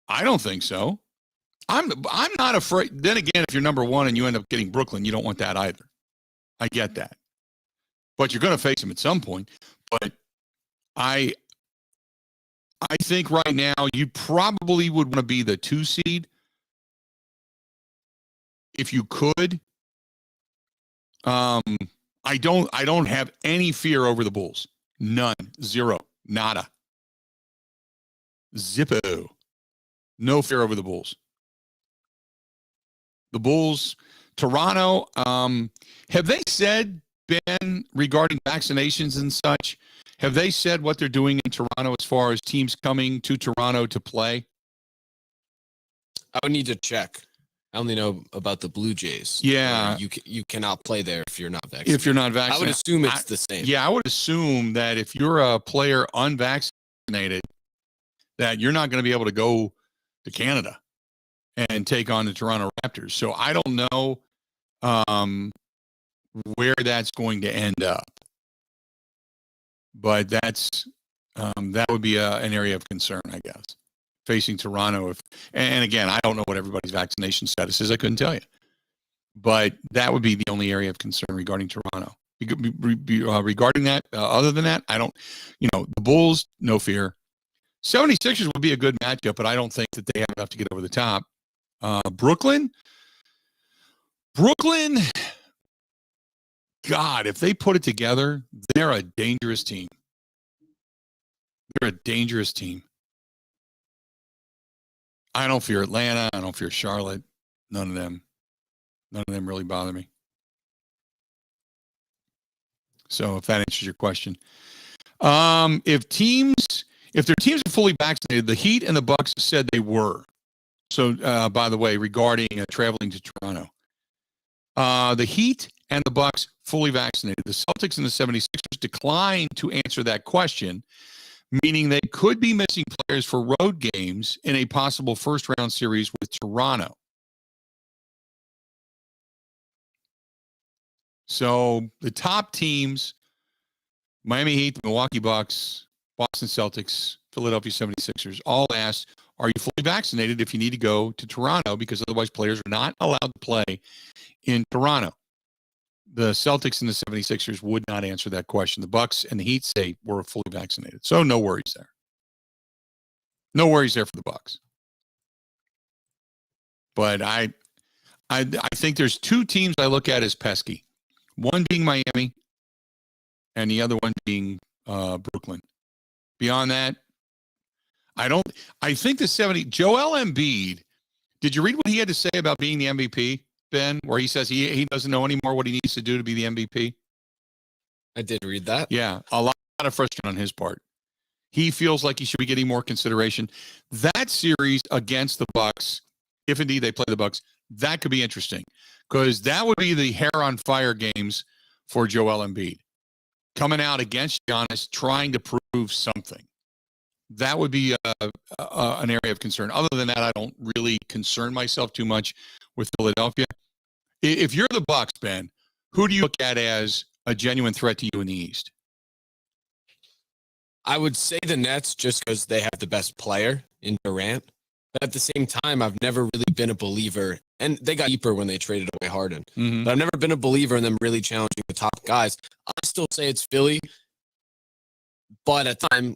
I don't think so. I'm not afraid. Then again, if you're number 1 and you end up getting Brooklyn, you don't want that either. I get that, but you're going to face them at some point. But I think right now you probably would want to be the 2 seed if you could. I don't have any fear over the Bulls. None. Zero. Nada. Zippo. No fear over the Bulls. The Bulls, Toronto, have they said, Ben, regarding vaccinations and such, have they said what they're doing in Toronto as far as teams coming to Toronto to play? I would need to check. I only know about the Blue Jays. Yeah. You cannot play there if you're not vaccinated. If you're not vaccinated. I would assume it's the same. Yeah, I would assume that if you're a player unvaccinated, that you're not going to be able to go to Canada and take on the Toronto Raptors. So I don't know where that's going to end up. But that would be an area of concern, I guess, facing Toronto. And again, I don't know what everybody's vaccination status is. I couldn't tell you. But that would be the only area of concern regarding Toronto. Regarding that, other than that, I don't, the Bulls, no fear. 76ers would be a good matchup, but I don't think that they have enough to get over the top. Brooklyn, God, if they put it together, they're a dangerous team. They're a dangerous team. I don't fear Atlanta. I don't fear Charlotte. None of them really bother me. So if that answers your question. If their teams are fully vaccinated, the Heat and the Bucks said they were. So, by the way, regarding traveling to Toronto, the Heat and the Bucks fully vaccinated. The Celtics and the 76ers declined to answer that question, meaning they could be missing players for road games in a possible first-round series with Toronto. So the top teams, Miami Heat, the Milwaukee Bucks, Boston Celtics, Philadelphia 76ers, all asked, are you fully vaccinated if you need to go to Toronto? Because otherwise players are not allowed to play in Toronto. The Celtics and the 76ers would not answer that question. The Bucks and the Heat say we're fully vaccinated. So no worries there. No worries there for the Bucks. But I think there's two teams I look at as pesky. One being Miami and the other one being Brooklyn. Beyond that, I think Joel Embiid, did you read what he had to say about being the MVP, Ben, where he says he doesn't know anymore what he needs to do to be the MVP? I did read that. Yeah, a lot of frustration on his part. He feels like he should be getting more consideration. That series against the Bucks, if indeed they play the Bucks, that could be interesting because that would be the hair on fire games for Joel Embiid. Coming out against Giannis, trying to prove something. That would be an area of concern. Other than that, I don't really concern myself too much with Philadelphia. If you're the Bucks, Ben, who do you look at as a genuine threat to you in the East? I would say the Nets just because they have the best player in Durant. But at the same time, I've never really been a believer, and they got deeper when they traded away Harden. Mm-hmm. But I've never been a believer in them really challenging the top guys. I still say it's Philly, but at the time,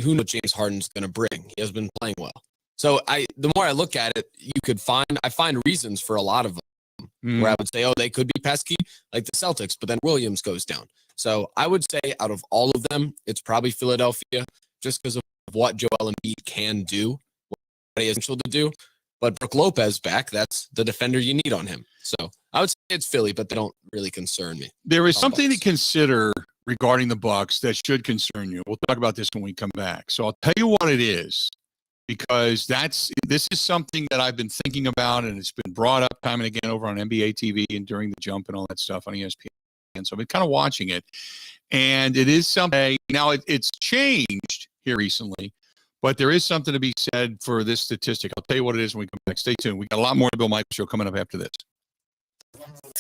who knows what James Harden's going to bring? He has been playing well. So the more I look at it, I find reasons for a lot of them where I would say, oh, they could be pesky, like the Celtics, but then Williams goes down. So I would say out of all of them, it's probably Philadelphia, just because of what Joel Embiid can do, what he has potential to do. But Brook Lopez back, that's the defender you need on him. So I would say it's Philly, but they don't really concern me. There is something to consider regarding the Bucks that should concern you. We'll talk about this when we come back. So I'll tell you what it is, because this is something that I've been thinking about, and it's been brought up time and again over on NBA TV and during the jump and all that stuff on ESPN. And so I've been kind of watching it, and it is something. Now it's changed here recently, but there is something to be said for this statistic. I'll tell you what it is when we come back. Stay tuned. We got a lot more of the Bill Michaels Show coming up after this.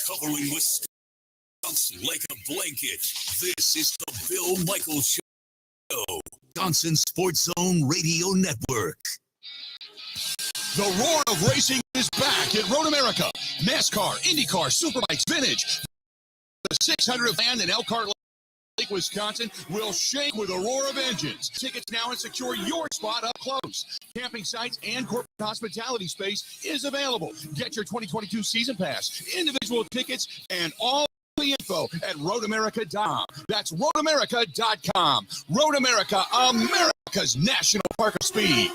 Covering Wisconsin like a blanket. This is the Bill Michaels Show. Wisconsin Sports Zone Radio Network. The roar of racing is back at Road America. NASCAR, IndyCar, Superbikes, Vintage. The 600th land in Elkhart Lake, Wisconsin will shake with a roar of engines. Tickets now and secure your spot up close. Camping sites and corporate hospitality space is available. Get your 2022 season pass, individual tickets, and all the info at roadamerica.com. That's roadamerica.com. Road America, America's national park of speed.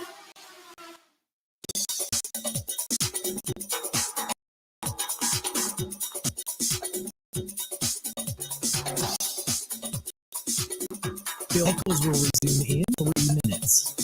Bill Michaels will resume in 3 minutes.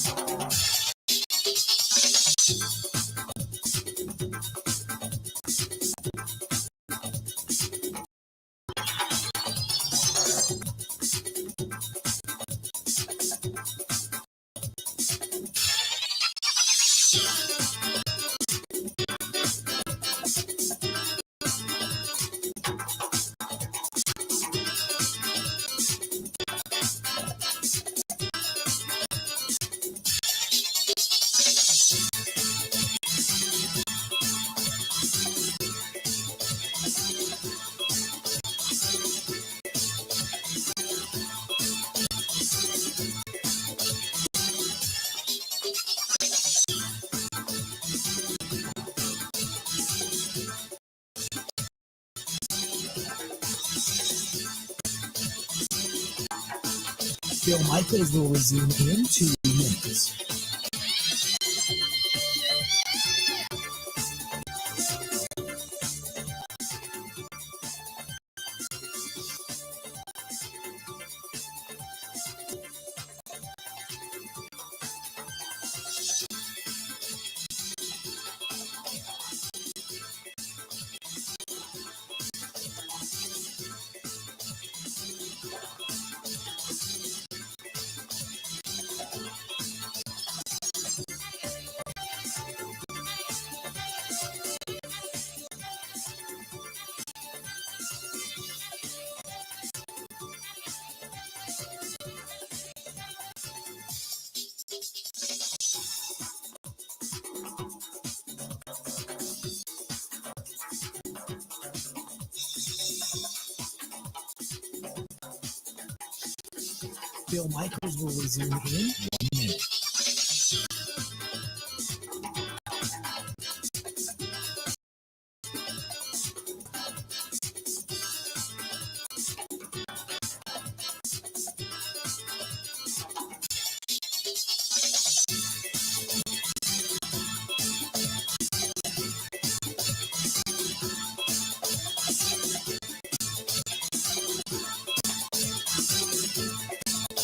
Bill Michaels will resume in 2 minutes. Bill Michaels will resume in 1 minute.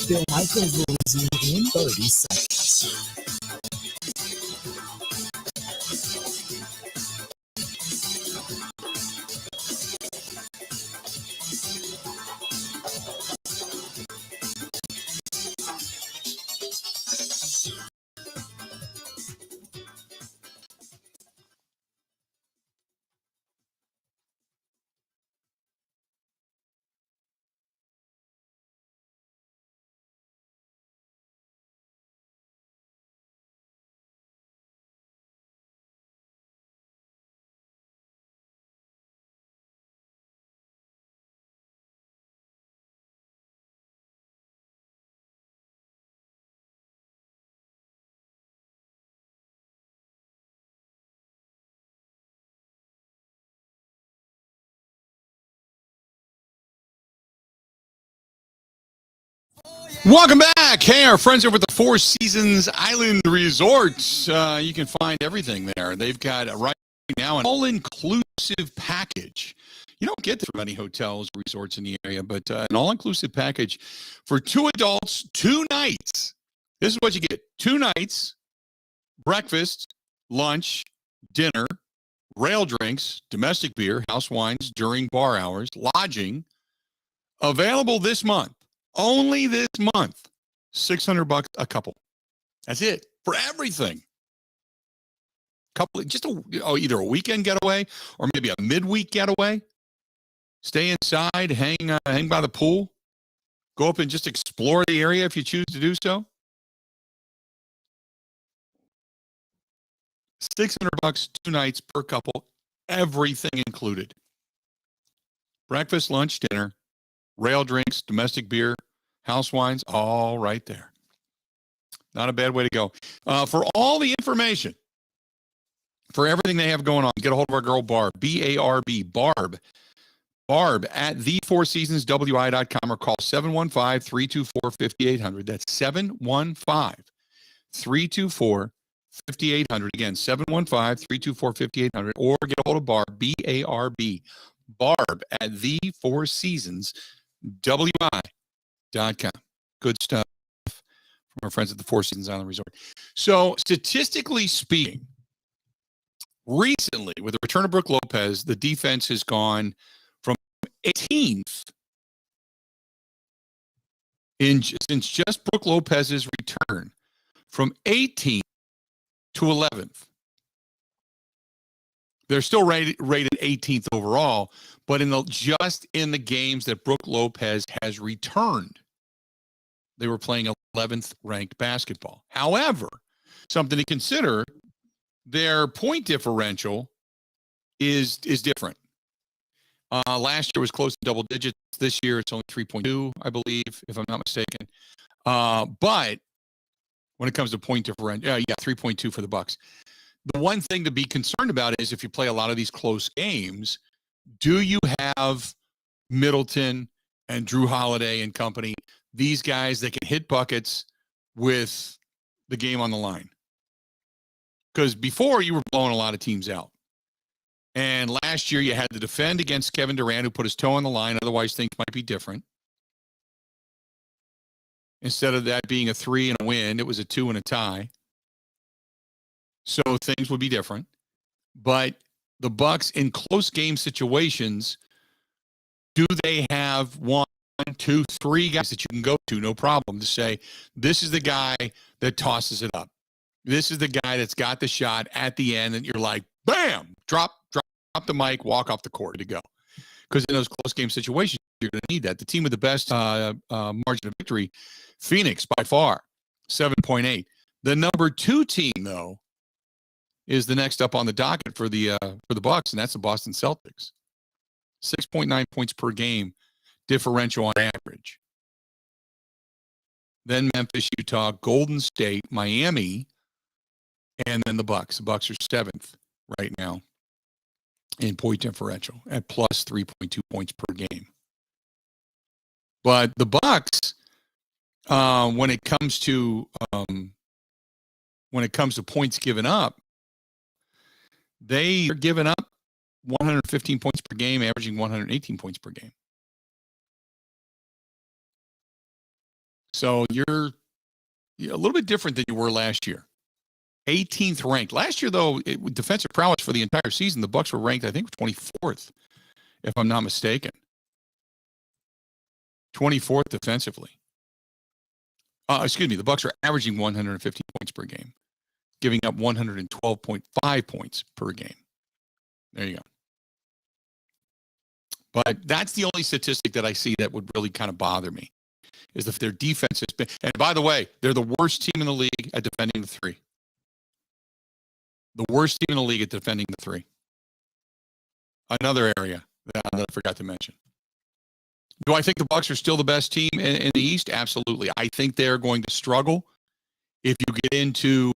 Bill Michaels will resume in 30 seconds. Welcome back. Hey, our friends over at the Four Seasons Island Resort. You can find everything there. They've got right now an all-inclusive package. You don't get this from many hotels, resorts in the area, but an all-inclusive package for 2 adults, 2 nights. This is what you get. 2 nights, breakfast, lunch, dinner, rail drinks, domestic beer, house wines during bar hours, lodging. Available this month. Only this month. $600 a couple. That's it for everything. Either a weekend getaway or maybe a midweek getaway. Stay inside, hang by the pool. Go up and just explore the area if you choose to do so. $600, 2 nights per couple, everything included. Breakfast, lunch, dinner, rail drinks, domestic beer, house wines, all right there. Not a bad way to go. For all the information, for everything they have going on, get a hold of our girl, Barb, B-A-R-B, Barb at thefourseasonswi.com or call 715-324-5800. That's 715-324-5800. Again, 715-324-5800. Or get a hold of Barb, B-A-R-B, Barb at thefourseasonswi.com. Good stuff from our friends at the Four Seasons Island Resort. So, statistically speaking, recently, with the return of Brooke Lopez, the defense has gone from 18th since just Brooke Lopez's return, from 18th to 11th. They're still rated 18th overall, but just in the games that Brooke Lopez has returned, they were playing 11th ranked basketball. However, something to consider, their point differential is different. Last year was close to double digits. This year it's only 3.2, I believe, if I'm not mistaken. But when it comes to point differential, 3.2 for the Bucks. The one thing to be concerned about is if you play a lot of these close games, do you have Middleton and Drew Holiday and company, these guys that can hit buckets with the game on the line? Because before, you were blowing a lot of teams out. And last year, you had to defend against Kevin Durant, who put his toe on the line. Otherwise, things might be different. Instead of that being a 3 and a win, it was a 2 and a tie. So things would be different. But the Bucks, in close game situations, do they have 1, 2, 3 guys that you can go to, no problem, to say, this is the guy that tosses it up. This is the guy that's got the shot at the end, and you're like, bam, drop the mic, walk off the court to go. Because in those close game situations, you're going to need that. The team with the best margin of victory, Phoenix, by far, 7.8. The number 2 team, though, is the next up on the docket for the Bucks, and that's the Boston Celtics. 6.9 points per game differential on average. then Memphis, Utah, Golden State, Miami, and then the Bucks. The Bucks are 7th right now in point differential at plus 3.2 points per game. But the Bucks, when it comes to points given up, they are giving up 115 points per game, averaging 118 points per game. So you're a little bit different than you were last year. 18th ranked. Last year, though, defensive prowess for the entire season, the Bucks were ranked, I think, 24th, if I'm not mistaken. 24th defensively. The Bucks are averaging 115 points per game, giving up 112.5 points per game. There you go. But that's the only statistic that I see that would really kind of bother me, is if their defense has been. And by the way, they're the worst team in the league at defending the three. The worst team in the league at defending the three. Another area that I forgot to mention. Do I think the Bucks are still the best team in the East? Absolutely. I think they're going to struggle if you get into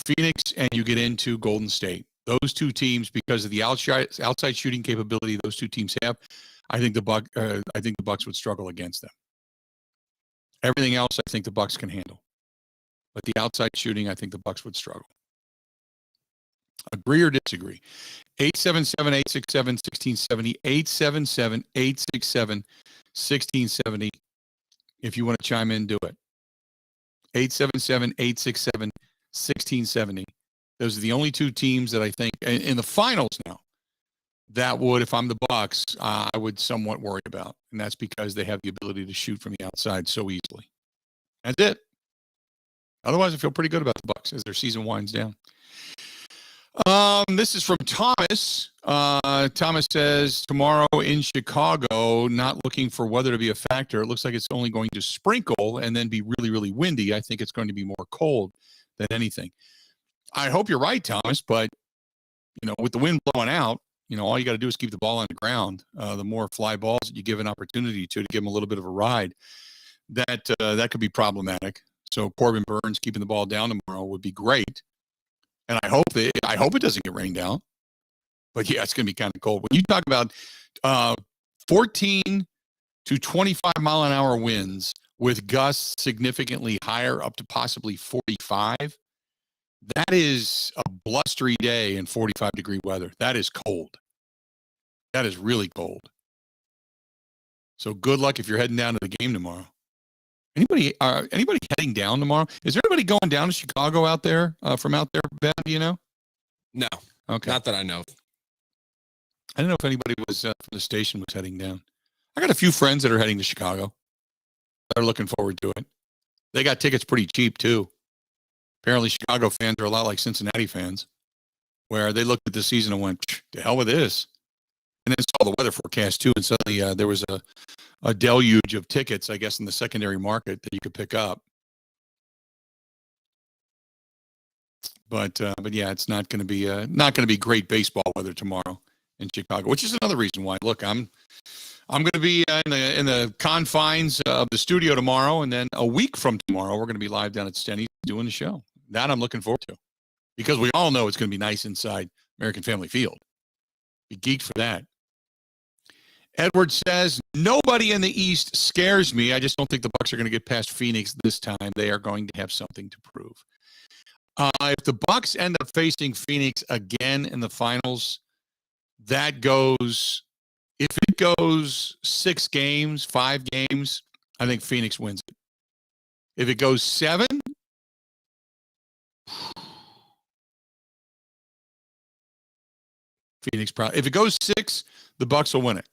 Phoenix and you get into Golden State. Those two teams, because of the outside shooting capability those two teams have, I think the Bucks would struggle against them. Everything else, I think the Bucks can handle, but the outside shooting, I think the Bucks would struggle. Agree or disagree? 877-867-1670, 877-867-1670. If you want to chime in, do it. 877-867-1670. Those are the only two teams that I think in the finals now that would, if I'm the Bucks, I would somewhat worry about, and that's because they have the ability to shoot from the outside so easily. That's it. Otherwise, I feel pretty good about the Bucks as their season winds down. This is from Thomas. Thomas says, tomorrow in Chicago, not looking for weather to be a factor. It looks like it's only going to sprinkle and then be really, really windy. I think it's going to be more cold than anything. I hope you're right, Thomas, but, with the wind blowing out, all you got to do is keep the ball on the ground. The more fly balls that you give an opportunity to give them a little bit of a ride, that could be problematic. So Corbin Burns keeping the ball down tomorrow would be great. And I hope it doesn't get rained out. But yeah, it's going to be kind of cold. When you talk about 14 to 25 mile an hour winds with gusts significantly higher, up to possibly 45, that is a blustery day in 45-degree weather. That is cold. That is really cold. So good luck if you're heading down to the game tomorrow. Anybody heading down tomorrow? Is there anybody going down to Chicago out there from out there, Ben? Do you know? No. Okay. Not that I know. I don't know if anybody was from the station was heading down. I got a few friends that are heading to Chicago. They're looking forward to it. They got tickets pretty cheap too. Apparently, Chicago fans are a lot like Cincinnati fans, where they looked at the season and went, "To hell with this," and then saw the weather forecast too, and suddenly there was a deluge of tickets, I guess, in the secondary market that you could pick up. But yeah, it's not going to be great baseball weather tomorrow in Chicago, which is another reason why. Look, I'm going to be in the confines of the studio tomorrow, and then a week from tomorrow, we're going to be live down at Stenny's doing the show. That I'm looking forward to, because we all know it's going to be nice inside American Family Field. Be geeked for that. Edward says, nobody in the East scares me. I just don't think the Bucks are going to get past Phoenix this time. They are going to have something to prove. If the Bucks end up facing Phoenix again in the finals, if it goes 6 games, 5 games, I think Phoenix wins it. If it goes 7, Phoenix probably. If it goes 6, the Bucks will win it.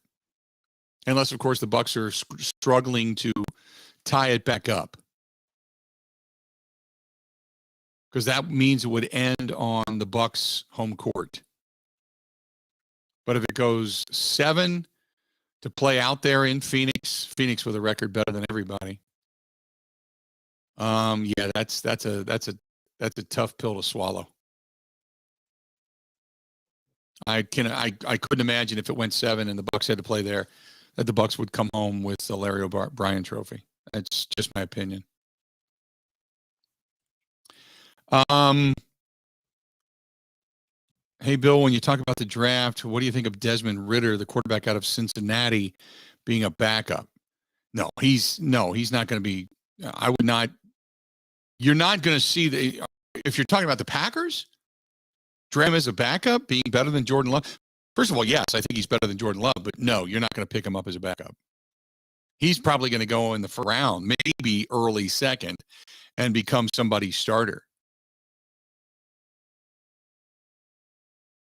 Unless, of course, the Bucks are struggling to tie it back up, because that means it would end on the Bucks' home court. But if it goes 7 to play out there in Phoenix with a record better than everybody, yeah, that's a tough pill to swallow. I couldn't imagine if it went 7 and the Bucks had to play there, that the Bucks would come home with the Larry O'Brien trophy. That's just my opinion. Hey, Bill, when you talk about the draft, what do you think of Desmond Ridder, the quarterback out of Cincinnati, being a backup? No, he's not going to be. I would not. You're not going to see if you're talking about the Packers, draft him as a backup being better than Jordan Love. First of all, yes, I think he's better than Jordan Love, but no, you're not going to pick him up as a backup. He's probably going to go in the first round, maybe early second, and become somebody's starter.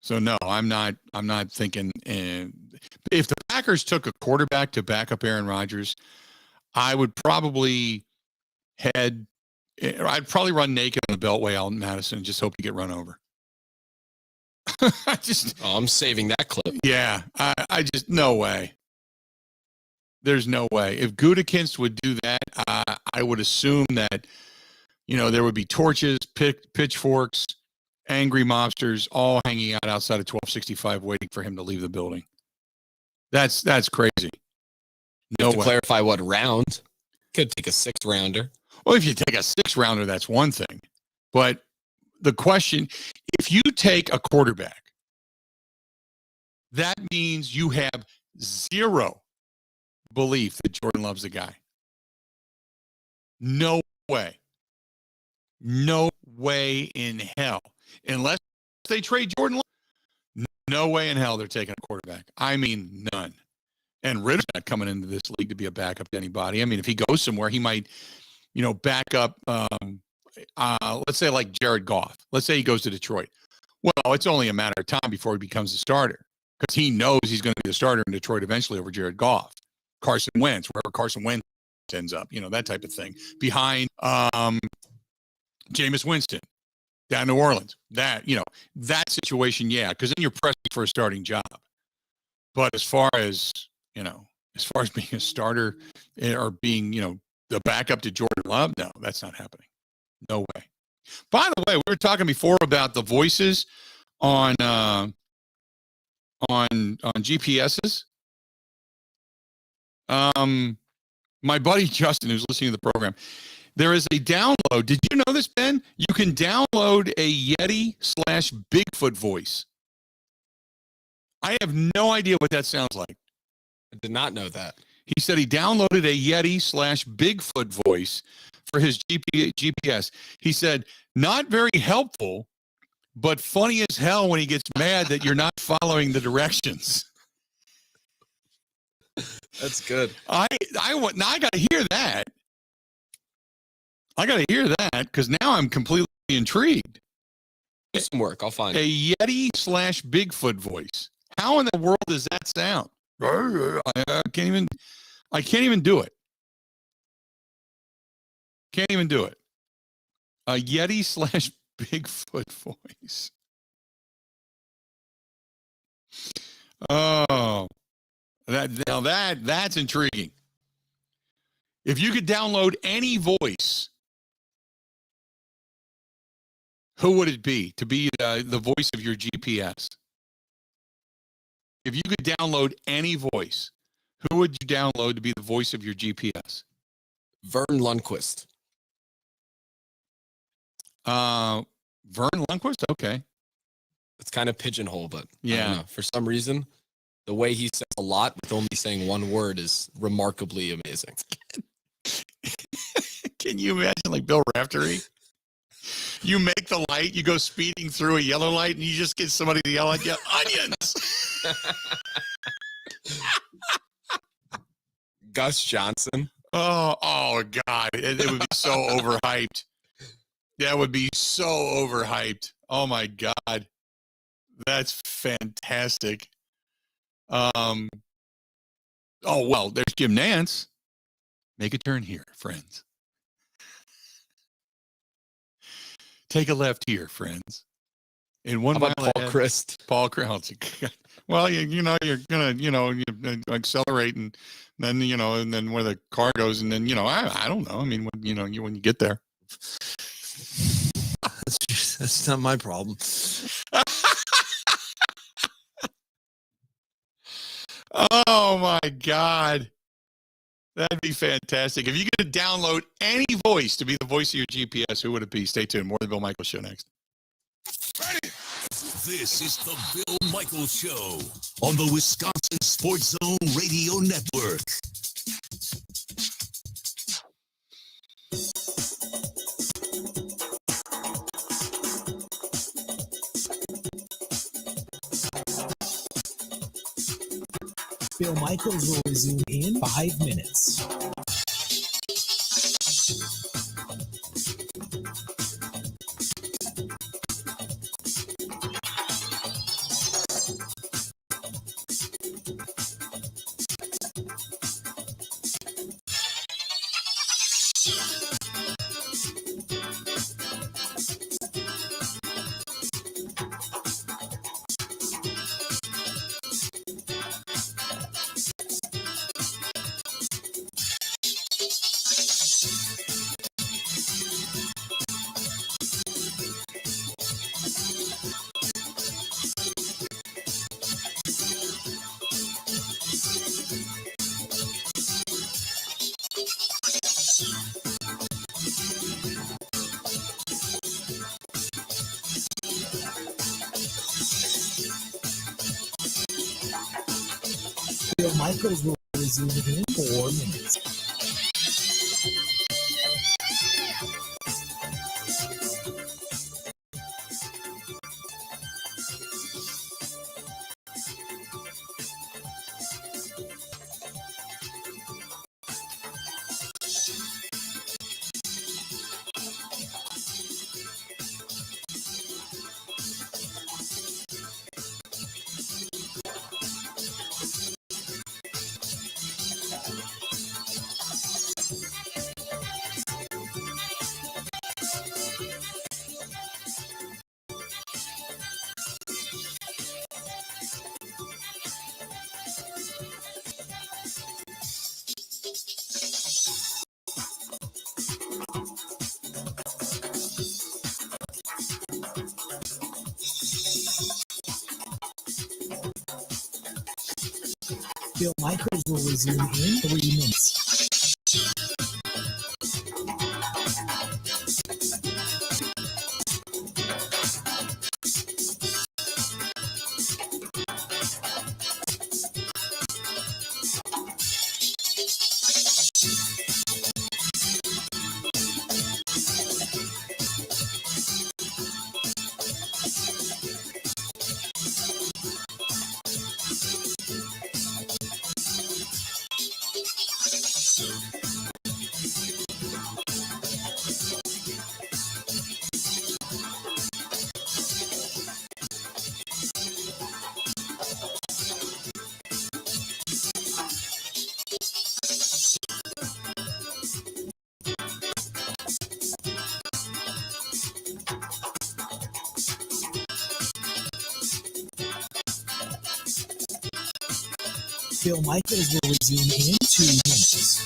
So no, I'm not thinking. If the Packers took a quarterback to back up Aaron Rodgers, I would probably I'd probably run naked on the Beltway out in Madison and just hope to get run over. I'm saving that clip. Yeah, I just no way. There's no way. If Gutekunst would do that, I would assume that there would be torches, pitchforks, angry mobsters all hanging out outside of 1265 waiting for him to leave the building. That's crazy. No way. To clarify what round, could take a 6th rounder. Well, if you take a 6th rounder, that's one thing. But the question, if you take a quarterback, that means you have zero belief that Jordan Love's the guy. No way. No way in hell. Unless they trade Jordan Love, no way in hell they're taking a quarterback. I mean, none. And Ridder's not coming into this league to be a backup to anybody. I mean, if he goes somewhere, he might, back up, let's say like Jared Goff. Let's say he goes to Detroit. Well, it's only a matter of time before he becomes a starter because he knows he's going to be the starter in Detroit eventually over Jared Goff. Carson Wentz, wherever Carson Wentz ends up, that type of thing. Behind Jameis Winston down in New Orleans. That situation, yeah, because then you're pressing for a starting job. But as far as being a starter or being, the backup to Jordan Love, no, that's not happening. No way. By the way, we were talking before about the voices on GPSs. My buddy Justin, who's listening to the program, there is a download. Did you know this, Ben? You can download a Yeti/Bigfoot voice. I have no idea what that sounds like. I did not know that. He said he downloaded a Yeti/Bigfoot voice for his GPS. He said, not very helpful, but funny as hell when he gets mad that you're not following the directions. That's good. I got to hear that. I got to hear that because now I'm completely intrigued. Do some work. I'll find a Yeti/Bigfoot voice. How in the world does that sound? I can't even do it. Can't even do it. A Yeti/Bigfoot voice. Oh, that's intriguing. If you could download any voice, who would it be to be the voice of your GPS? If you could download any voice, who would you download to be the voice of your GPS? Vern Lundquist. Vern Lundquist? Okay. It's kind of pigeonhole, but yeah. I don't know. For some reason, the way he says a lot with only saying one word is remarkably amazing. Can you imagine like Bill Raftery? You make the light, you go speeding through a yellow light, and you just get somebody to yell at you, onions! Gus Johnson. Oh God. It would be so overhyped. That would be so overhyped. Oh my God. That's fantastic. Oh, well, there's Jim Nance. Make a turn here, friends. Take a left here, friends. In 1 mile Paul ahead, Christ. Paul Christ. Well, you're gonna, you accelerate and then where the car goes, and then, I don't know. I mean, when you get there. That's not my problem. Oh my God. That'd be fantastic. If you could download any voice to be the voice of your GPS, who would it be? Stay tuned. More of the Bill Michaels Show next. This is the Bill Michaels Show on the Wisconsin Sports Zone Radio Network. Bill Michaels will resume in 5 minutes. Bill Michaels will resume in 4 minutes. Bill Michaels will resume in 3 minutes. Bill Michaels will resume in 2 minutes.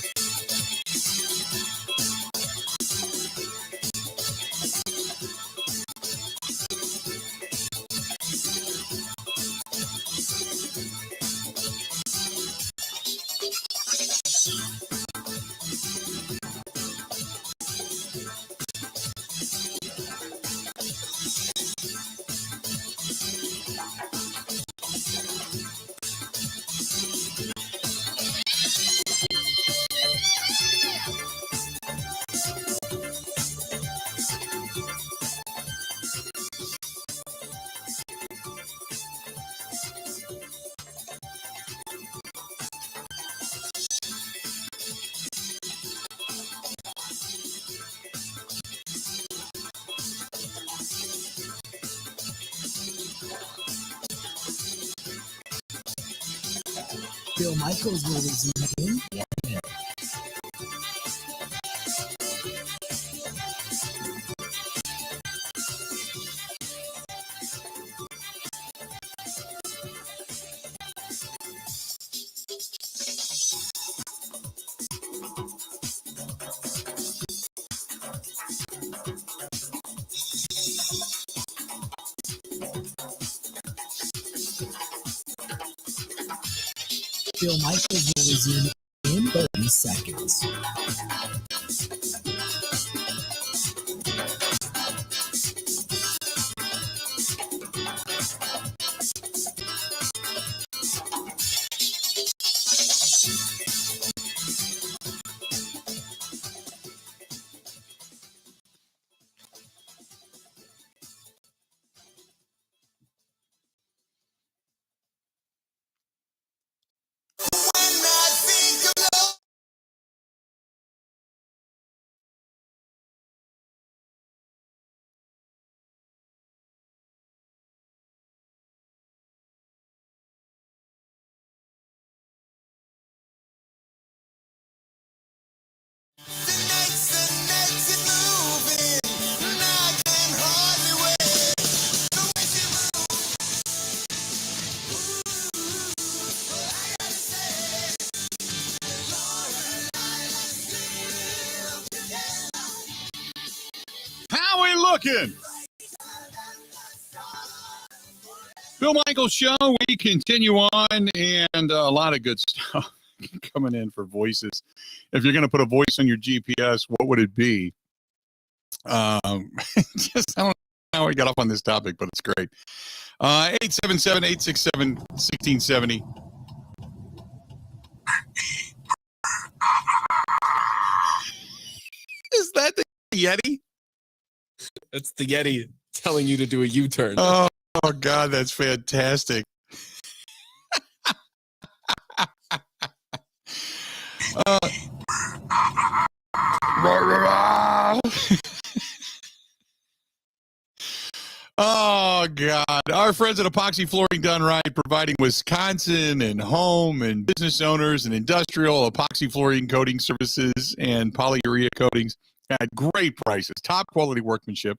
Bill Michaels will resume in 1 minute. Bill Michaels will resume in 30 seconds. How we looking? Bill Michaels Show. We continue on, and a lot of good stuff coming in for voices. If you're going to put a voice on your GPS, what would it be? Just I don't know how we got up on this topic, but it's great. 877-867-1670. Is that the Yeti? It's the Yeti telling you to do a U-turn. Oh, God, that's fantastic. Oh, God. Our friends at Epoxy Flooring Done Right, providing Wisconsin and home and business owners and industrial epoxy flooring coating services and polyurea coatings at great prices, top quality workmanship,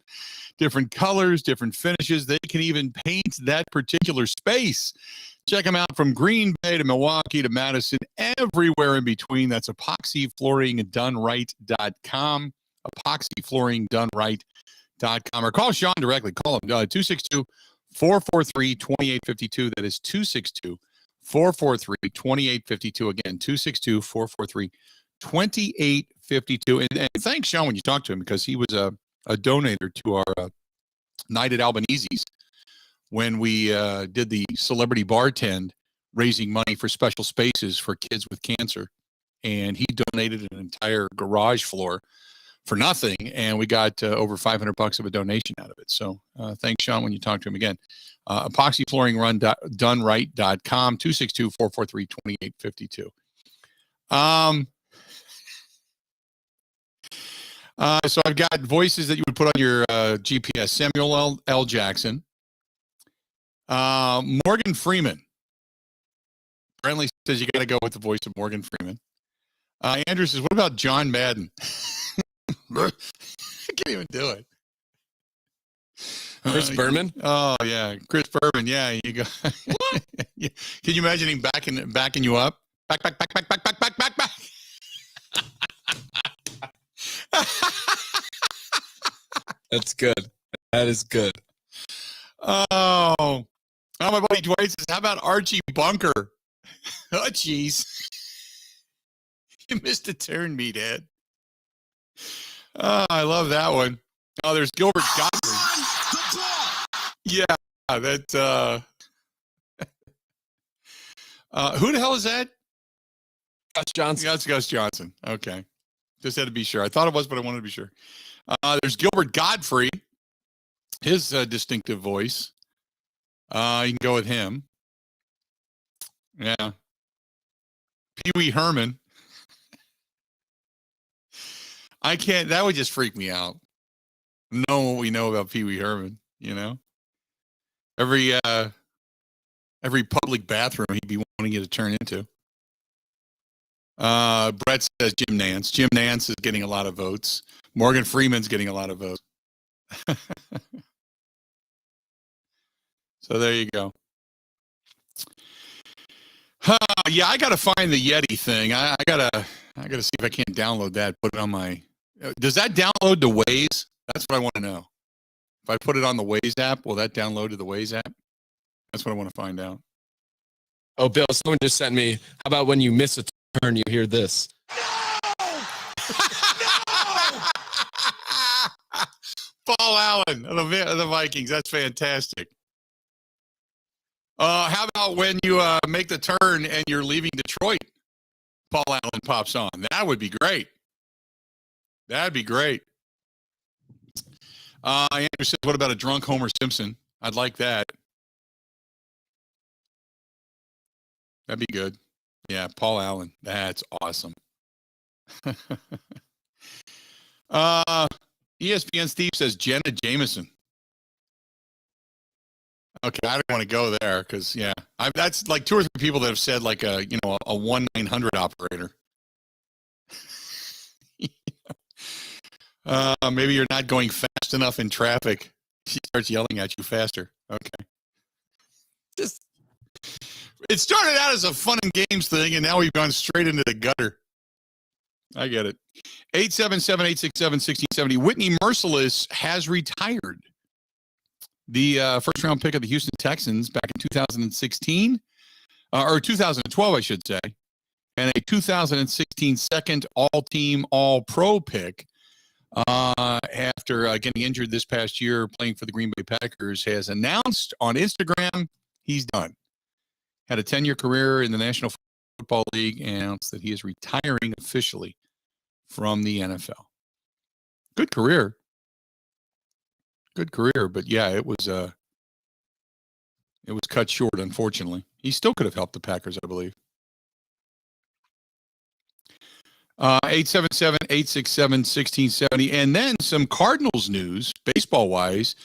different colors, different finishes. They can even paint that particular space. Check them out from Green Bay to Milwaukee to Madison, everywhere in between. That's epoxyflooringdoneright.com, epoxyflooringdoneright.com, or call Sean directly. Call him 262-443-2852. That is 262-443-2852. Again, 262-443-2852. And thanks, Sean, when you talk to him, because he was a donator to our night at Albanese's when we did the celebrity bartend, raising money for special spaces for kids with cancer. And he donated an entire garage floor for nothing, and we got over $500 of a donation out of it. So thanks, Sean, when you talk to him again. Epoxyflooringdoneright.com, 262-443-2852. So I've got voices that you would put on your GPS. Samuel L. Jackson. Morgan Freeman. Brentley says you got to go with the voice of Morgan Freeman. Andrew says, what about John Madden? I can't even do it. Chris Berman? Oh, yeah. Chris Berman. Yeah, you go. Yeah. Can you imagine him backing you up? Back. That's good. That is good. Oh, my buddy Dwight says, how about Archie Bunker? Oh, jeez. You missed a turn, meathead. Oh, I love that one. Oh, there's Gilbert Gottfried. Yeah, that. Who the hell is that? Gus Johnson. Yeah, that's Gus Johnson. Okay. Just had to be sure. I thought it was, but I wanted to be sure. There's Gilbert Godfrey. His distinctive voice. You can go with him. Yeah. Pee Wee Herman. I can't. That would just freak me out. Know what we know about Pee Wee Herman, you know? Every public bathroom he'd be wanting you to turn into. Brett says Jim Nance. Jim Nance is getting a lot of votes. Morgan Freeman's getting a lot of votes. So there you go. Yeah, I gotta find the Yeti thing. I gotta see if I can't download that. Put it on my. Does that download to Waze? That's what I want to know. If I put it on the Waze app, will that download to the Waze app? That's what I want to find out. Oh, Bill, someone just sent me. How about when you miss a turn, you hear this. Paul Allen of the Vikings. That's fantastic. How about when you make the turn and you're leaving Detroit? Paul Allen pops on. That would be great. That'd be great. Andrew says, what about a drunk Homer Simpson? I'd like that. That'd be good. Yeah, Paul Allen. That's awesome. ESPN Steve says Jenna Jameson. Okay, I don't want to go there because, yeah, that's like 2 or 3 people that have said like a 1-900 operator. Maybe you're not going fast enough in traffic. She starts yelling at you faster. Okay. It started out as a fun and games thing, and now we've gone straight into the gutter. I get it. 877-867-1670. Whitney Merciless has retired. The first-round pick of the Houston Texans back in 2016, or 2012, I should say, and a 2016 second all-team, all-pro pick after getting injured this past year playing for the Green Bay Packers, has announced on Instagram he's done. Had a 10-year career in the National Football League and announced that he is retiring officially from the NFL. Good career. Good career, but yeah, it was cut short, unfortunately. He still could have helped the Packers, I believe. 877-867-1670. And then some Cardinals news, baseball-wise.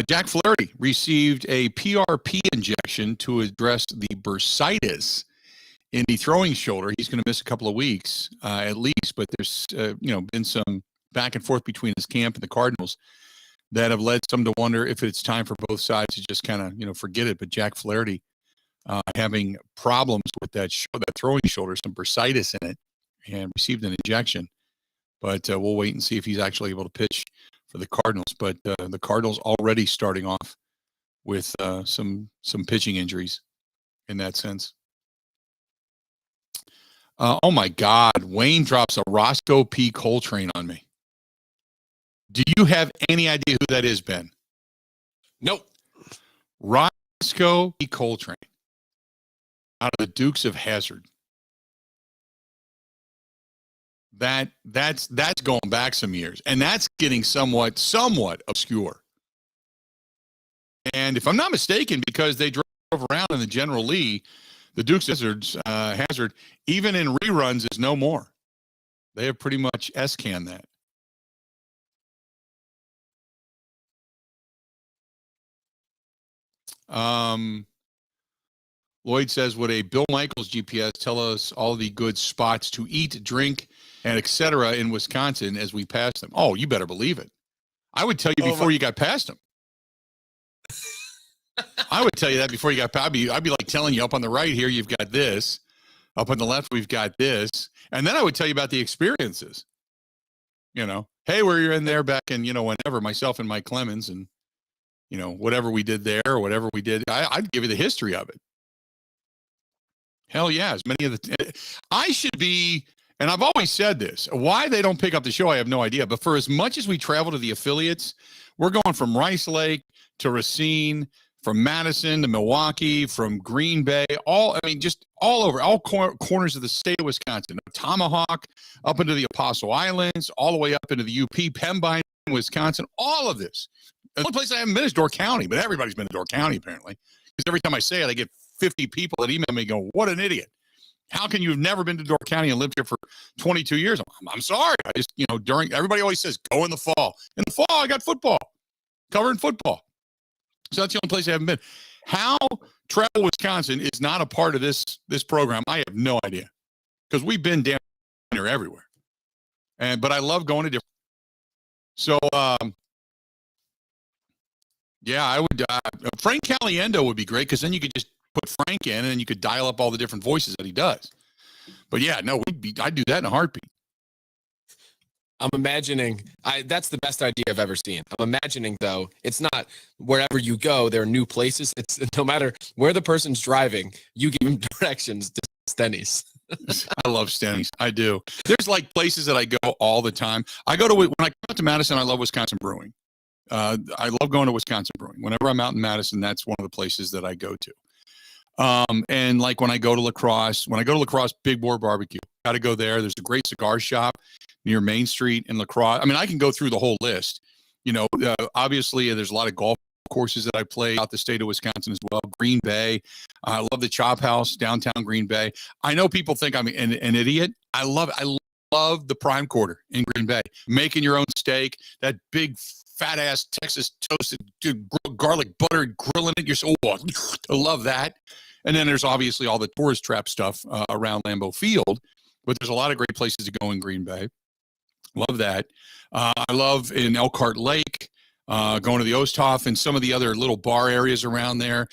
Jack Flaherty received a PRP injection to address the bursitis in the throwing shoulder. He's going to miss a couple of weeks at least, but there's been some back and forth between his camp and the Cardinals that have led some to wonder if it's time for both sides to just kind of forget it. But Jack Flaherty having problems with that throwing shoulder, some bursitis in it, and received an injection. But we'll wait and see if he's actually able to pitch for the Cardinals. But the Cardinals already starting off with some pitching injuries in that sense. Oh my God, Wayne drops a Roscoe P. Coltrane on me. Do you have any idea who that is, Ben? Nope. Roscoe P. Coltrane out of the Dukes of Hazzard. That's going back some years, and that's getting somewhat obscure. And if I'm not mistaken, because they drove around in the General Lee, the Dukes of Hazzard, even in reruns, is no more. They have pretty much S-canned that. Lloyd says, would a Bill Michaels GPS tell us all the good spots to eat, drink, and etc. in Wisconsin as we pass them? Oh, you better believe it. I would tell you before you got past them. I would tell you that before you got past. I'd be like telling you up on the right here, you've got this. Up on the left, we've got this. And then I would tell you about the experiences. Hey, were you in there back in, whenever, myself and Mike Clemens, and, whatever we did there or whatever we did. I'd give you the history of it. Hell yeah. As many of I should be, and I've always said this, why they don't pick up the show, I have no idea. But for as much as we travel to the affiliates, we're going from Rice Lake to Racine, from Madison to Milwaukee, from Green Bay, just all over, all corners of the state of Wisconsin. Tomahawk, up into the Apostle Islands, all the way up into the UP, Pembine, Wisconsin, all of this. The only place I haven't been is Door County, but everybody's been to Door County, apparently. Because every time I say it, I get 50 people that email me going, what an idiot. How can you have never been to Door County and lived here for 22 years? I'm sorry. I just, everybody always says, go in the fall. In the fall, I got football, covering football. So that's the only place I haven't been. How Travel Wisconsin is not a part of this program, I have no idea. Because we've been down here everywhere. But I love going to different. So, yeah, I would. Frank Caliendo would be great because then you could just put Frank in and you could dial up all the different voices that he does. But yeah, no, I'd do that in a heartbeat. I'm imagining, that's the best idea I've ever seen. I'm imagining, though, it's not wherever you go, there are new places. It's no matter where the person's driving, you give them directions to Stenny's. I love Stenny's. I do. There's like places that I go all the time. I go to when I come out to Madison. I love Wisconsin Brewing. I love going to Wisconsin Brewing. Whenever I'm out in Madison, that's one of the places that I go to. And like when I go to La Crosse, Big Boar Barbecue, got to go there. There's a great cigar shop near Main Street in La Crosse. I mean, I can go through the whole list. You know, obviously there's a lot of golf courses that I play out the state of Wisconsin as well. Green Bay. I love the Chop House, downtown Green Bay. I know people think I'm an idiot. I love the Prime Quarter in Green Bay. Making your own steak, that big fat ass Texas toasted garlic buttered grilling it. You're so, I love that. And then there's obviously all the tourist trap stuff around Lambeau Field, but there's a lot of great places to go in Green Bay. Love that. I love in Elkhart Lake, going to the Osthoff and some of the other little bar areas around there.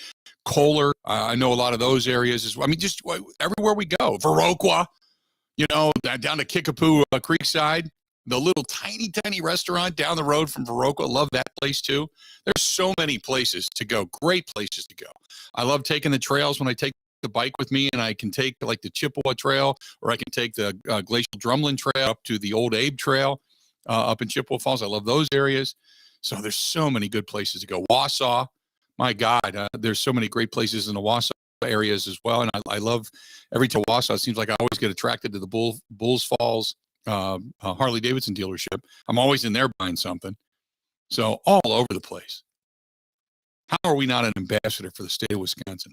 Kohler, I know a lot of those areas as well. I mean, just everywhere we go. Viroqua, you know, down to Kickapoo Creekside, the little tiny restaurant down the road from Viroqua. Love that place too. There's so many places to go. Great places to go. I love taking the trails when I take the bike with me, and I can take like the Chippewa Trail, or I can take the Glacial Drumlin Trail up to the Old Abe Trail up in Chippewa Falls. I love those areas. So there's so many good places to go. Wausau, my God, there's so many great places in the Wausau areas as well. And I love every time Wausau. It seems like I always get attracted to the Bulls Falls Harley Davidson dealership. I'm always in there buying something. So all over the place. How are we not an ambassador for the state of Wisconsin?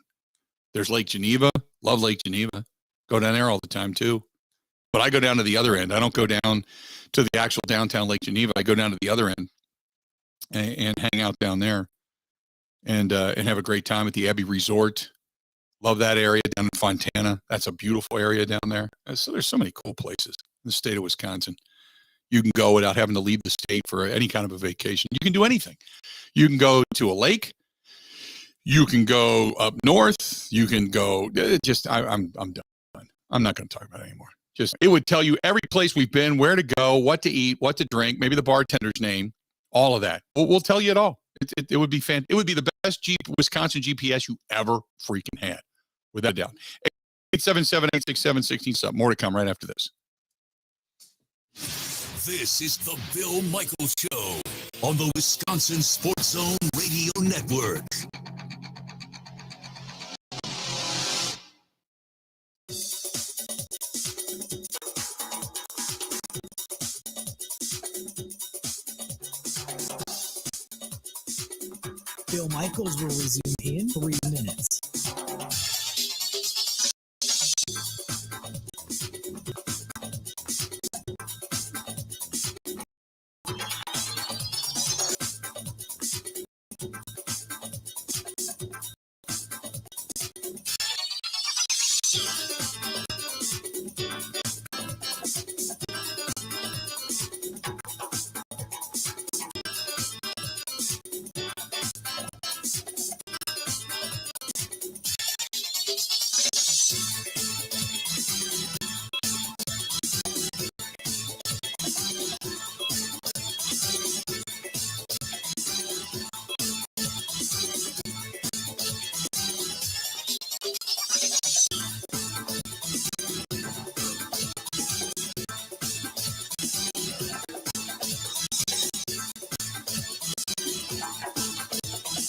There's Lake Geneva. Love Lake Geneva. Go down there all the time too. But I go down to the other end. I don't go down to the actual downtown Lake Geneva. I go down to the other end and hang out down there and have a great time at the Abbey Resort. Love that area down in Fontana. That's a beautiful area down there. So there's so many cool places in the state of Wisconsin. You can go without having to leave the state for any kind of a vacation. You can do anything. You can go to a lake. You can go up north. You can go I'm done. I'm not going to talk about it anymore. It would tell you every place we've been, where to go, what to eat, what to drink, maybe the bartender's name, all of that. We'll tell you it all. It would be It would be the best Wisconsin GPS you ever freaking had, without a doubt. 877-867-16. More to come right after this. This is the Bill Michaels Show on the Wisconsin Sports Zone Radio Network. Bill Michaels will resume in 3 minutes.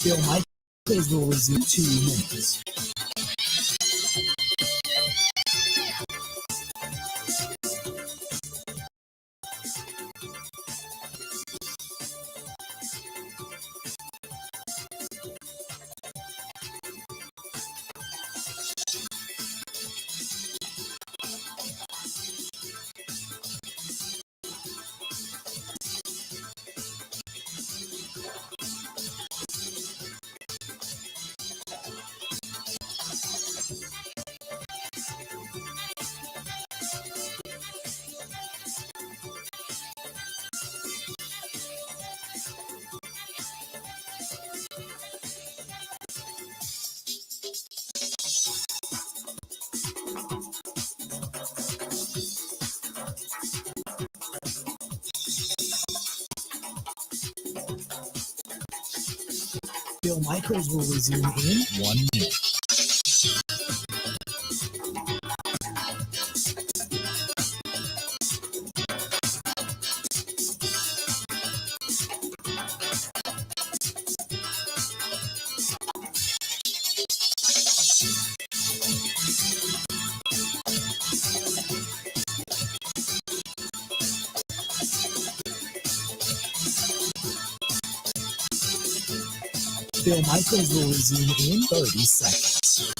Bill Michaels will resume 2 minutes. Bill Michaels will resume in 1 minute. Phil Michaels will resume in 30 seconds.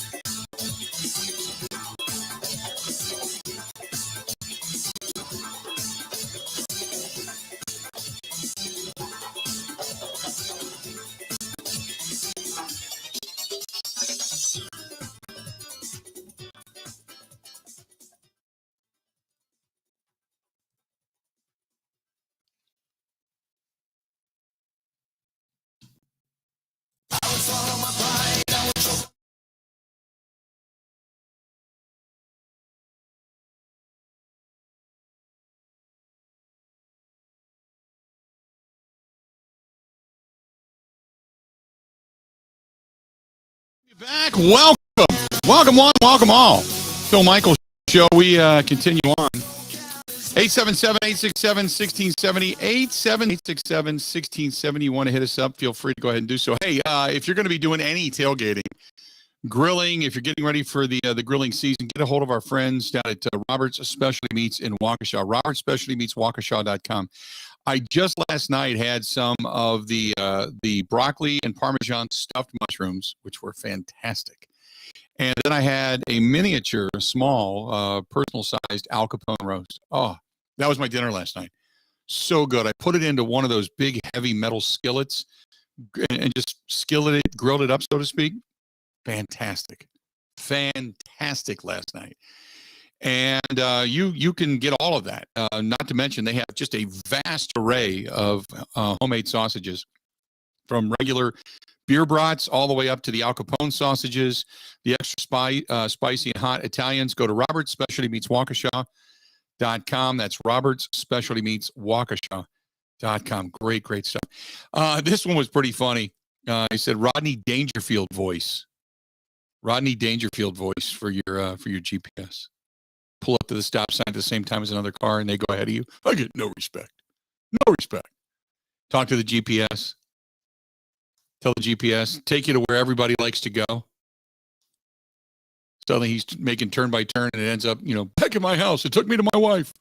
Back. Welcome all. Phil Michaels Show. We continue on. 877-867-1670. 877-867-1670. You want to hit us up, feel free to go ahead and do so. Hey, if you're going to be doing any tailgating, grilling, if you're getting ready for the grilling season, get a hold of our friends down at Robert's Specialty Meats in Waukesha. Robert's Specialty Meats, Waukesha.com. I just last night had some of the broccoli and Parmesan stuffed mushrooms, which were fantastic. And then I had a miniature, small, personal-sized Al Capone roast. Oh, that was my dinner last night. So good. I put it into one of those big, heavy metal skillets and just grilled it up, so to speak. Fantastic last night. And you can get all of that. Not to mention they have just a vast array of homemade sausages, from regular beer brats all the way up to the Al Capone sausages, the extra spicy and hot Italians. Go to Robert's Specialty Meats Waukesha.com. That's Robert's Specialty Meats Waukesha.com. Great stuff. This one was pretty funny. He said Rodney Dangerfield voice for your GPS. Pull up to the stop sign at the same time as another car and they go ahead of you. I get no respect. Talk to the GPS. Tell the GPS, take you to where everybody likes to go. Suddenly he's making turn by turn and it ends up, back at my house. It took me to my wife.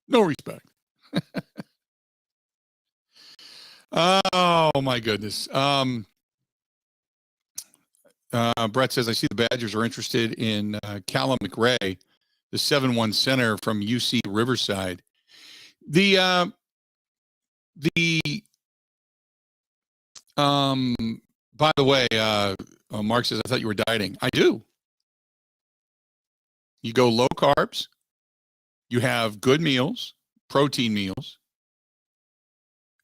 No respect. Oh my goodness. Brett says, I see the Badgers are interested in Callum McRae, the 7-1 center from UC Riverside. By the way, Mark says, I thought you were dieting. I do. You go low carbs. You have good meals, protein meals.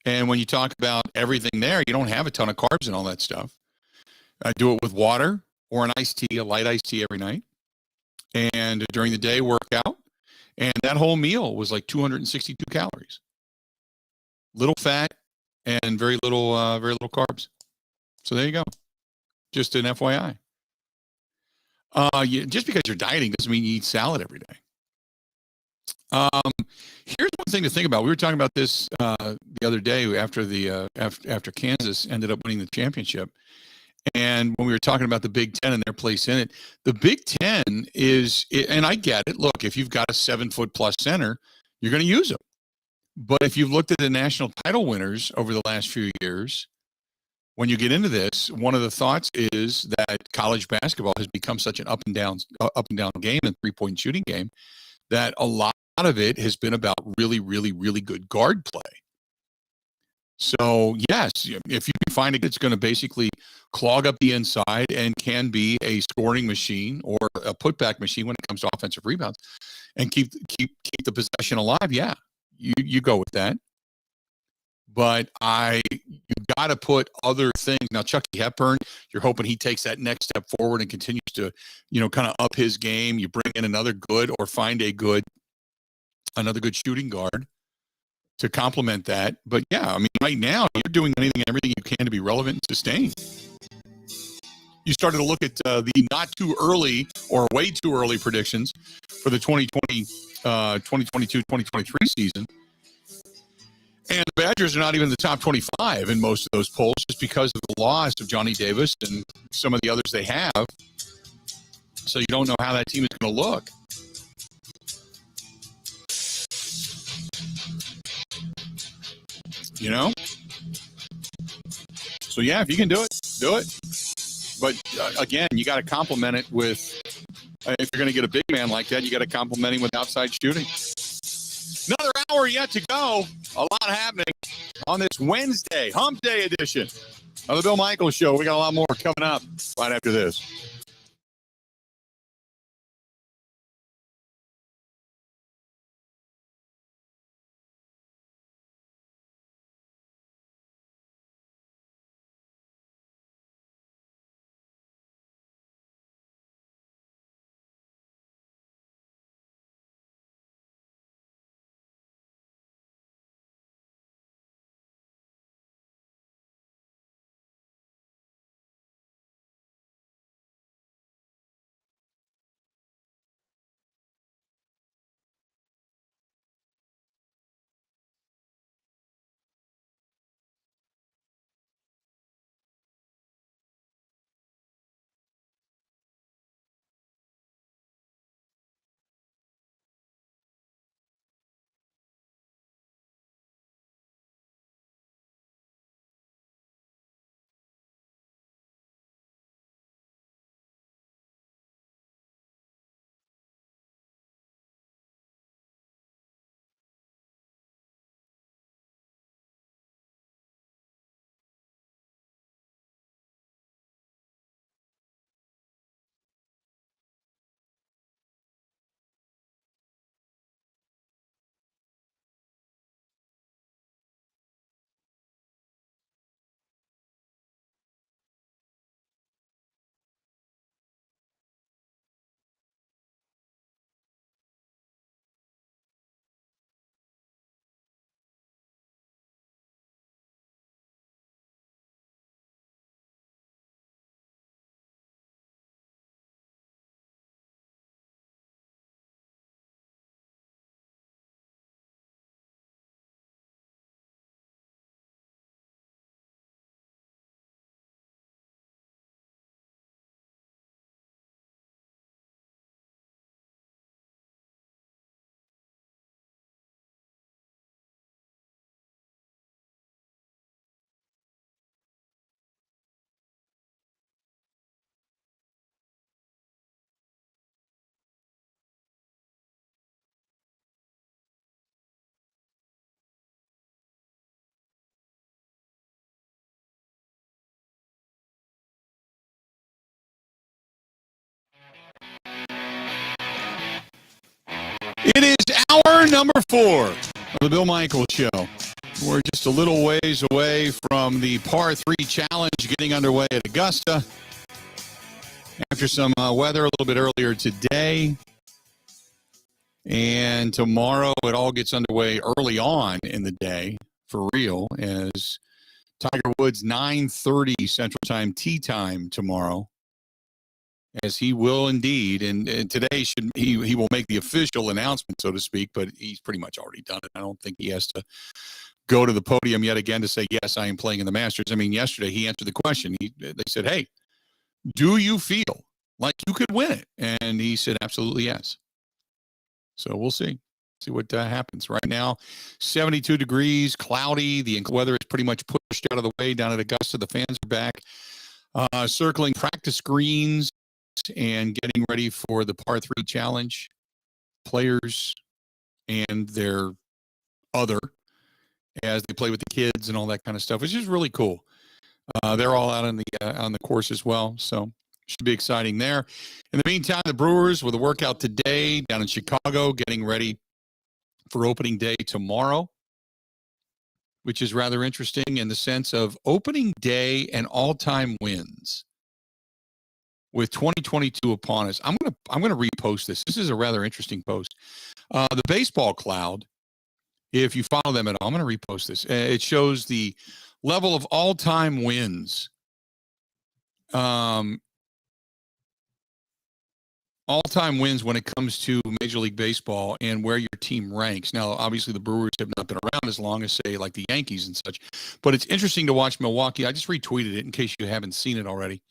And when you talk about everything there, you don't have a ton of carbs and all that stuff. I do it with water or an iced tea, a light iced tea every night. And during the day, work out. And that whole meal was like 262 calories. Little fat and very little carbs. So there you go. Just an FYI. Just because you're dieting doesn't mean you eat salad every day. Here's one thing to think about. We were talking about this the other day after Kansas ended up winning the championship. And when we were talking about the Big Ten and their place in it, the Big Ten is, and I get it. Look, if you've got a 7-foot+ center, you're going to use them. But if you've looked at the national title winners over the last few years, when you get into this, one of the thoughts is that college basketball has become such an up and down game and 3-point shooting game that a lot of it has been about really, really, really good guard play. So, yes, if you can find it, it's going to basically clog up the inside and can be a scoring machine or a putback machine when it comes to offensive rebounds and keep the possession alive. Yeah, you go with that. But you got to put other things. Now, Chucky Hepburn, you're hoping he takes that next step forward and continues to, kind of up his game. You bring in another good or find another good shooting guard to complement that. But yeah, I mean, right now you're doing anything and everything you can to be relevant and sustained. You started to look at the not too early or way too early predictions for the 2022-2023 season. And the Badgers are not even in the top 25 in most of those polls just because of the loss of Johnny Davis and some of the others they have. So you don't know how that team is going to look. So, yeah, if you can do it. Do it. But again, you got to complement it with, if you're going to get a big man like that, you got to complement him with outside shooting. Another hour yet to go. A lot happening on this Wednesday, Hump Day edition of the Bill Michaels Show. We got a lot more coming up right after this. It is hour number 4 of the Bill Michaels Show. We're just a little ways away from the par 3 challenge getting underway at Augusta. After some weather a little bit earlier today. And tomorrow it all gets underway early on in the day for real, as Tiger Woods 9:30 Central Time tee time tomorrow. As he will indeed, and today he will make the official announcement, so to speak, but he's pretty much already done it. I don't think he has to go to the podium yet again to say, yes, I am playing in the Masters. I mean, yesterday he answered the question. They said, hey, do you feel like you could win it? And he said, absolutely yes. So we'll see what happens. Right now, 72 degrees, cloudy. The weather is pretty much pushed out of the way down at Augusta. The fans are back, circling practice greens and getting ready for the par 3 challenge. Players and their other, as they play with the kids and all that kind of stuff, which is really cool. They're all out on the course as well, so should be exciting there. In the meantime, the Brewers with a workout today down in Chicago, getting ready for opening day tomorrow, which is rather interesting in the sense of opening day and all-time wins. With 2022 upon us, I'm gonna repost this. This is a rather interesting post. The Baseball Cloud, if you follow them at all, I'm gonna repost this. It shows the level of all-time wins. All-time wins when it comes to Major League Baseball and where your team ranks. Now, obviously, the Brewers have not been around as long as, say, like the Yankees and such. But it's interesting to watch Milwaukee. I just retweeted it in case you haven't seen it already.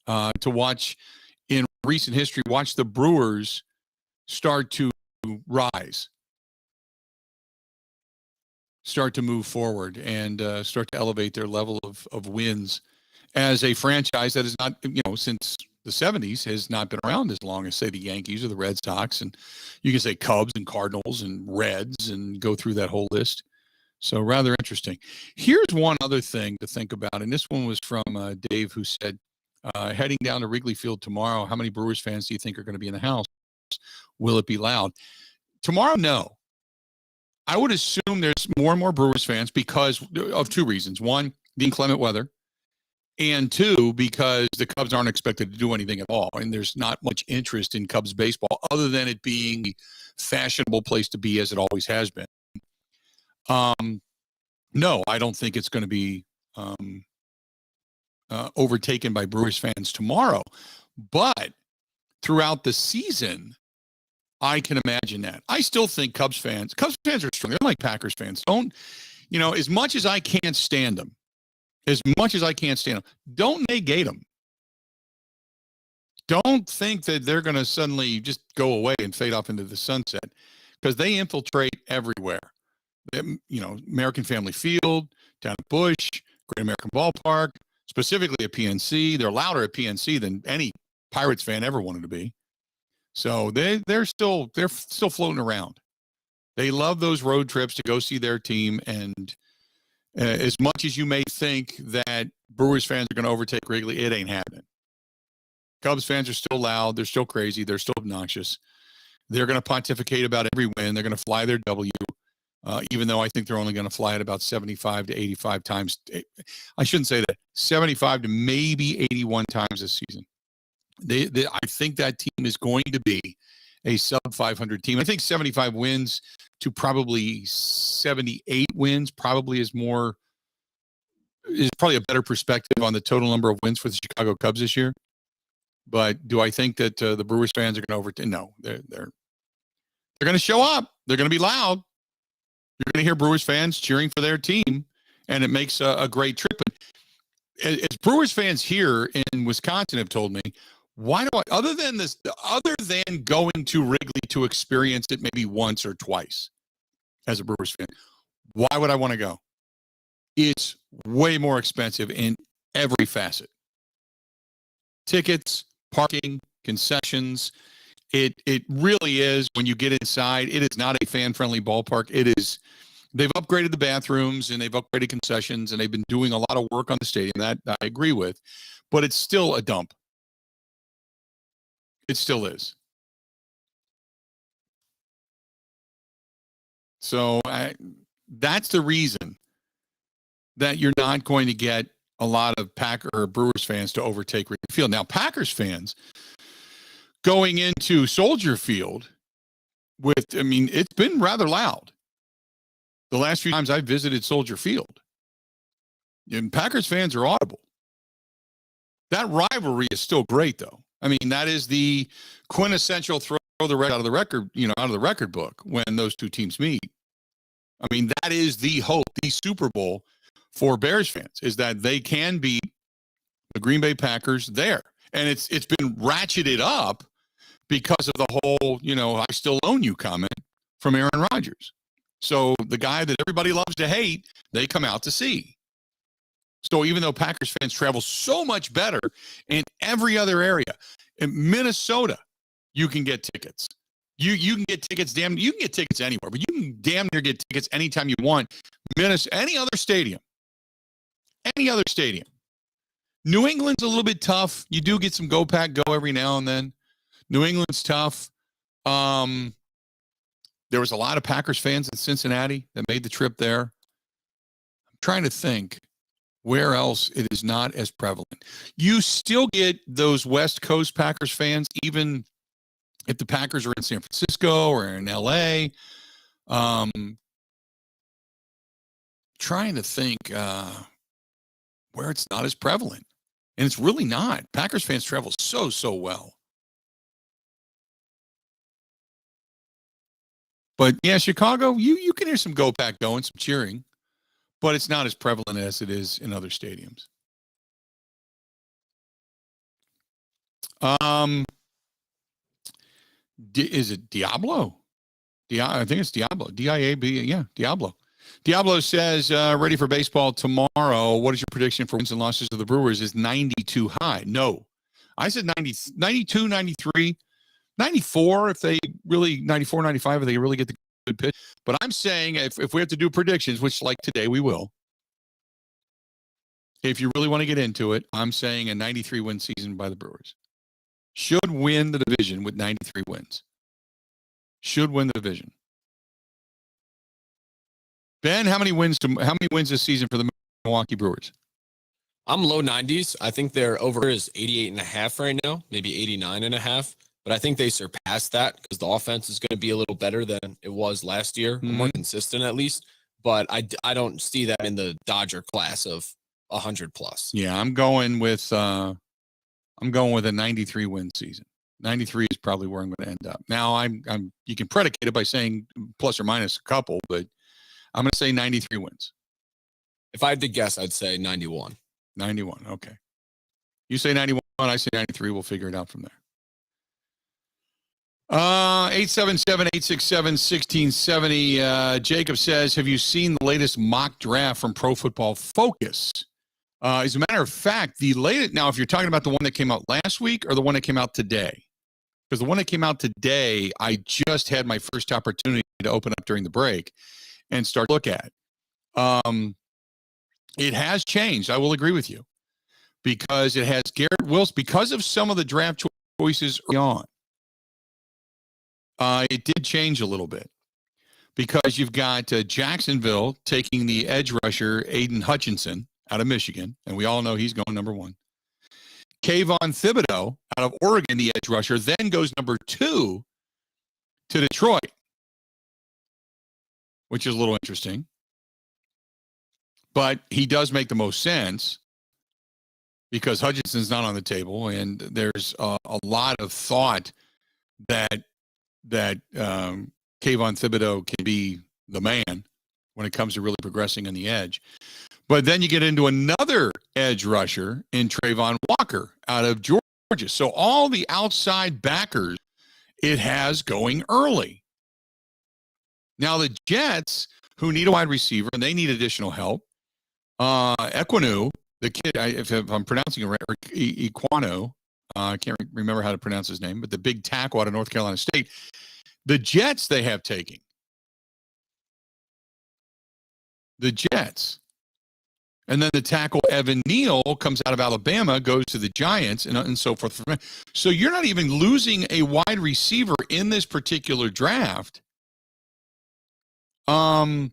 To watch in recent history, watch the Brewers start to rise, start to move forward, and start to elevate their level of wins as a franchise that is not, since the 70s has not been around as long as, say, the Yankees or the Red Sox. And you can say Cubs and Cardinals and Reds and go through that whole list. So rather interesting. Here's one other thing to think about. And this one was from Dave, who said, heading down to Wrigley Field tomorrow, how many Brewers fans do you think are going to be in the house? Will it be loud? Tomorrow, no. I would assume there's more and more Brewers fans because of two reasons. One, the inclement weather. And two, because the Cubs aren't expected to do anything at all. And there's not much interest in Cubs baseball other than it being the fashionable place to be as it always has been. No, I don't think it's going to be overtaken by Brewers fans tomorrow. But throughout the season, I can imagine that. I still think Cubs fans are strong. They're like Packers fans. As much as I can't stand them, don't negate them. Don't think that they're going to suddenly just go away and fade off into the sunset, because they infiltrate everywhere. American Family Field, down at Busch, Great American Ballpark, specifically at PNC. They're louder at PNC than any Pirates fan ever wanted to be. So they're still floating around. They love those road trips to go see their team. And as much as you may think that Brewers fans are going to overtake Wrigley, it ain't happening. Cubs fans are still loud. They're still crazy. They're still obnoxious. They're going to pontificate about every win. They're going to fly their W. Even though I think they're only going to fly it about 75 to 85 times. I shouldn't say that. 75 to maybe 81 times this season. I think that team is going to be a sub-500 team. I think 75 wins to probably 78 wins probably is probably a better perspective on the total number of wins for the Chicago Cubs this year. But do I think that the Brewers fans are going to overtake? No, they're going to show up. They're going to be loud. You're going to hear Brewers fans cheering for their team, and it makes a great trip. But as Brewers fans here in Wisconsin have told me, other than going to Wrigley to experience it maybe once or twice as a Brewers fan, why would I want to go? It's way more expensive in every facet. Tickets, parking, concessions. It really is, when you get inside, it is not a fan-friendly ballpark. They've upgraded the bathrooms and they've upgraded concessions and they've been doing a lot of work on the stadium. That I agree with, but it's still a dump. It still is. So that's the reason that you're not going to get a lot of Packer or Brewers fans to overtake Wrigley Field. Now, Packers fans going into Soldier Field it's been rather loud. The last few times I visited Soldier Field, and Packers fans are audible. That rivalry is still great, though. That is the quintessential throw the record out of the record book when those two teams meet. That is the hope, the Super Bowl for Bears fans, is that they can beat the Green Bay Packers there. And it's been ratcheted up because of the whole, I still own you comment from Aaron Rodgers. So the guy that everybody loves to hate, they come out to see. So even though Packers fans travel so much better in every other area, in Minnesota, you can get tickets. You can get tickets, you can get tickets anywhere, but you can damn near get tickets anytime you want. Any other stadium. New England's a little bit tough. You do get some Go Pack Go every now and then. New England's tough. There was a lot of Packers fans in Cincinnati that made the trip there. I'm trying to think where else it is not as prevalent. You still get those West Coast Packers fans, even if the Packers are in San Francisco or in LA. Trying to think where it's not as prevalent. And it's really not. Packers fans travel so well. But yeah, Chicago, you can hear some Go Pack Go and some cheering, but it's not as prevalent as it is in other stadiums. Is it Diablo? I think it's Diablo. D-I-A-B. Yeah, Diablo. Diablo says, ready for baseball tomorrow. What is your prediction for wins and losses of the Brewers? Is 92 high? No. I said 90, 92, 93, 94 if they really, 94, 95 if they really get the good pitch. But I'm saying if we have to do predictions, which like today we will, if you really want to get into it, I'm saying a 93 win season by the Brewers. Should win the division with 93 wins. Should win the division. Ben, how many wins this season for the Milwaukee Brewers? I'm low 90s. I think their over is 88.5 right now, maybe 89.5. But I think they surpassed that because the offense is going to be a little better than it was last year, more consistent at least. But I don't see that in the Dodger class of 100 plus. Yeah, I'm going with a 93 win season. 93 is probably where I'm going to end up. Now you can predicate it by saying plus or minus a couple, but I'm going to say 93 wins. If I had to guess, I'd say 91. 91. Okay. You say 91, I say 93. We'll figure it out from there. 877-867-1670. Jacob says, have you seen the latest mock draft from Pro Football Focus? As a matter of fact, the latest, now if you're talking about the one that came out last week or the one that came out today, because the one that came out today, I just had my first opportunity to open up during the break and start to look at. It has changed. I will agree with you because it has Garrett Wilson, because of some of the draft choices early on. It did change a little bit because you've got Jacksonville taking the edge rusher Aiden Hutchinson out of Michigan, and we all know he's going number 1. Kayvon Thibodeau out of Oregon, the edge rusher, then goes number 2 to Detroit, which is a little interesting. But he does make the most sense because Hutchinson's not on the table, and there's a lot of thought that Kayvon Thibodeau can be the man when it comes to really progressing on the edge. But then you get into another edge rusher in Trayvon Walker out of Georgia. So all the outside backers it has going early. Now the Jets, who need a wide receiver, and they need additional help, Equanu, the kid, if I'm pronouncing it right, or Equano, I can't remember how to pronounce his name, but the big tackle out of North Carolina State, the Jets they have taking. The Jets. And then the tackle Evan Neal comes out of Alabama, goes to the Giants, and so forth. So you're not even losing a wide receiver in this particular draft. With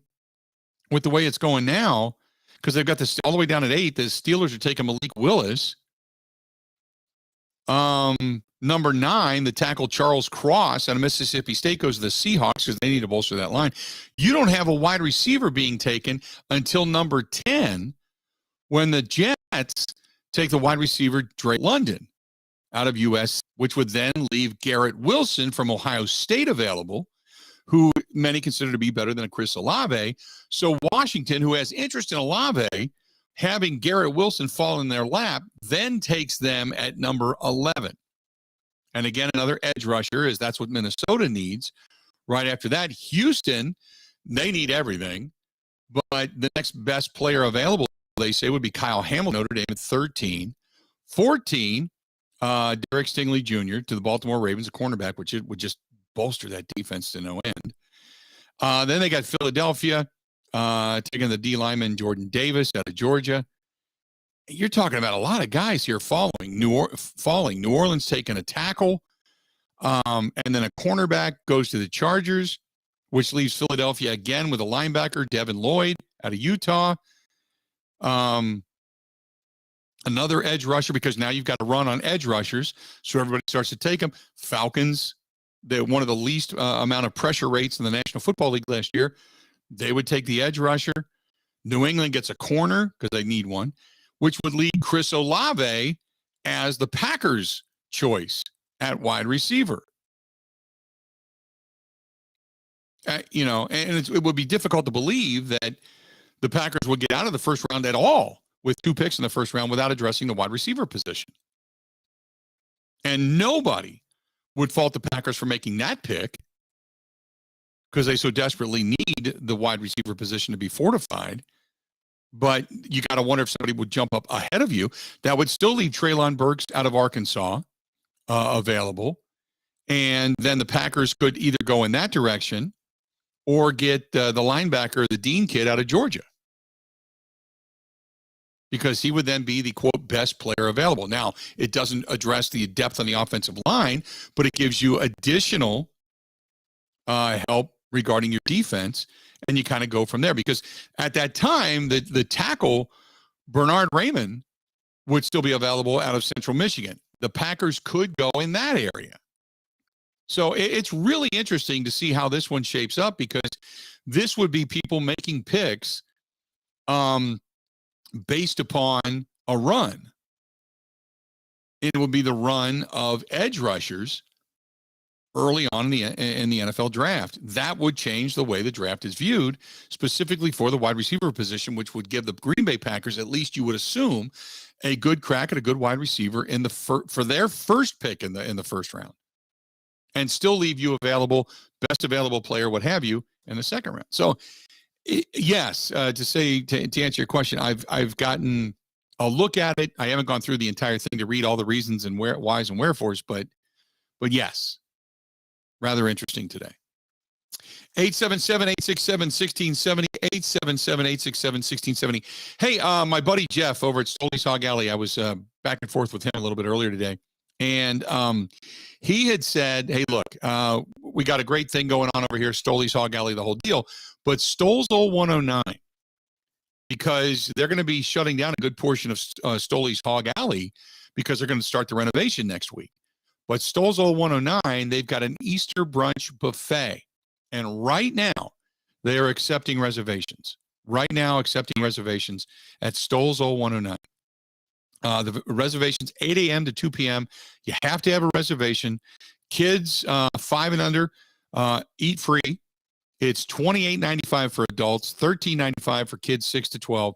the way it's going now, because they've got this all the way down at 8. The Steelers are taking Malik Willis. Number 9, the tackle Charles Cross out of Mississippi State goes to the Seahawks because they need to bolster that line. You don't have a wide receiver being taken until number 10 when the Jets take the wide receiver Drake London out of US, which would then leave Garrett Wilson from Ohio State available, who many consider to be better than a Chris Olave. So Washington, who has interest in Olave, having Garrett Wilson fall in their lap, then takes them at number 11. And again, another edge rusher, is that's what Minnesota needs. Right after that, Houston, they need everything. But the next best player available, they say, would be Kyle Hamilton, Notre Dame at 13. 14, Derek Stingley Jr. to the Baltimore Ravens, a cornerback, which would just bolster that defense to no end. Then they got Philadelphia, taking the D lineman Jordan Davis out of Georgia. You're talking about a lot of guys here falling. New Orleans taking a tackle, and then a cornerback goes to the Chargers, which leaves Philadelphia again with a linebacker, Devin Lloyd out of Utah. Another edge rusher, because now you've got to run on edge rushers, so everybody starts to take them. Falcons, they're one of the least amount of pressure rates in the National Football League last year. They would take the edge rusher. New England gets a corner because they need one, which would leave Chris Olave as the Packers' choice at wide receiver. And it would be difficult to believe that the Packers would get out of the first round at all with 2 picks in the first round without addressing the wide receiver position. And nobody would fault the Packers for making that pick because they so desperately need the wide receiver position to be fortified. But you got to wonder if somebody would jump up ahead of you. That would still leave Treylon Burks out of Arkansas available. And then the Packers could either go in that direction or get the linebacker, the Dean kid, out of Georgia, because he would then be the, quote, best player available. Now, it doesn't address the depth on the offensive line, but it gives you additional help regarding your defense, and you kind of go from there. Because at that time, the tackle, Bernard Raymond, would still be available out of Central Michigan. The Packers could go in that area. So it's really interesting to see how this one shapes up, because this would be people making picks based upon a run. It would be the run of edge rushers early on in the NFL draft. That would change the way the draft is viewed, specifically for the wide receiver position, which would give the Green Bay Packers, at least you would assume, a good crack at a good wide receiver in the for their first pick in the first round, and still leave you available, best available player, what have you, in the second round. So, yes, to answer your question, I've gotten a look at it. I haven't gone through the entire thing to read all the reasons and whys and wherefores, but yes, rather interesting today. 877-867-1670, 877-867-1670. Hey, my buddy Jeff over at Stoley's Hog Alley, I was back and forth with him a little bit earlier today. And he had said, hey, look, we got a great thing going on over here, Stoley's Hog Alley, the whole deal. But Stoll's Old 109, because they're going to be shutting down a good portion of Stoley's Hog Alley because they're going to start the renovation next week. But Stoll's Old 109, they've got an Easter brunch buffet. And right now, they are accepting reservations. Right now, accepting reservations at Stoll's Old 109. The reservation's 8 a.m. to 2 p.m. You have to have a reservation. Kids 5 and under eat free. It's $28.95 for adults, $13.95 for kids 6 to 12.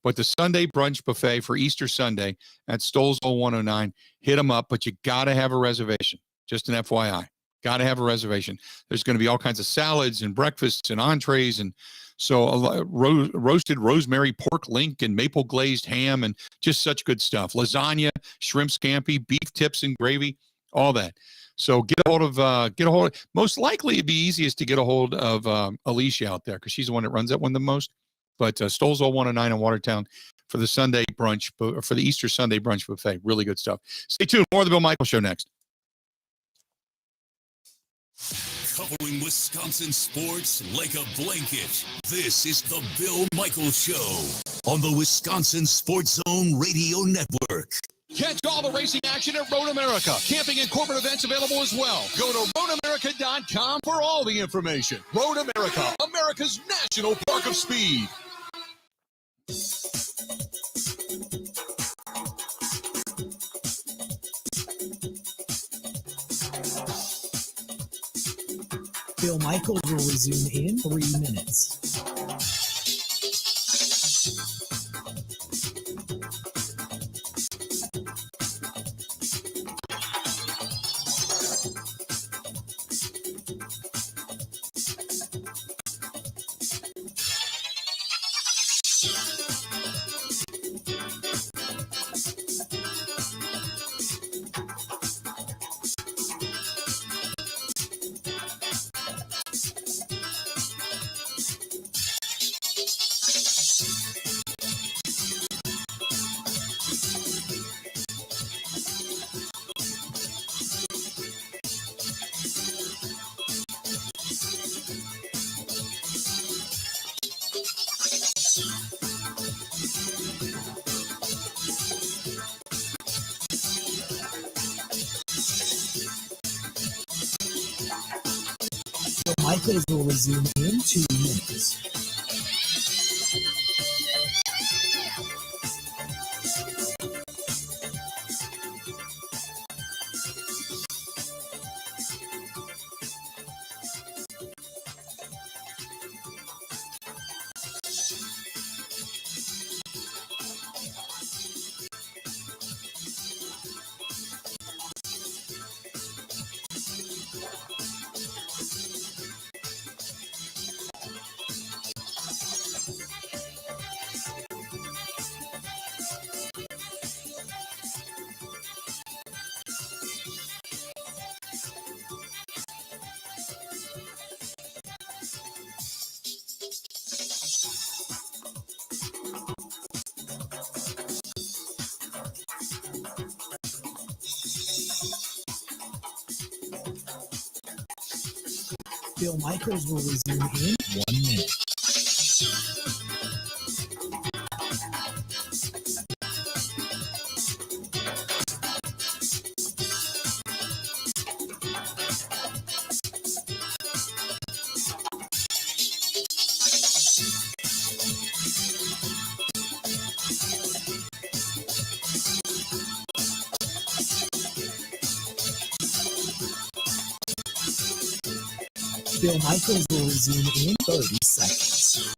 But the Sunday brunch buffet for Easter Sunday at Stoll's Old 109, hit them up, but you got to have a reservation. Just an FYI. Got to have a reservation. There's going to be all kinds of salads and breakfasts and entrees, and so roasted rosemary pork link and maple glazed ham and just such good stuff. Lasagna, shrimp scampi, beef tips and gravy, all that. So get a hold of, most likely it'd be easiest to get a hold of Alicia out there, because she's the one that runs that one the most. But Stoll's Old 109 in Watertown for the Sunday brunch, for the Easter Sunday brunch buffet. Really good stuff. Stay tuned. More of the Bill Michaels Show next. Covering Wisconsin sports like a blanket. This is the Bill Michaels Show on the Wisconsin Sports Zone Radio Network. Catch all the racing action at Road America. Camping and corporate events available as well. Go to roadamerica.com for all the information. Road America, America's national park of speed. Bill Michaels will resume in 3 minutes. Michaels will resume in 2 minutes. Bill Michaels will resume in 1 minute. Bill Michaels will resume in 30 seconds.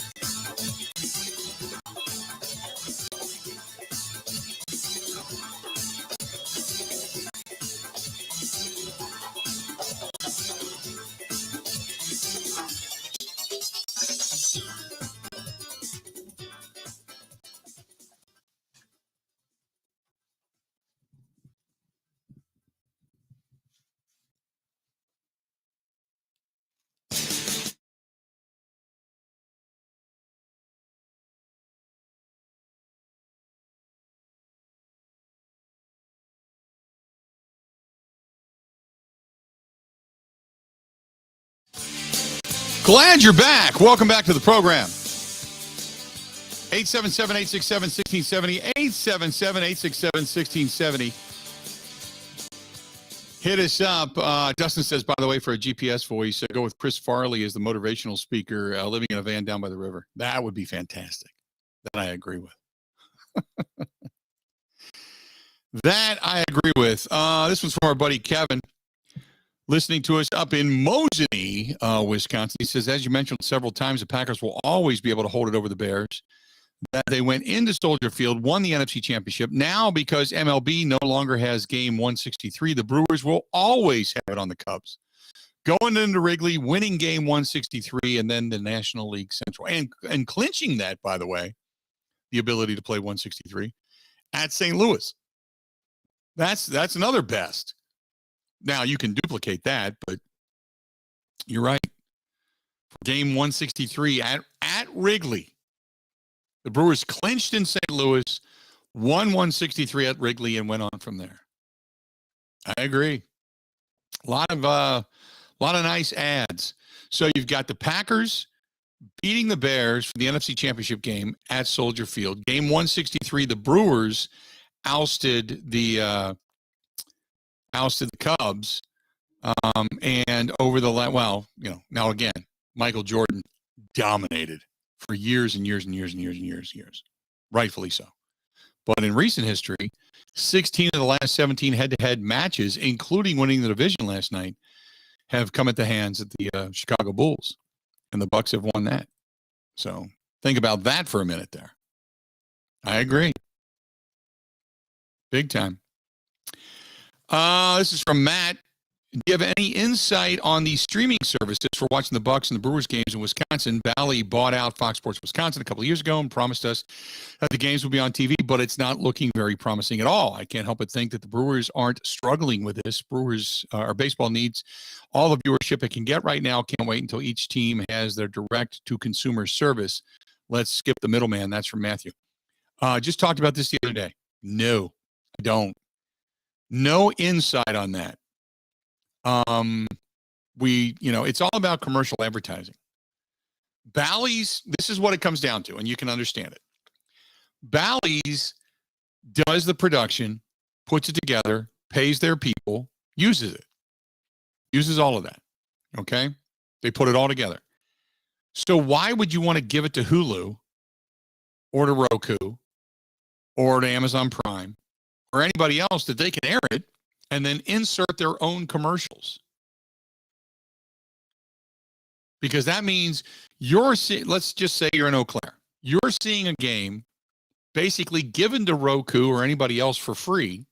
Glad you're back. Welcome back to the program. 877-867-1670. 877-867-1670. Hit us up. Dustin says, by the way, for a GPS voice, go with Chris Farley as the motivational speaker, living in a van down by the river. That would be fantastic. That I agree with. That I agree with. This one's from our buddy Kevin, listening to us up in Mosinee, Wisconsin. He says, as you mentioned several times, the Packers will always be able to hold it over the Bears. That they went into Soldier Field, won the NFC Championship. Now, because MLB no longer has game 163, the Brewers will always have it on the Cubs. Going into Wrigley, winning game 163, and then the National League Central. And clinching that, by the way, the ability to play 163 at St. Louis. That's another best. Now, you can duplicate that, but you're right. For game 163 at Wrigley, the Brewers clinched in St. Louis, won 163 at Wrigley, and went on from there. I agree. A lot of nice ads. So you've got the Packers beating the Bears for the NFC Championship game at Soldier Field. Game 163, the Brewers ousted the Cubs, and over the now again, Michael Jordan dominated for years and years and years and years and years and years, rightfully so. But in recent history, 16 of the last 17 head-to-head matches, including winning the division last night, have come at the hands of the Chicago Bulls, and the Bucks have won that. So think about that for a minute there. I agree. Big time. This is from Matt. Do you have any insight on the streaming services for watching the Bucks and the Brewers games in Wisconsin? Bally bought out Fox Sports Wisconsin a couple of years ago and promised us that the games would be on TV, but it's not looking very promising at all. I can't help but think that the Brewers aren't struggling with this. Brewers, or baseball, needs all the viewership it can get right now. Can't wait until each team has their direct-to-consumer service. Let's skip the middleman. That's from Matthew. Just talked about this the other day. No, I don't. No insight on that. It's all about commercial advertising. Bally's, this is what it comes down to, and you can understand it. Bally's does the production, puts it together, pays their people, uses it. Uses all of that. Okay? They put it all together. So why would you want to give it to Hulu or to Roku or to Amazon Prime or anybody else that they can air it and then insert their own commercials? Because that means let's just say you're in Eau Claire. You're seeing a game basically given to Roku or anybody else for free,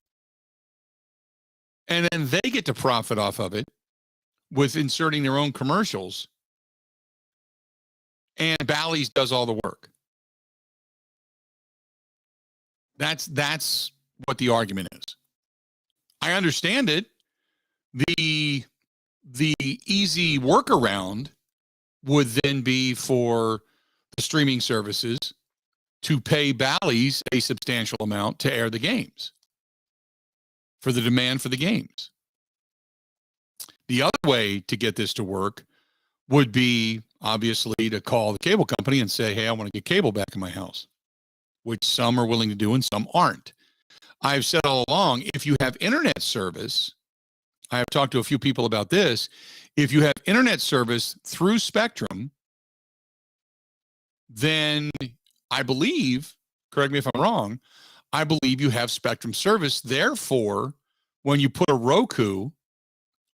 and then they get to profit off of it with inserting their own commercials, and Bally's does all the work. That's what the argument is. I understand it. The easy workaround would then be for the streaming services to pay Bally's a substantial amount to air the games for the demand for the games. The other way to get this to work would be obviously to call the cable company and say, hey, I want to get cable back in my house, which some are willing to do and some aren't. I've said all along, if you have internet service, I have talked to a few people about this. If you have internet service through Spectrum, then I believe, correct me if I'm wrong, I believe you have Spectrum service. Therefore, when you put a Roku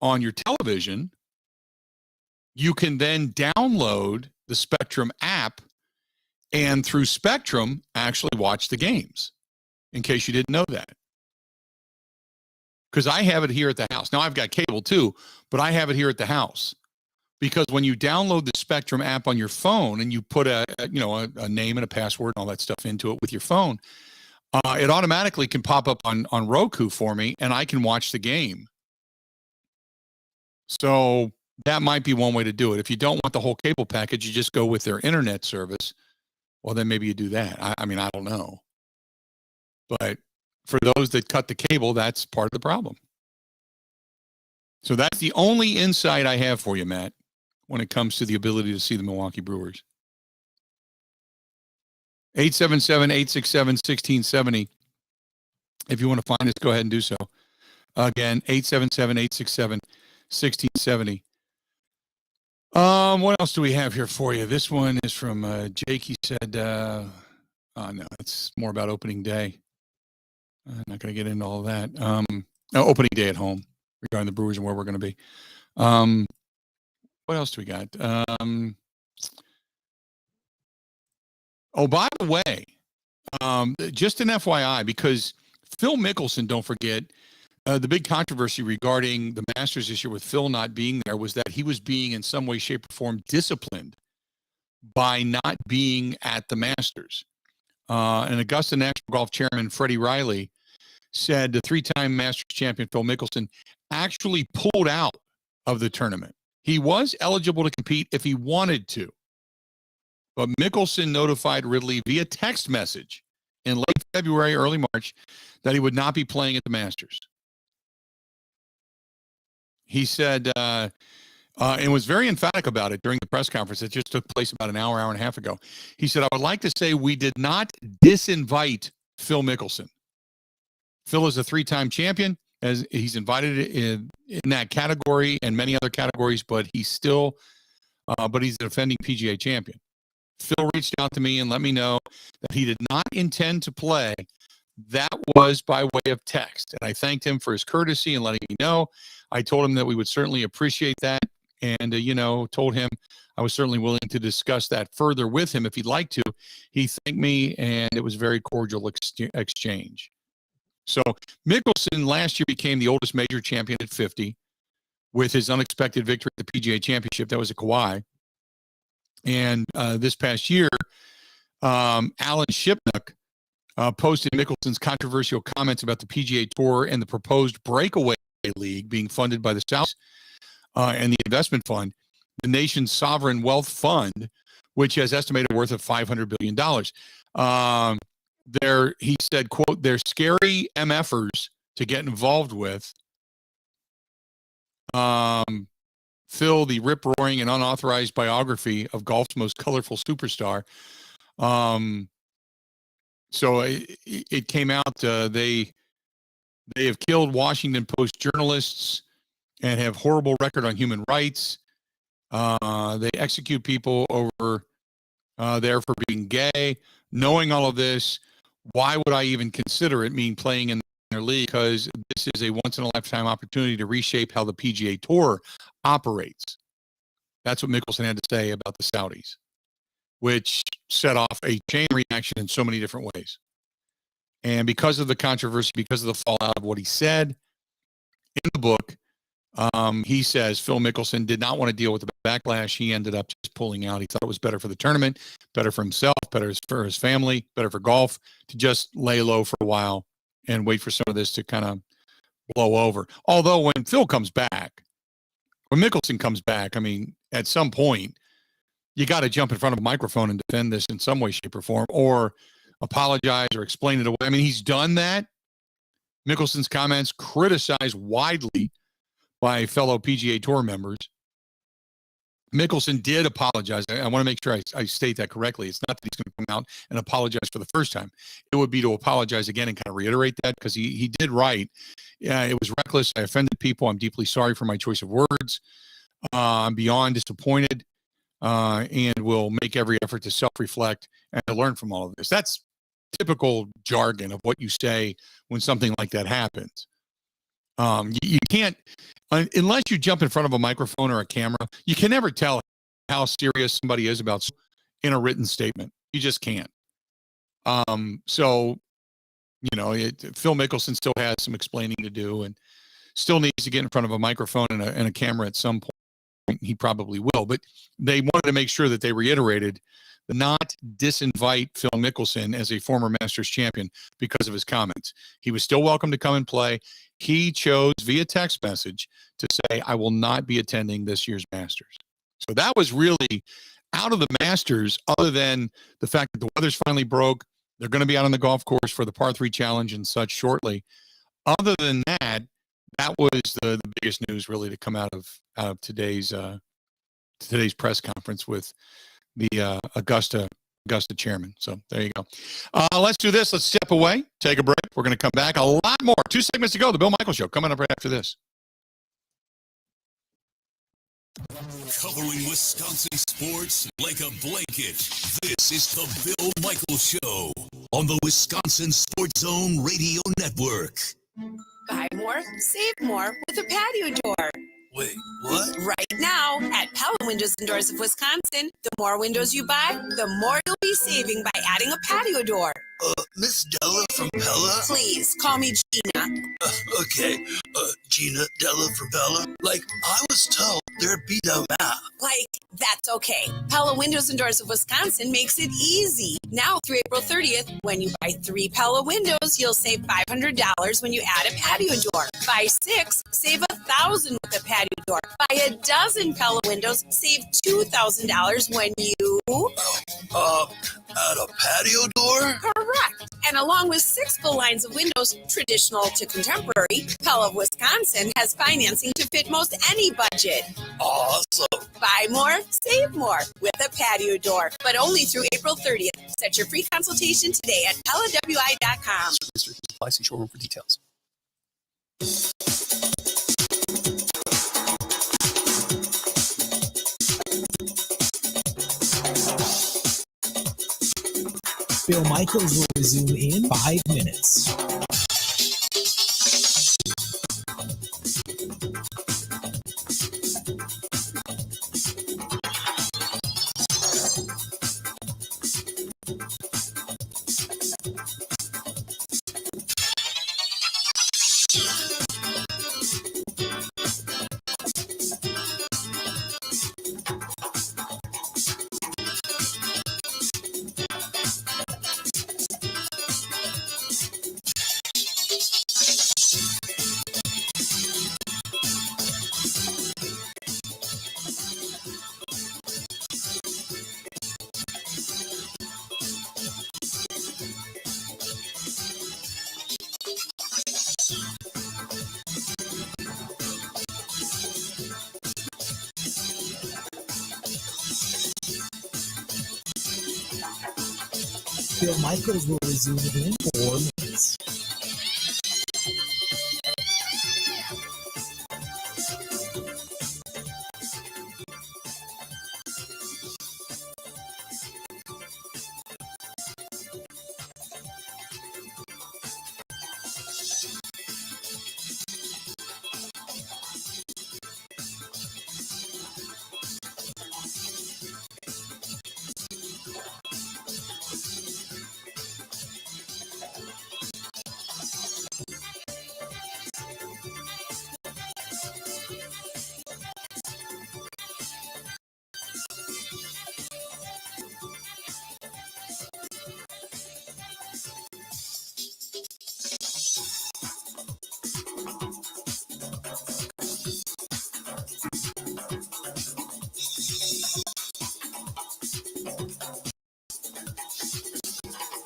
on your television, you can then download the Spectrum app and through Spectrum actually watch the games, in case you didn't know that. Because I have it here at the house. Now, I've got cable too, but I have it here at the house. Because when you download the Spectrum app on your phone and you put a name and a password and all that stuff into it with your phone, it automatically can pop up on Roku for me, and I can watch the game. So that might be one way to do it. If you don't want the whole cable package, you just go with their internet service. Well, then maybe you do that. I mean, I don't know. But for those that cut the cable, that's part of the problem. So that's the only insight I have for you, Matt, when it comes to the ability to see the Milwaukee Brewers. 877-867-1670. If you want to find us, go ahead and do so. Again, 877-867-1670. What else do we have here for you? This one is from Jake. He said, no, it's more about opening day. I'm not going to get into all of that. Opening day at home regarding the Brewers and where we're going to be. What else do we got? By the way, just an FYI, because Phil Mickelson, don't forget, the big controversy regarding the Masters this year with Phil not being there was that he was being in some way, shape, or form disciplined by not being at the Masters. And Augusta National Golf Chairman Freddie Riley said the three-time Masters champion Phil Mickelson actually pulled out of the tournament. He was eligible to compete if he wanted to, but Mickelson notified Ridley via text message in late February, early March, that he would not be playing at the Masters. He said, and was very emphatic about it during the press conference that just took place about an hour and a half ago. He said, I would like to say we did not disinvite Phil Mickelson. Phil is a three-time champion, as he's invited in that category and many other categories, but he's still, but he's a defending PGA champion. Phil reached out to me and let me know that he did not intend to play. That was by way of text. And I thanked him for his courtesy and letting me know. I told him that we would certainly appreciate that. And, told him I was certainly willing to discuss that further with him if he'd like to. He thanked me, and it was a very cordial exchange. So Mickelson last year became the oldest major champion at 50 with his unexpected victory at the PGA Championship. That was at Kauai. And this past year, Alan Shipnuck posted Mickelson's controversial comments about the PGA Tour and the proposed breakaway league being funded by the South and the investment fund, the nation's sovereign wealth fund, which has estimated worth of $500 billion. He said, quote, they're scary MFers to get involved with. Phil, the rip-roaring and unauthorized biography of golf's most colorful superstar. So it came out, they have killed Washington Post journalists and have horrible record on human rights. They execute people over there for being gay. Knowing all of this, why would I even consider it mean playing in their league? Because this is a once-in-a-lifetime opportunity to reshape how the PGA Tour operates. That's what Mickelson had to say about the Saudis, which set off a chain reaction in so many different ways. And because of the controversy, because of the fallout of what he said in the book, he says Phil Mickelson did not want to deal with the backlash. He ended up just pulling out. He thought it was better for the tournament, better for himself, better for his family, better for golf, to just lay low for a while and wait for some of this to kind of blow over. Although when Phil comes back, when Mickelson comes back, I mean, at some point, you got to jump in front of a microphone and defend this in some way, shape, or form, or apologize or explain it away. I mean, he's done that. Mickelson's comments criticized widely by fellow PGA Tour members. Mickelson did apologize. I want to make sure I state that correctly. It's not that he's going to come out and apologize for the first time. It would be to apologize again and kind of reiterate that, because he did write, yeah, it was reckless. I offended people. I'm deeply sorry for my choice of words. I'm beyond disappointed, and will make every effort to self-reflect and to learn from all of this. That's typical jargon of what you say when something like that happens. You can't, unless you jump in front of a microphone or a camera, you can never tell how serious somebody is about in a written statement. You just can't. So, Phil Mickelson still has some explaining to do and still needs to get in front of a microphone and a camera at some point. He probably will, but they wanted to make sure that they reiterated the not disinvite Phil Mickelson as a former Masters champion because of his comments. He was still welcome to come and play. He chose via text message to say, I will not be attending this year's Masters. So that was really out of the Masters, other than the fact that the weather's finally broke. They're going to be out on the golf course for the par 3 challenge and such shortly. Other than that, that was the biggest news really to come out of today's press conference with the Augusta chairman. So there you go. Let's do this. Let's step away, take a break. We're going to come back. A lot more. 2 segments to go. The Bill Michaels Show coming up right after this. Covering Wisconsin sports like a blanket. This is the Bill Michaels Show on the Wisconsin Sports Zone Radio Network. Buy more, save more with a patio door. Wait, what? Right now, at Pella Windows and Doors of Wisconsin, the more windows you buy, the more you'll be saving by adding a patio door. Miss Della from Pella? Please, call me Gina. Okay, Gina Della from Pella? Like, I was told there'd be no map. Like, that's okay. Pella Windows and Doors of Wisconsin makes it easy. Now through April 30th, when you buy 3 Pella windows, you'll save $500 when you add a patio door. Buy 6, save $1,000 with a patio door. Buy a dozen Pella windows, save $2,000 when you... Add a patio door? Correct. And along with 6 full lines of windows, traditional to contemporary, Pella of Wisconsin has financing to fit most any budget. Awesome. Buy more, save more with a patio door, but only through April 30th. Set your free consultation today at PellaWI.com. Restrictions apply. See showroom for details. Bill Michaels will resume in 5 minutes. Bill Michaels will resume in 4 minutes.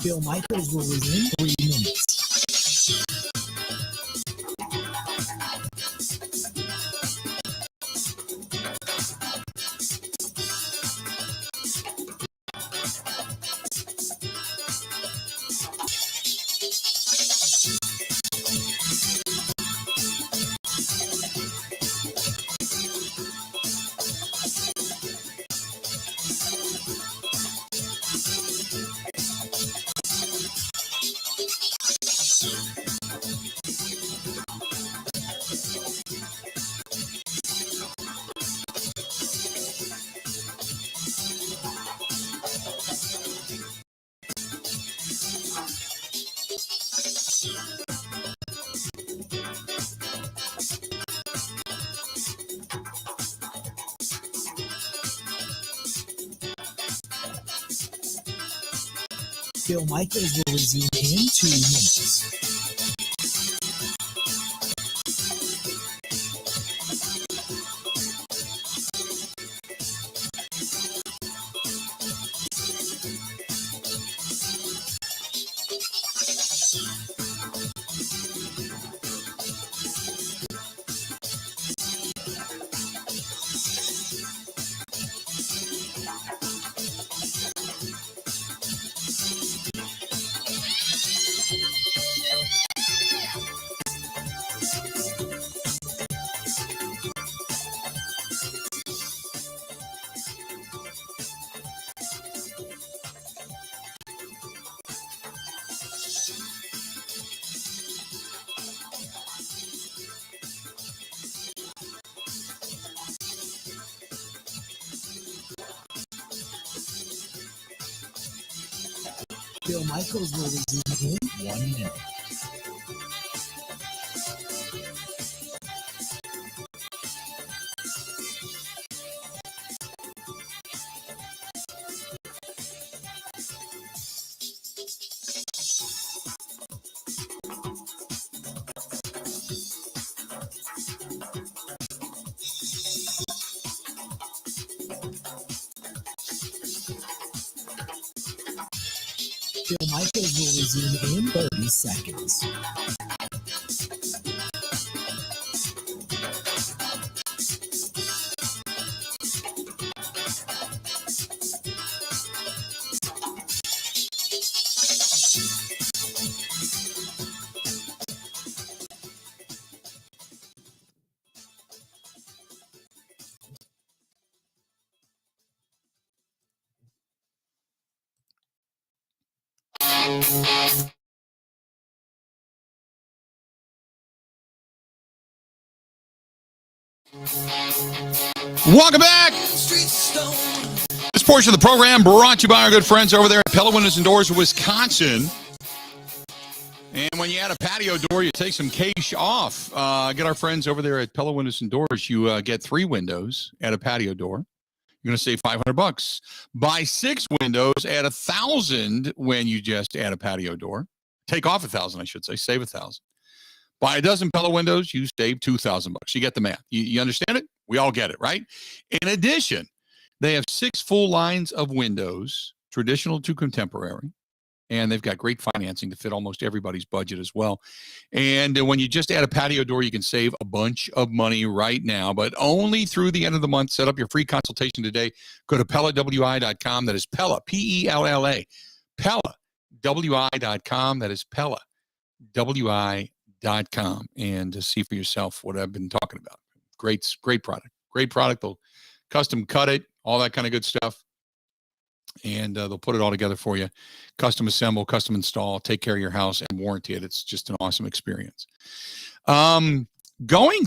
Bill Michaels will resume 3 minutes. Bill Michaels will resume in 2 minutes. Bill Michaels will resume in 1 minute. Bill Michaels will resume in 30 seconds. Welcome back. This portion of the program brought to you by our good friends over there at Pella Windows and Doors of Wisconsin. And when you add a patio door, you take some cash off. Get our friends over there at Pella Windows and Doors. You get 3 windows, add a patio door. You're going to save $500. Buy 6 windows, add $1,000 when you just add a patio door. Take off $1,000, I should say. Save $1,000. Buy a dozen Pella windows, you save $2,000. You get the math. You understand it? We all get it, right? In addition, they have 6 full lines of windows, traditional to contemporary, and they've got great financing to fit almost everybody's budget as well. And when you just add a patio door, you can save a bunch of money right now, but only through the end of the month. Set up your free consultation today. Go to PellaWI.com. That is Pella, P-E-L-L-A, PellaWI.com. That is Pella, WI.com, and to see for yourself what I've been talking about. Great product. Great product. They'll custom cut it, all that kind of good stuff. And they'll put it all together for you. Custom assemble, custom install, take care of your house, and warranty it. It's just an awesome experience. Going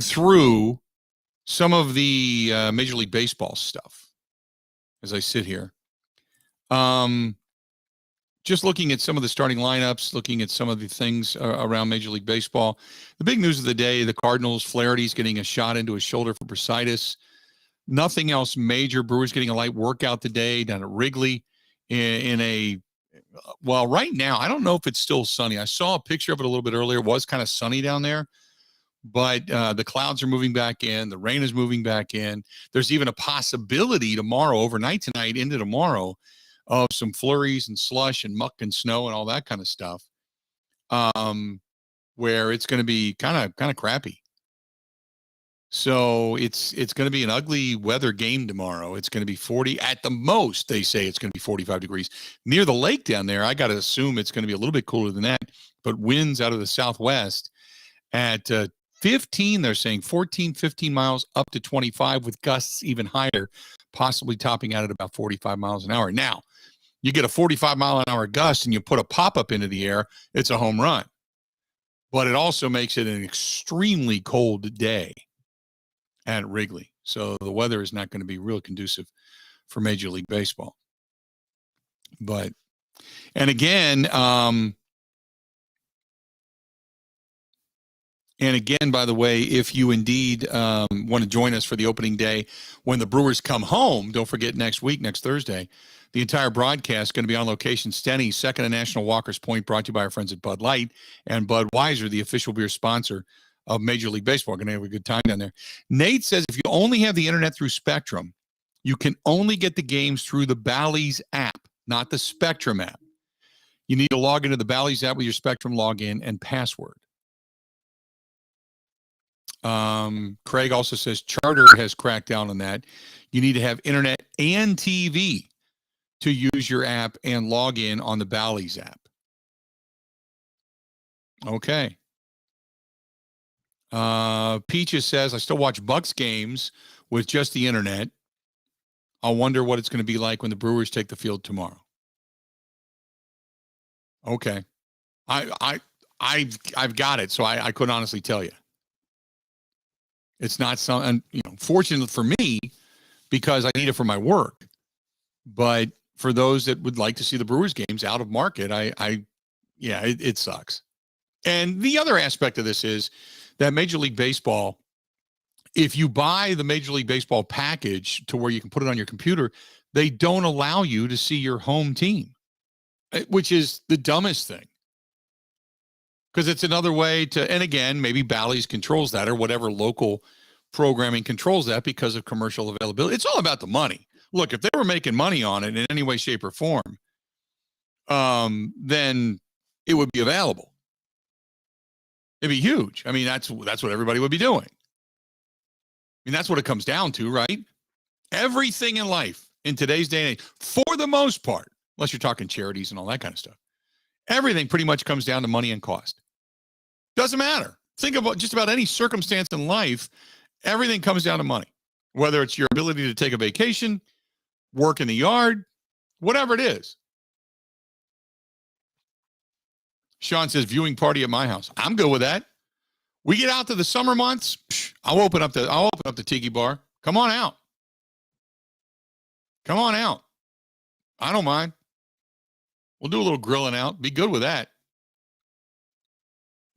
through some of the Major League Baseball stuff as I sit here. Just looking at some of the starting lineups, looking at some of the things around Major League Baseball. The big news of the day, the Cardinals, Flaherty's getting a shot into his shoulder for bursitis. Nothing else major. Brewers getting a light workout today down at Wrigley well, right now, I don't know if it's still sunny. I saw a picture of it a little bit earlier. It was kind of sunny down there, but the clouds are moving back in. The rain is moving back in. There's even a possibility tomorrow, overnight tonight into tomorrow, of some flurries and slush and muck and snow and all that kind of stuff, where it's going to be kind of crappy. So it's going to be an ugly weather game tomorrow. It's going to be 40 at the most. They say it's going to be 45 degrees near the lake down there. I got to assume it's going to be a little bit cooler than that, but winds out of the southwest at 15, they're saying 14, 15 miles up to 25 with gusts even higher, possibly topping out at about 45 miles an hour. Now, you get a 45 mile an hour gust and you put a pop-up into the air, it's a home run. But it also makes it an extremely cold day at Wrigley. So the weather is not going to be real conducive for Major League Baseball. But, and again, And again, by the way, if you indeed want to join us for the opening day when the Brewers come home, don't forget next Thursday, the entire broadcast is going to be on location. Stenny, second to National Walker's Point, brought to you by our friends at Bud Light and Budweiser, the official beer sponsor of Major League Baseball. Going to have a good time down there. Nate says if you only have the internet through Spectrum, you can only get the games through the Bally's app, not the Spectrum app. You need to log into the Bally's app with your Spectrum login and password. Craig also says Charter has cracked down on that. You need to have internet and TV to use your app and log in on the Bally's app. Okay. Peaches says, I still watch Bucks games with just the internet. I wonder what it's going to be like when the Brewers take the field tomorrow. Okay. I've got it, so I couldn't honestly tell you. It's not something, fortunate for me because I need it for my work. But for those that would like to see the Brewers games out of market, it sucks. And the other aspect of this is that Major League Baseball, if you buy the Major League Baseball package to where you can put it on your computer, they don't allow you to see your home team, which is the dumbest thing. Because it's another way to, and again, maybe Bally's controls that or whatever local programming controls that because of commercial availability. It's all about the money. Look, if they were making money on it in any way, shape, or form, then it would be available. It'd be huge. I mean, that's what everybody would be doing. I mean, that's what it comes down to, right? Everything in life in today's day and age, for the most part, unless you're talking charities and all that kind of stuff, everything pretty much comes down to money and cost. Doesn't matter. Think about just about any circumstance in life. Everything comes down to money, whether it's your ability to take a vacation, work in the yard, whatever it is. Sean says viewing party at my house. I'm good with that. We get out to the summer months. I'll open up the tiki bar. Come on out. Come on out. I don't mind. We'll do a little grilling out. Be good with that.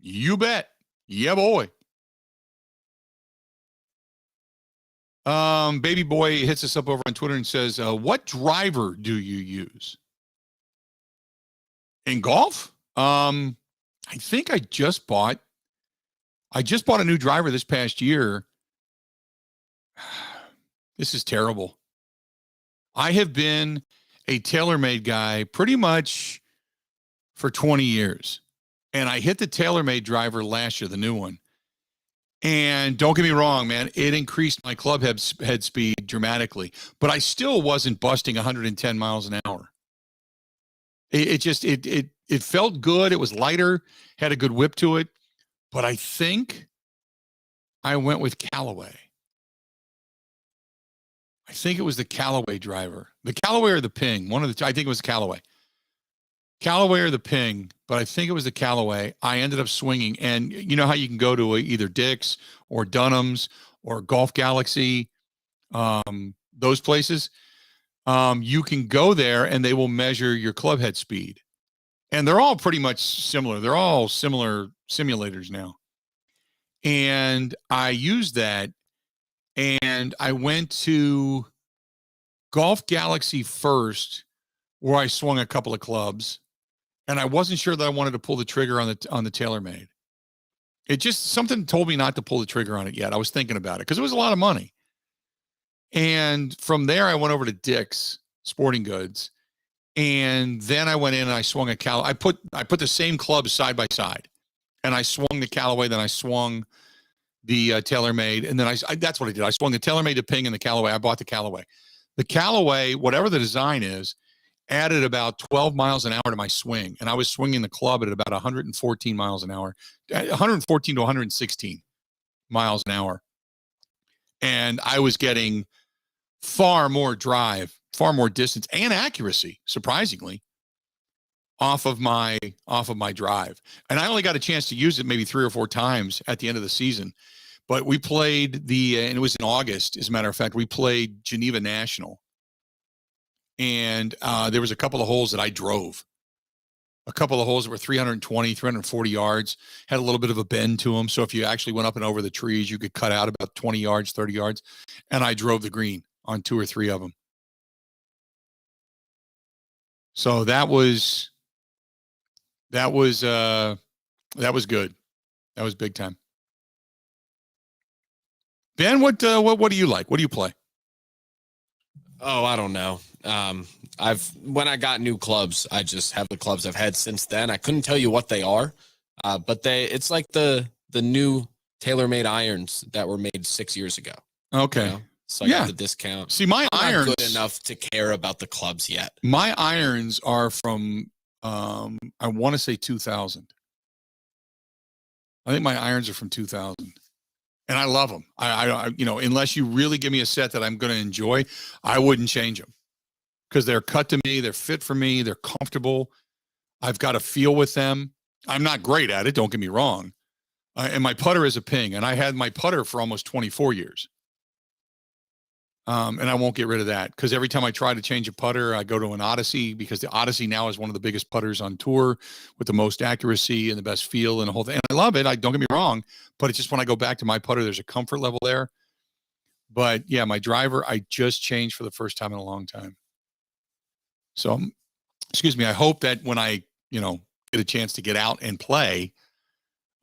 You bet. Yeah, boy. Baby boy hits us up over on Twitter and says, what driver do you use? In golf? I think I just bought a new driver this past year. This is terrible. I have been a TaylorMade guy pretty much for 20 years. And I hit the TaylorMade driver last year, the new one. And don't get me wrong, man, it increased my club head speed dramatically, but I still wasn't busting 110 miles an hour. It felt good. It was lighter, had a good whip to it, but I think I went with Callaway. I think it was the Callaway driver. The Callaway or the Ping. One of the two. I think it was Callaway. Callaway or the Ping, but I think it was the Callaway. I ended up swinging. And you know how you can go to either Dick's or Dunham's or Golf Galaxy, those places? You can go there and they will measure your club head speed. And they're all pretty much similar. They're all similar simulators now. And I used that. And I went to Golf Galaxy first, where I swung a couple of clubs, and I wasn't sure that I wanted to pull the trigger on the TaylorMade. It just, something told me not to pull the trigger on it yet. I was thinking about it because it was a lot of money. And from there, I went over to Dick's Sporting Goods, and then I went in and I swung a Callaway. I put the same clubs side by side, and I swung the Callaway, then I swung the TaylorMade, and then that's what I did. I swung the TaylorMade to Ping and the Callaway. I bought the Callaway. The Callaway, whatever the design is, added about 12 miles an hour to my swing, and I was swinging the club at about 114 miles an hour, 114 to 116 miles an hour, and I was getting far more drive, far more distance, and accuracy, surprisingly, off of my drive. And I only got a chance to use it maybe 3 or 4 times at the end of the season. But we played and it was in August, as a matter of fact, we played Geneva National. And there was a couple of holes that I drove. a couple of holes that were 320, 340 yards, had a little bit of a bend to them. So if you actually went up and over the trees, you could cut out about 20 yards, 30 yards. And I drove the green on 2 or 3 of them. So that was good. That was big time. Ben, what do you like? What do you play? Oh, I don't know. When I got new clubs, I just have the clubs I've had since then. I couldn't tell you what they are, but it's like the new TaylorMade irons that were made 6 years ago. Okay. You know? So I got the discount. See, my I'm irons not good enough to care about the clubs yet. My irons are from I want to say 2000. I think my irons are from 2000. And I love them. I unless you really give me a set that I'm going to enjoy, I wouldn't change them because they're cut to me. They're fit for me. They're comfortable. I've got a feel with them. I'm not great at it. Don't get me wrong. And my putter is a Ping, and I had my putter for almost 24 years. And I won't get rid of that because every time I try to change a putter, I go to an Odyssey because the Odyssey now is one of the biggest putters on tour with the most accuracy and the best feel and the whole thing. And I love it. Don't get me wrong, but it's just when I go back to my putter, there's a comfort level there. But yeah, my driver, I just changed for the first time in a long time. So, excuse me. I hope that when I, get a chance to get out and play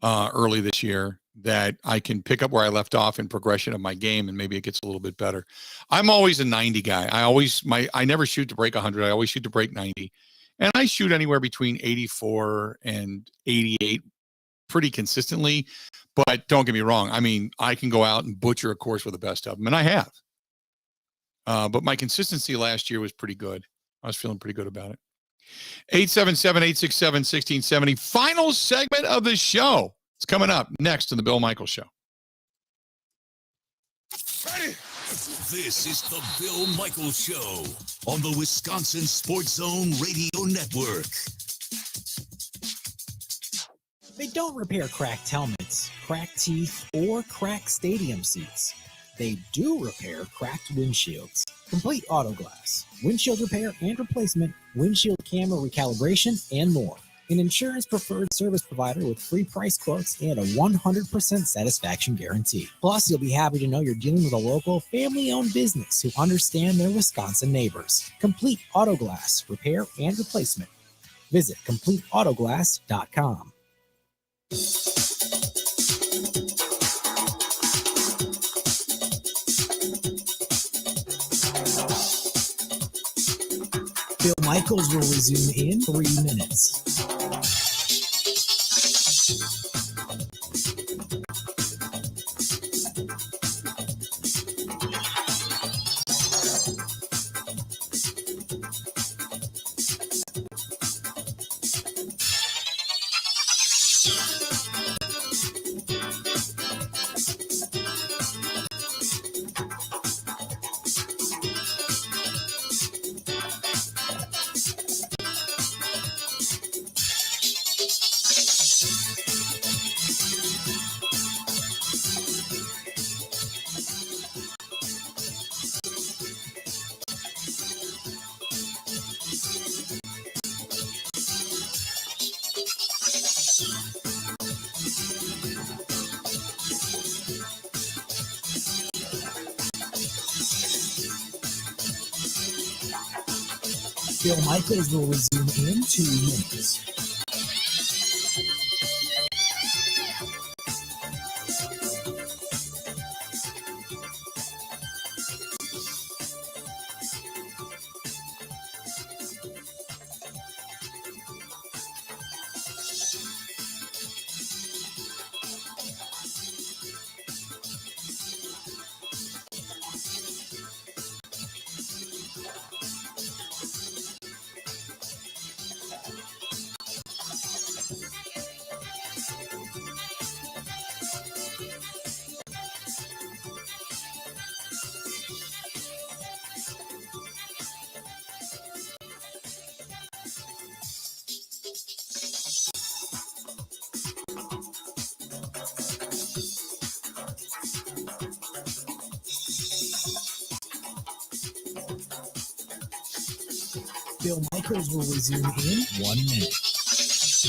early this year, that I can pick up where I left off in progression of my game and maybe it gets a little bit better. I'm always a 90 guy. I never shoot to break 100. I always shoot to break 90. And I shoot anywhere between 84 and 88 pretty consistently. But don't get me wrong. I mean, I can go out and butcher a course with the best of them, and I have. But my consistency last year was pretty good. I was feeling pretty good about it. 877-867-1670. Final segment of the show. It's coming up next on the Bill Michaels Show. This is the Bill Michaels Show on the Wisconsin Sports Zone Radio Network. They don't repair cracked helmets, cracked teeth, or cracked stadium seats. They do repair cracked windshields. Complete Auto Glass, windshield repair and replacement, windshield camera recalibration, and more. An insurance-preferred service provider with free price quotes and a 100% satisfaction guarantee. Plus, you'll be happy to know you're dealing with a local, family-owned business who understand their Wisconsin neighbors. Complete Auto Glass, repair and replacement. Visit CompleteAutoGlass.com. Bill Michaels will resume in 3 minutes. Bill Michaels will resume in 2 minutes. Bill Michaels will resume in 1 minute. Bill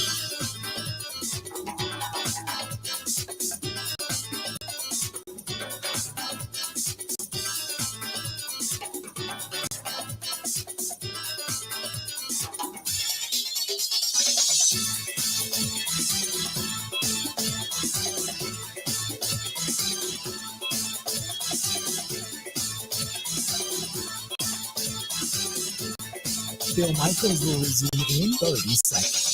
Michaels will resume in 30 seconds.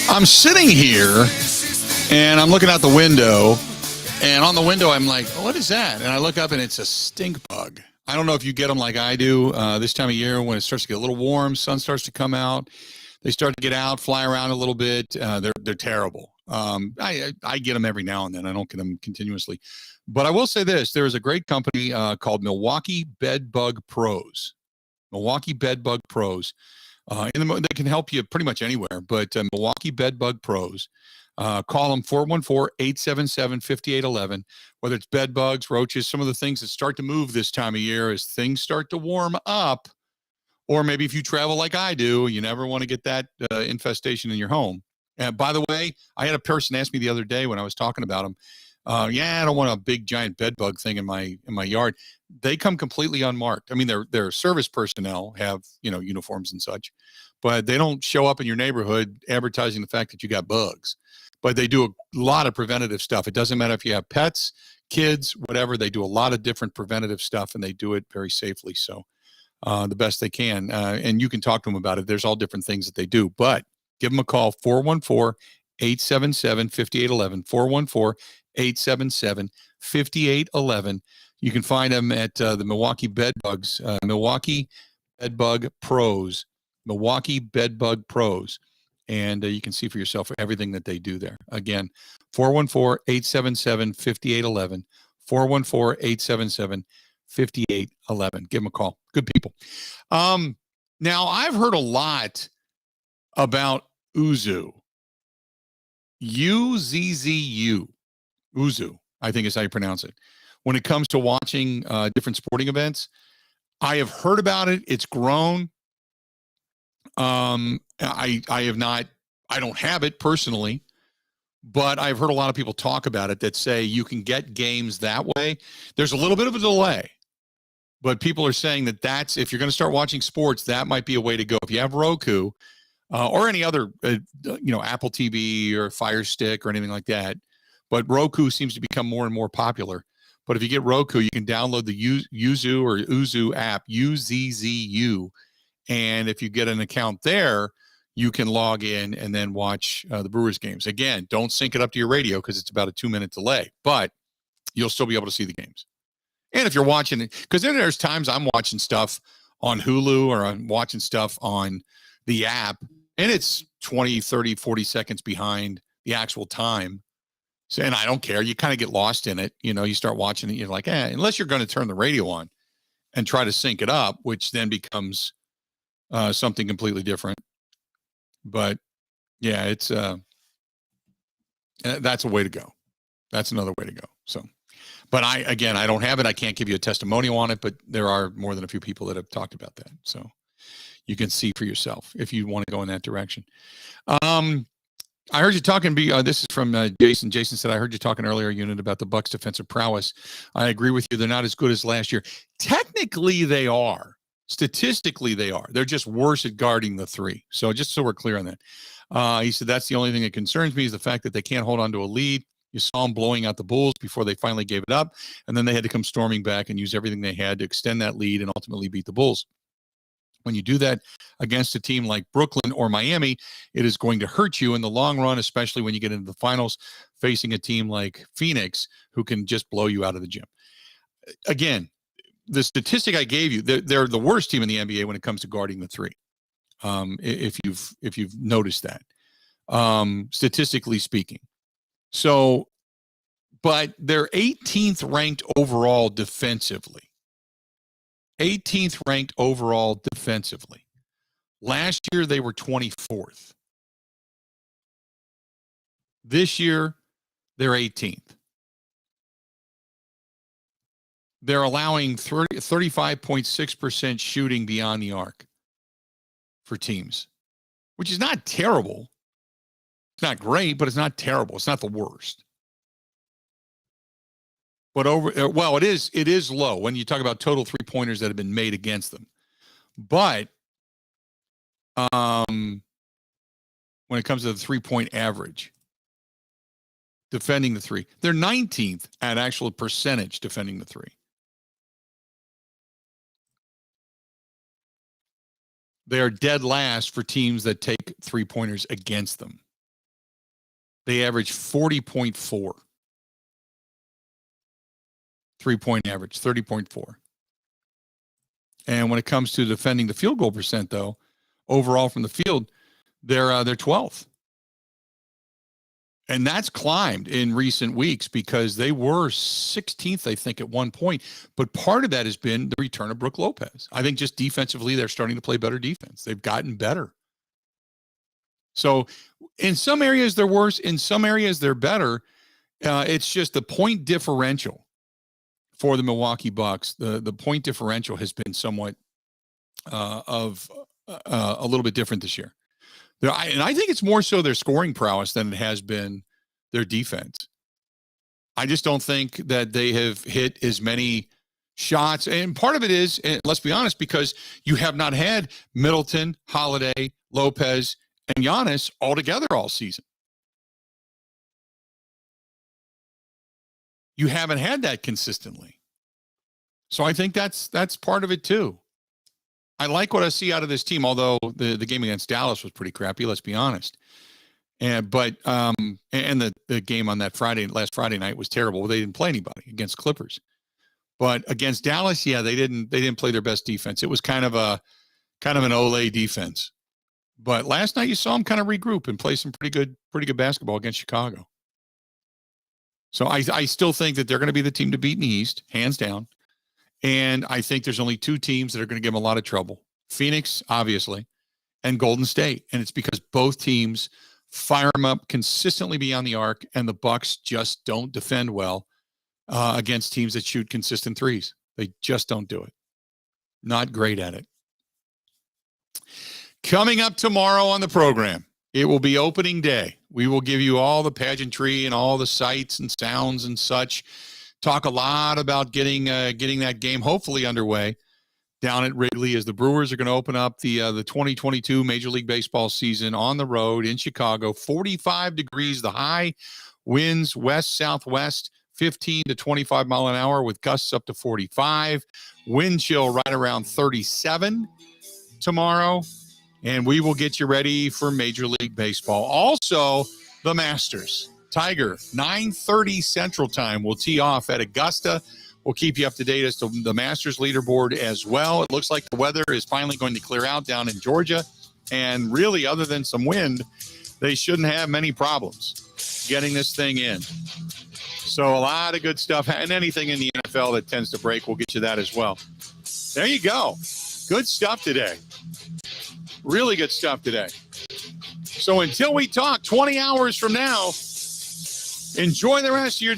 I'm sitting here and I'm looking out the window, and on the window I'm like, what is that? And I look up and it's a stink bug. I don't know if you get them like I do this time of year when it starts to get a little warm, sun starts to come out. They start to get out, fly around a little bit. They're terrible. I get them every now and then. I don't get them continuously. But I will say this. There is a great company called Milwaukee Bed Bug Pros. Milwaukee Bed Bug Pros. They can help you pretty much anywhere, but Milwaukee Bed Bug Pros, call them 414-877-5811, whether it's bed bugs, roaches, some of the things that start to move this time of year as things start to warm up, or maybe if you travel like I do, you never want to get that infestation in your home. And by the way, I had a person ask me the other day when I was talking about them, I don't want a big giant bed bug thing in my yard. They come completely unmarked. I mean, their service personnel have, uniforms and such, but they don't show up in your neighborhood advertising the fact that you got bugs. But they do a lot of preventative stuff. It doesn't matter if you have pets, kids, whatever. They do a lot of different preventative stuff, and they do it very safely. So the best they can. And you can talk to them about it. There's all different things that they do. But give them a call, 414-877-5811, 414-877-5811. You can find them at the Milwaukee Bed Bugs, Milwaukee Bed Bug Pros, Milwaukee Bed Bug Pros. And you can see for yourself everything that they do there. Again, 414-877-5811, 414-877-5811. Give them a call. Good people. Now, I've heard a lot about Uzu. U-Z-Z-U. Uzu, I think is how you pronounce it. When it comes to watching different sporting events, I have heard about it. It's grown. I don't have it personally, but I've heard a lot of people talk about it that say you can get games that way. There's a little bit of a delay, but people are saying that's, if you're going to start watching sports, that might be a way to go. If you have Roku or any other, Apple TV or Fire Stick or anything like that, but Roku seems to become more and more popular. But if you get Roku, you can download the Yuzu or Uzu app, U-Z-Z-U. And if you get an account there, you can log in and then watch the Brewers games. Again, don't sync it up to your radio because it's about a 2-minute delay, but you'll still be able to see the games. And if you're watching it, because then there's times I'm watching stuff on Hulu or I'm watching stuff on the app, and it's 20, 30, 40 seconds behind the actual time. So, and I don't care. You kind of get lost in it. You start watching it. You're like, unless you're going to turn the radio on and try to sync it up, which then becomes something completely different. But yeah, it's that's a way to go. That's another way to go. So, but I don't have it. I can't give you a testimonial on it, but there are more than a few people that have talked about that. So you can see for yourself if you want to go in that direction. I heard you talking. This is from Jason. Jason said, I heard you talking earlier, Unit, about the Bucs' defensive prowess. I agree with you. They're not as good as last year. Technically, they are. Statistically, they are. They're just worse at guarding the three. So just so we're clear on that. He said, that's the only thing that concerns me is the fact that they can't hold on to a lead. You saw them blowing out the Bulls before they finally gave it up. And then they had to come storming back and use everything they had to extend that lead and ultimately beat the Bulls. When you do that against a team like Brooklyn or Miami, it is going to hurt you in the long run, especially when you get into the finals facing a team like Phoenix who can just blow you out of the gym. Again, the statistic I gave you, they're the worst team in the NBA when it comes to guarding the three. If you've noticed that, statistically speaking. So, but they're 18th ranked overall defensively. 18th ranked overall defensively. Last year, they were 24th. This year, they're 18th. They're allowing 35.6% shooting beyond the arc for teams, which is not terrible. It's not great, but it's not terrible. It's not the worst. But it is low when you talk about total three-pointers that have been made against them. But when it comes to the three-point average, defending the three, they're 19th at actual percentage defending the three. They are dead last for teams that take three-pointers against them. They average 40.4. Three-point average, 30.4. And when it comes to defending the field goal percent, though, overall from the field, they're 12th. And that's climbed in recent weeks because they were 16th, I think, at one point. But part of that has been the return of Brook Lopez. I think just defensively, they're starting to play better defense. They've gotten better. So in some areas, they're worse. In some areas, they're better. It's just the point differential for the Milwaukee Bucks. The point differential has been somewhat of a little bit different this year. And I think it's more so their scoring prowess than it has been their defense. I just don't think that they have hit as many shots. And part of it is, and let's be honest, because you have not had Middleton, Holiday, Lopez, and Giannis all together all season. You haven't had that consistently. So I think that's part of it too. I like what I see out of this team, although the game against Dallas was pretty crappy, let's be honest. And the game on that last Friday night was terrible. They didn't play anybody against Clippers. But against Dallas, yeah, they didn't play their best defense. It was kind of an Olay defense. But last night you saw them kind of regroup and play some pretty good basketball against Chicago. So I still think that they're going to be the team to beat in the East, hands down. And I think there's only two teams that are going to give them a lot of trouble. Phoenix, obviously, and Golden State. And it's because both teams fire them up consistently beyond the arc, and the Bucks just don't defend well against teams that shoot consistent threes. They just don't do it. Not great at it. Coming up tomorrow on the program, it will be opening day. We will give you all the pageantry and all the sights and sounds and such. Talk a lot about getting that game hopefully underway down at Wrigley as the Brewers are going to open up the 2022 Major League Baseball season on the road in Chicago. 45 degrees, the high, winds west-southwest, 15 to 25 mile an hour with gusts up to 45. Wind chill right around 37 tomorrow. And we will get you ready for Major League Baseball. Also, the Masters. Tiger, 9:30 Central Time, will tee off at Augusta. We'll keep you up to date as to the Masters leaderboard as well. It looks like the weather is finally going to clear out down in Georgia. And really, other than some wind, they shouldn't have many problems getting this thing in. So a lot of good stuff. And anything in the NFL that tends to break, we'll get you that as well. There you go. Good stuff today. Really good stuff today. So until we talk 20 hours from now, enjoy the rest of your day.